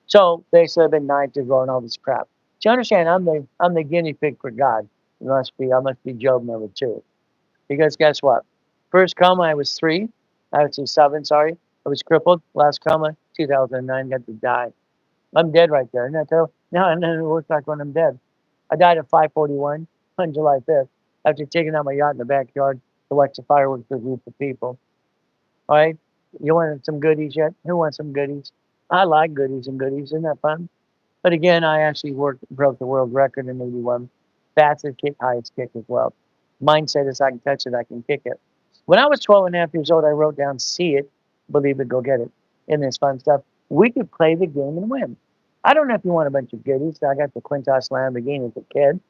A: So they said I've been 9 to go and all this crap. Do you understand? I'm the guinea pig for God. I must be Job number 2. Because guess what? First coma, I was 3. I was 7, sorry. I was crippled. Last coma, 2009, got to die. I'm dead right there. Isn't that terrible? No, and then it looks like when I'm dead. I died at 5:41 on July 5th after taking out my yacht in the backyard to watch the fireworks with a group of people. All right? You want some goodies yet? Who wants some goodies? I like goodies and goodies. Isn't that fun? But again, I actually broke the world record in 81. Fastest kick, highest kick as well. Mindset is I can touch it, I can kick it. When I was 12 and a half years old, I wrote down, see it, believe it, go get it. And this fun stuff. We could play the game and win. I don't know if you want a bunch of goodies. I got the Quintas Lamborghini as a kid.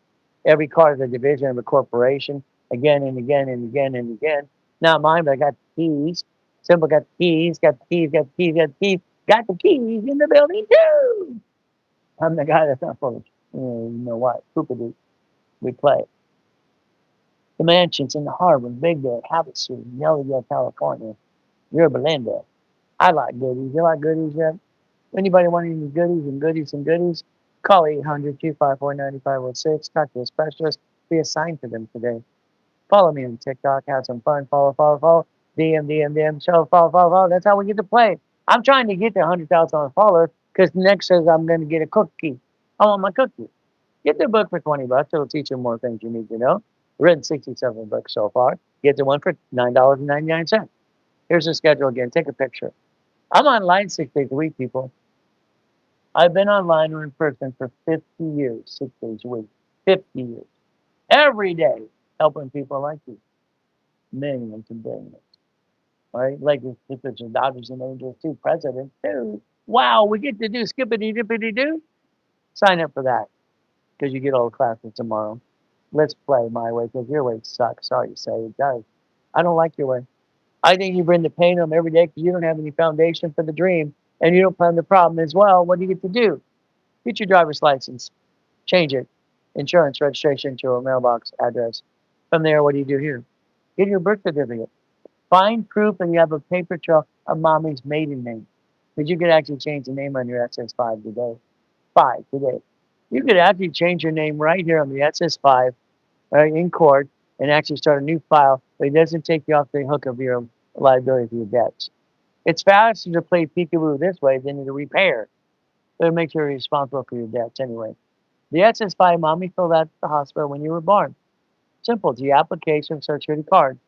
A: Every car is a division of a corporation, again and again and again and again. Not mine, but I got the keys. Simple got the keys, got the keys, got the keys, got the keys, got the keys in the building too. I'm the guy that's not full of, you know what, Poopity. We play. The mansions in the harbor, Big Bear, Havasu, Yellowdale, California. You're Belinda. I like goodies. You like goodies yet? Anybody want any goodies and goodies and goodies? Call 800-254-9506. Talk to a specialist. Be assigned to them today. Follow me on TikTok. Have some fun. Follow, follow, follow. DM. Show, follow, follow, follow. That's how we get to play. I'm trying to get to 100,000 followers because next says I'm going to get a cookie. I want my cookie. Get the book for 20 bucks. It'll teach you more things you need to know. Written 67 books so far. Get the one for $9.99. Here's the schedule again. Take a picture. I'm online 6 days a week, people. I've been online or in person for 50 years, 6 days a week. 50 years. Every day, helping people like you. Millions and billions. Right? Lakers, Clippers, and Dodgers and Angels too. Presidents too. Wow, we get to do skippity dippity doo. Sign up for that because you get all the classes tomorrow. Let's play my way because your way sucks. Sorry to say it does. I don't like your way. I think you bring the pain home every day because you don't have any foundation for the dream and you don't plan the problem as well. What do you get to do? Get your driver's license, change it, insurance registration to a mailbox address. From there, what do you do here? Get your birth certificate. Find proof that you have a paper trail of mommy's maiden name. Because you could actually change the name on your SS5 today. 5 today. You could actually change your name right here on the SS5 in court and actually start a new file, but it doesn't take you off the hook of your liability for your debts. It's faster to play peekaboo this way than to repair, but it makes you responsible for your debts anyway. The SS5 mommy filled out at the hospital when you were born. Simple. It's the application, social security card.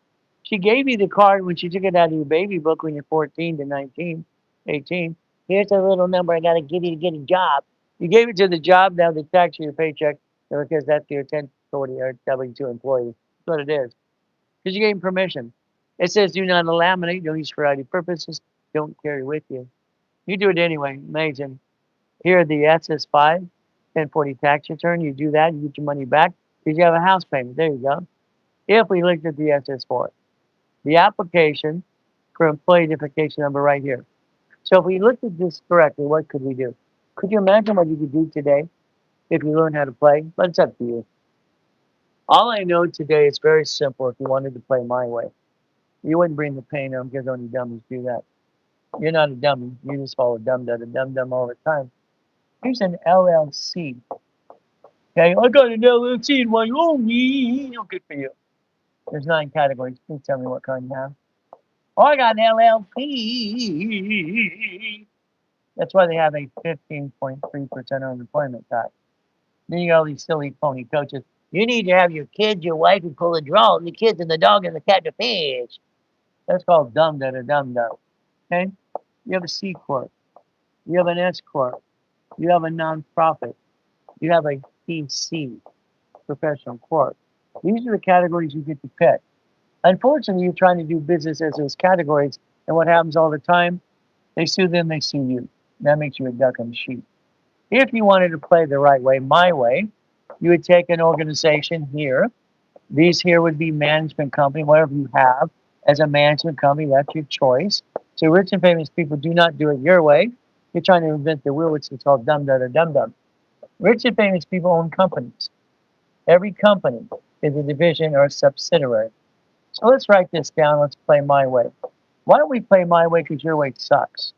A: She gave you the card when she took it out of your baby book when you're 14 to 19, 18. Here's a little number I got to give you to get a job. You gave it to the job, now they tax you your paycheck because that's your 1040 or W-2 employee. That's what it is. Because you gave him permission. It says do not laminate, don't use for ID purposes, don't carry with you. You do it anyway. Amazing. Here are the SS5, 1040 tax return. You do that, you get your money back because you have a house payment. There you go. If we looked at the SS4, the application for employee identification number right here. So if we looked at this correctly, what could we do? Could you imagine what you could do today if you learn how to play? But it's up to you. All I know today is very simple if you wanted to play my way. You wouldn't bring the pain on because only dummies do that. You're not a dummy. You just follow dumb all the time. Here's an LLC. Okay, I got an LLC in Wyoming. Oh, good for you. There's 9 categories. Please tell me what kind you have. Oh, I got an LLC. That's why they have a 15.3% unemployment tax. Then you got all these silly pony coaches. You need to have your kids, your wife, and pull a draw, and the kids and the dog and the cat and the fish. That's called dumb. Okay? You have a C corp. You have an S corp. You have a nonprofit. You have a PC, professional corp. These are the categories you get to pick. Unfortunately, you're trying to do business as those categories, and what happens all the time? They sue them, they sue you. That makes you a duck on the sheet. If you wanted to play the right way, my way, you would take an organization here. These here would be management company, whatever you have as a management company, that's your choice. So rich and famous people do not do it your way. You're trying to invent the wheel, which is called dum. Rich and famous people own companies. Every company is a division or a subsidiary. So let's write this down. Let's play my way. Why don't we play my way? Because your way sucks,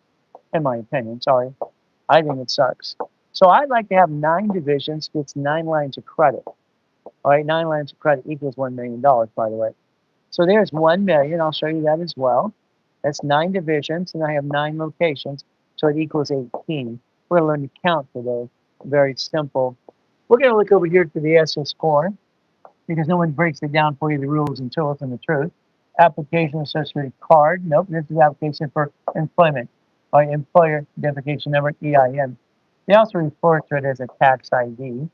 A: in my opinion. Sorry. I think it sucks. So I'd like to have 9 divisions. It's 9 lines of credit. All right, 9 lines of credit equals $1 million, by the way. So there's 1 million. I'll show you that as well. That's 9 divisions, and I have 9 locations. So it equals 18. We're going to learn to count today. Very simple. We're going to look over here to the SS4 because no one breaks it down for you, the rules and tools and the truth. Application associated card. Nope, this is application for employment. Or employer identification number, EIN. They also refer to it as a tax ID.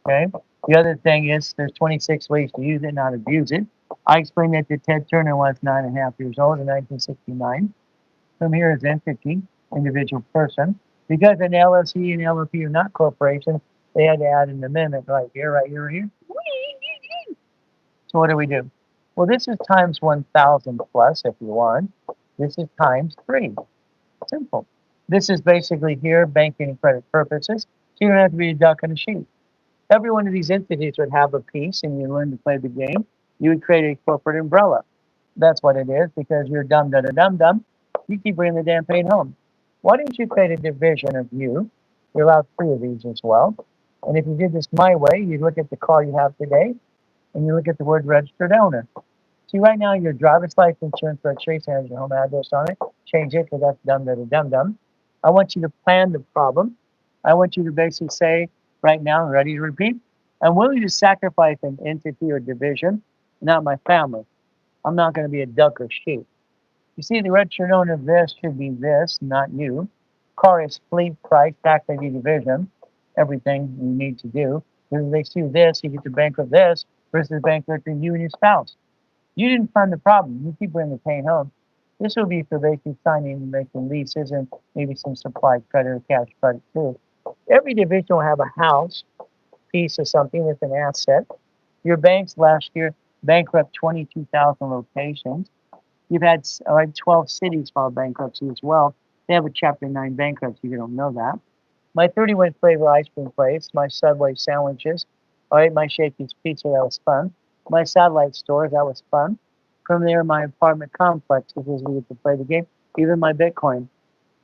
A: Okay. The other thing is there's 26 ways to use it, not abuse it. I explained that to Ted Turner when I was 9.5 years old in 1969. From here is entity, individual person. Because an LLC and LLP are not corporations, they had to add an amendment right here, right here, right here. So what do? Well, this is times 1,000 plus if you want. This is times 3. Simple. This is basically here banking and credit purposes. So you don't have to be a duck and a sheep. Every one of these entities would have a piece and you learn to play the game. You would create a corporate umbrella. That's what it is because you're dumb, da da dum dum. You keep bringing the damn pain home. Why didn't you create a division of you? You're allowed 3 of these as well. And if you did this my way, you look at the car you have today and you look at the word registered owner. See, right now, your driver's license, insurance registration has your home address on it. Change it because that's dumb, da da dum dum. I want you to plan the problem. I want you to basically say right now, ready to repeat, I'm willing to sacrifice an entity or division, not my family. I'm not going to be a duck or sheep. You see, the registered owner of this should be this, not you. Car is fleet, price, tax ID division, everything you need to do. Because if they sue this, you get to bankrupt this versus bankrupting you and your spouse. You didn't find the problem. You keep bringing the pain home. This will be for basically signing and making leases and maybe some supply credit or cash credit too. Every division will have a house, piece of something that's an asset. Your banks last year bankrupt 22,000 locations. You've had 12 cities file bankruptcy as well. They have a Chapter 9 bankruptcy. You don't know that. My 31 flavor ice cream place, my Subway sandwiches, all right, my Shakey's Pizza, that was fun. My satellite stores, that was fun. From there, my apartment complexes as we get to play the game, even my Bitcoin.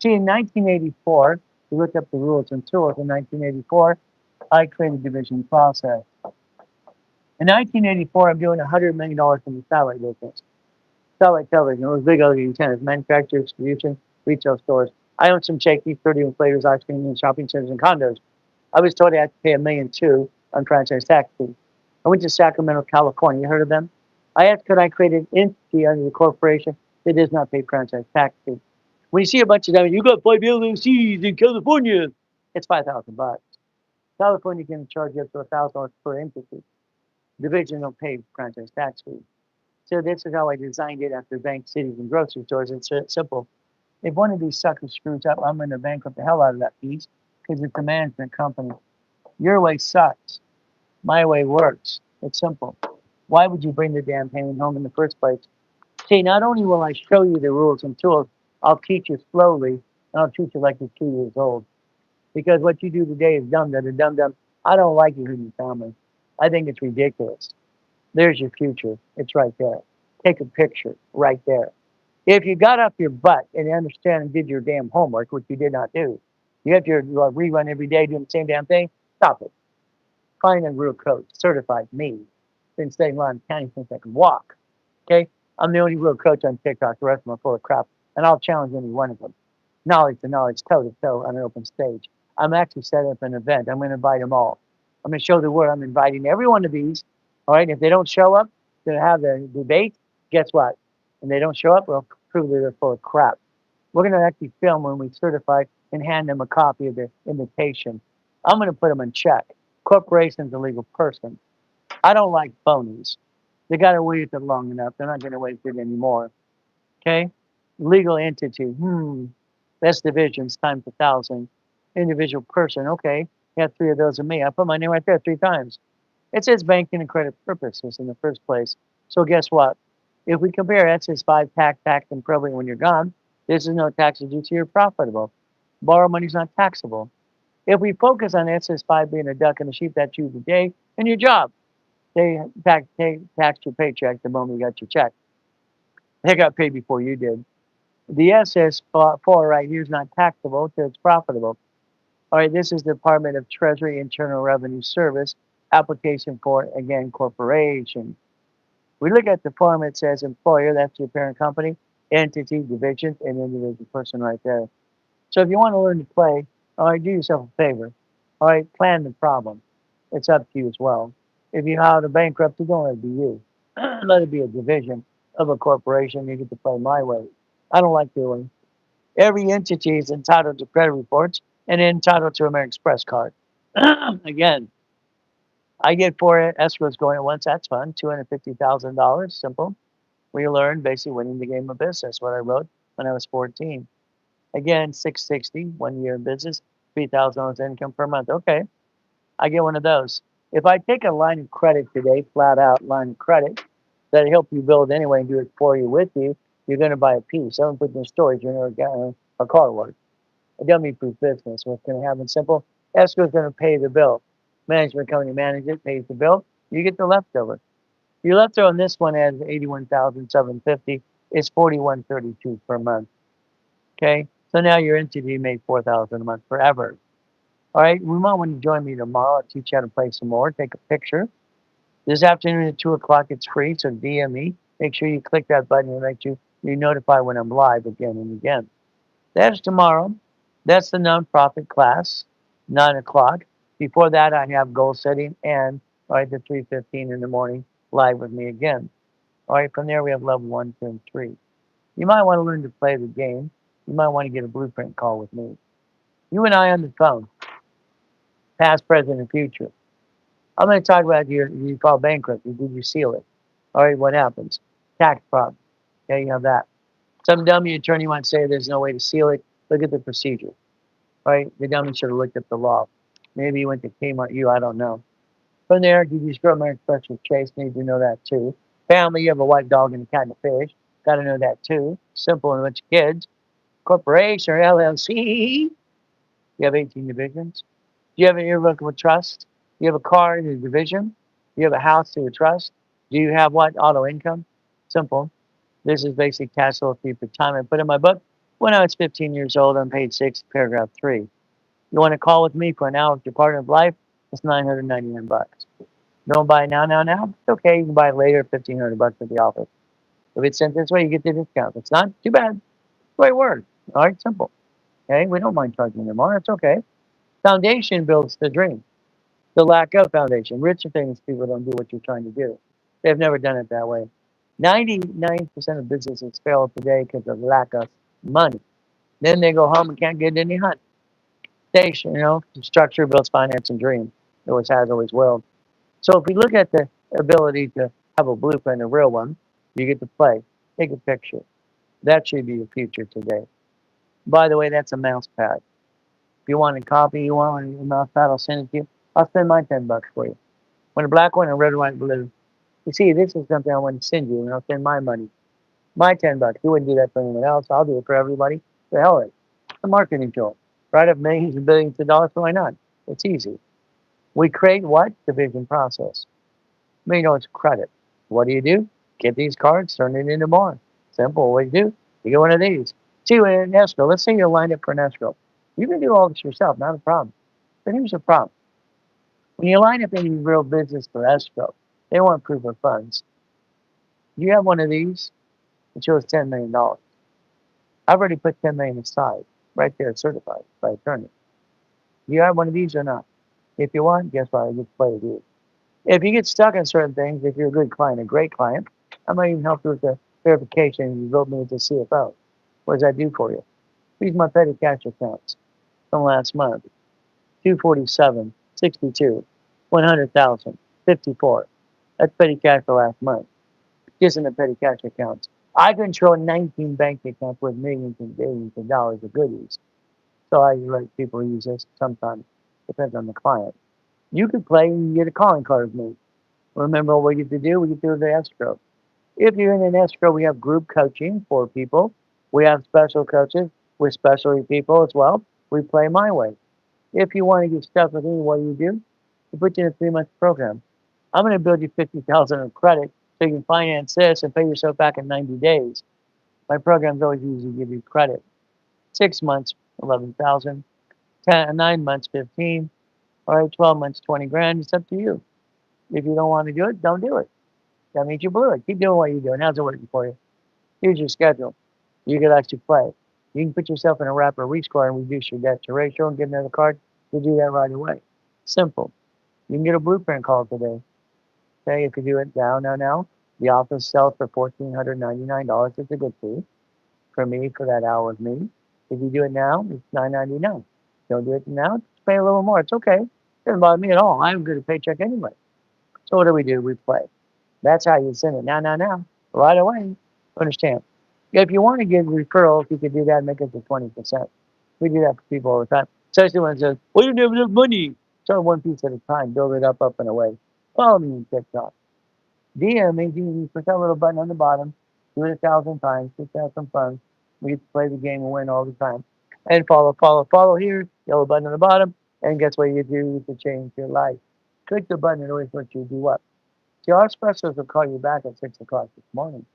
A: See, in 1984, we looked up the rules and tools. In 1984, I created division process. In 1984, I'm doing $100 million in the satellite business. Satellite television, those big ugly antennas, manufacturer, distribution, retail stores. I own some Shakey's, 31 flavors, ice cream, and shopping centers and condos. I was told I had to pay $1.2 million on franchise tax fee. I went to Sacramento, California. You heard of them? I asked, could I create an entity under the corporation that does not pay franchise tax fee? When you see a bunch of them, you got 5 LLCs in California. It's $5,000. California can charge you up to $1,000 per entity. Division don't pay franchise tax fee. So this is how I designed it after banks, cities, and grocery stores. It's simple. If one of these suckers screws up, I'm going to bankrupt the hell out of that piece because it's a management company. Your way sucks. My way works. It's simple. Why would you bring the damn pain home in the first place? See, not only will I show you the rules and tools, I'll teach you slowly, and I'll teach you like you're 2 years old. Because what you do today is dumb, dumb, dumb. I don't like you in your family. I think it's ridiculous. There's your future. It's right there. Take a picture right there. If you got off your butt and understand and did your damn homework, which you did not do, you have your rerun every day doing the same damn thing, stop it. Find a real coach, certified me. Been studying Lyon County since I can walk. Okay? I'm the only real coach on TikTok. The rest of them are full of crap, and I'll challenge any one of them. Knowledge to knowledge, toe to toe on an open stage. I'm actually setting up an event. I'm going to invite them all. I'm going to show the world I'm inviting every one of these. All right? If they don't show up to have the debate, guess what? When they don't show up, we'll prove that they're full of crap. We're going to actually film when we certify and hand them a copy of the invitation. I'm going to put them in check. Corporation's a legal person. I don't like phonies. They got to wait it long enough. They're not going to wait it anymore. Okay? Legal entity. That's divisions times 1,000. Individual person. Okay. You have 3 of those of me. I put my name right there 3 times. It says banking and credit purposes in the first place. So guess what? If we compare SS5 tax, and probably when you're gone, this is no taxes due to you're profitable. Borrow money is not taxable. If we focus on SS5 being a duck and a sheep, that's you today and your job. They taxed your paycheck the moment you got your check. They got paid before you did. The SS4 right here is not taxable until it's profitable. All right, this is the Department of Treasury Internal Revenue Service application for, again, corporation. We look at the form, it says employer, that's your parent company, entity, division, and individual person right there. So if you want to learn to play, all right, do yourself a favor. All right, plan the problem. It's up to you as well. If you know how to bankrupt, don't let it be you. Let it be a division of a corporation. You get to play my way. I don't like doing. Every entity is entitled to credit reports and entitled to American Express card. Again, I get 4 escrows going at once. That's fun. $250,000. Simple. We learned basically winning the game of business, what I wrote when I was 14. Again, 660, 1 year in business, $3,000 income per month. Okay, I get one of those. If I take a line of credit today, flat out line of credit, that help you build anyway and do it for you with you, you're going to buy a piece. I don't put in storage, you're going to a car work. A dummy proof business. What's going to happen simple? Escrow is going to pay the bill. Management company manages it, pays the bill. You get the leftover. Your leftover on this one as 81,750 is 4132 per month. Okay, so now your entity made 4,000 a month forever. All right, we might want to join me tomorrow. I'll teach you how to play some more. Take a picture. This afternoon at 2 o'clock, it's free, so DM me. Make sure you click that button and make sure you notify when I'm live again and again. That's tomorrow. That's the nonprofit class, 9 o'clock. Before that, I have goal setting and right at 3:15 in the morning, live with me again. All right, from there we have level 1, 2, and 3. You might want to learn to play the game. You might want to get a blueprint call with me. You and I on the phone, past, present, and future. I'm going to talk about you file bankruptcy. Did you seal it? All right, what happens? Tax problem. Okay, you have that. Some dummy attorney might say there's no way to seal it. Look at the procedure. Right? The dummy should have looked at the law. Maybe he went to Kmart U, I don't know. From there, did you screw American Express Chase? Need to know that too. Family, you have a white dog and a cat and a fish. Got to know that too. Simple and a bunch of kids. Corporation or LLC. You have 18 divisions. Do you have an irrevocable trust? Do you have a car in a division? Do you have a house to a trust? Do you have what? Auto income? Simple. This is basic cash flow fee for time. I put in my book when I was 15 years old on page 6, paragraph 3. You want to call with me for an hour with your partner of life? It's 999 bucks. Don't buy it now. It's okay. You can buy it later, 1,500 bucks at the office. If it's sent this way, you get the discount. If it's not, too bad. It's the way it works. All right, simple. Okay, we don't mind charging them more. It's okay. Foundation builds the dream. The lack of foundation. Rich and famous people don't do what you're trying to do. They've never done it that way. 99% of businesses fail today because of lack of money. Then they go home and can't get any hunt. Station, structure builds finance and dream. It always has, always will. So if we look at the ability to have a blueprint, a real one, you get to play. Take a picture. That should be your future today. By the way, that's a mouse pad. If you want a copy, you want a mouse pad, I'll send it to you. I'll spend my $10 for you. One a black one, a red, white, blue. You see, this is something I want to send you, and I'll spend my money. My $10. You wouldn't do that for anyone else. I'll do it for everybody. The hell with it. It's a marketing tool. Write up millions and billions of dollars. Why not? It's easy. We create what? Division process. It's credit. What do? Get these cards, turn it into more. Simple. What do? You get one of these. See, when an escrow, let's say you're lined up for an escrow. You can do all this yourself, not a problem. But here's the problem. When you line up any real business for escrow, they want proof of funds. You have one of these, it shows $10 million. I've already put $10 million aside, right there, certified by attorney. Do you have one of these or not? If you want, guess what? I get to play with you. If you get stuck on certain things, if you're a good client, a great client, I might even help you with the verification. You vote me as a CFO. What does that do for you? Here's my petty cash accounts from last month. 247, 62, 100,000, 54. That's petty cash for last month. Just in the petty cash accounts. I control 19 bank accounts with millions and billions of dollars of goodies. So I let people use this sometimes. Depends on the client. You could play and get a calling card with me. Remember what we get to do? We get to do the escrow. If you're in an escrow, we have group coaching for people. We have special coaches with specialty people as well. We play my way. If you want to get stuck with me, what do? We put you in a 3-month program. I'm going to build you 50,000 of credit so you can finance this and pay yourself back in 90 days. My programs always usually give you credit. 6 months, 11,000. 9 months, 15. All right, 12 months, 20 grand. It's up to you. If you don't want to do it, don't do it. That means you blew it. Keep doing what you're doing. How's it working for you? Here's your schedule. You could actually play. You can put yourself in a wrapper rescore and reduce your debt to ratio and get another card. You do that right away. Simple. You can get a blueprint call today. Okay, if you do it now. The office sells for $1,499. It's a good fee for me for that hour with me. If you do it now, it's $999. Don't do it now, just pay a little more. It's okay. It doesn't bother me at all. I'm good at paycheck anyway. So what do? We play. That's how you send it. Now. Right away. Understand? If you want to give referrals, you could do that and make it to 20%. We do that for people all the time. Especially when it says, well, you never have money. Start one piece at a time, build it up and away. Follow me on TikTok. DM means you push that little button on the bottom, do it 1,000 times, just have some fun. We get to play the game and win all the time. And follow here, yellow button on the bottom, and guess what you do to change your life? Click the button and always let you do what? See, our specialists will call you back at 6 o'clock this morning.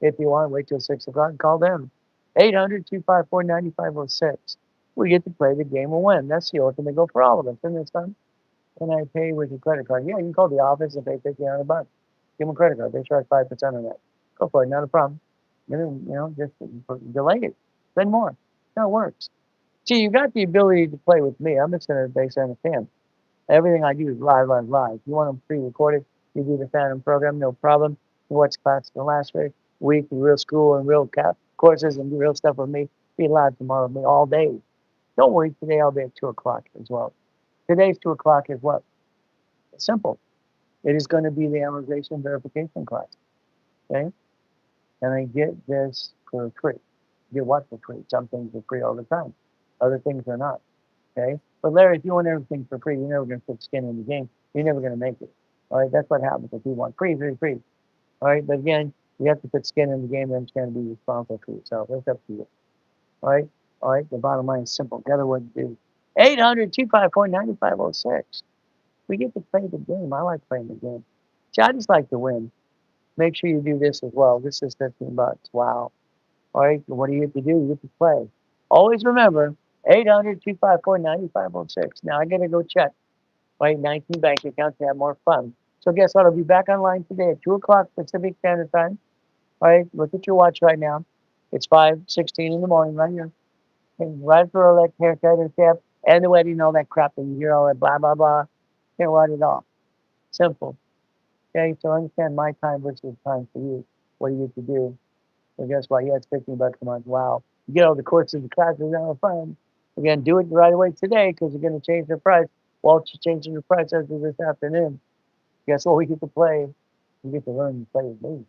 A: If you want, wait till 6 o'clock and call them. 800-254-9506. We get to play the game and win. That's the ultimate goal for all of us, isn't it, son? And I pay with your credit card. Yeah, you can call the office and pay $50 Give them a credit card. They charge 5% on that. Go for it. Not a problem. Just delay it. Spend more. That works. See, you got the ability to play with me. I'm just going to basically understand. Everything I do is live on live. You want them pre-recorded, you do the Phantom program, no problem. You watch class the last week, real school and real courses and do real stuff with me. Be live tomorrow with me all day. Don't worry, today I'll be at 2 o'clock as well. Today's 2 o'clock is what? It's simple. It is going to be the analyzation verification class. Okay? And I get this for free. Get what for free? Some things are free all the time. Other things are not. Okay? But Larry, if you want everything for free, you're never going to put skin in the game. You're never going to make it. All right? That's what happens if you want free. All right? But again, you have to put skin in the game and understand to be responsible for yourself. It's up to you. All right? All right? The bottom line is simple. Gather what to do. 800-254-9506. We get to play the game. I like playing the game. See, I just like to win. Make sure you do this as well. This is $15. Wow. All right. What do you have to do? You have to play. Always remember 800-254-9506. Now I got to go check my 19 bank accounts to have more fun. So guess what? I'll be back online today at 2 o'clock Pacific Standard Time. All right. Look at your watch right now. It's 5:16 in the morning right here. And right for all that haircut and stuff and the wedding and all that crap and you hear all that blah, blah, blah. Can't write it off. Simple. Okay, so understand my time versus time for you. What do you have to do? Well, guess what? Yeah, it's $15 a month. Wow. You get all the courses and classes on the phone. Again, do it right away today because you're going to change the price. Walt's changing the price as of this afternoon. Guess what? We get to play. We get to learn and play with me.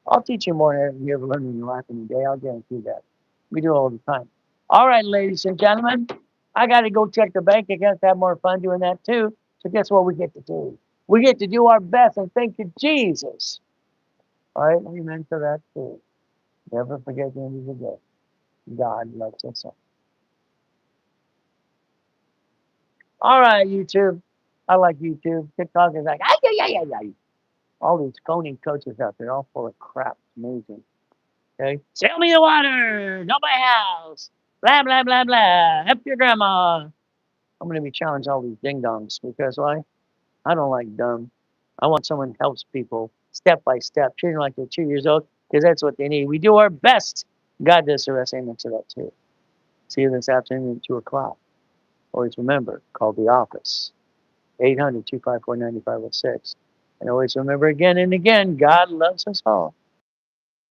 A: I'll teach you more than you ever learned in your life in a day. I'll guarantee that. We do it all the time. All right, ladies and gentlemen, I got to go check the bank accounts. Have more fun doing that too. So guess what we get to do? We get to do our best and thank you, Jesus. All right, amen to that too. Never forget the end of the day. God loves us all. All right, YouTube. I like YouTube. TikTok is like, ay, ay, ay, ay, ay. All these phony coaches out there, all full of crap. It's amazing. Okay? Sell me the water. Not my house. Blah, blah, blah, blah. Help your grandma. I'm going to be challenging all these ding dongs because why? I don't like dumb. I want someone who helps people step by step, treat them like they're 2 years old, because that's what they need. We do our best. God does the rest. Amen to that too. See you this afternoon at 2 o'clock. Always remember, call the office. 800-254-9506. And always remember again and again, God loves us all.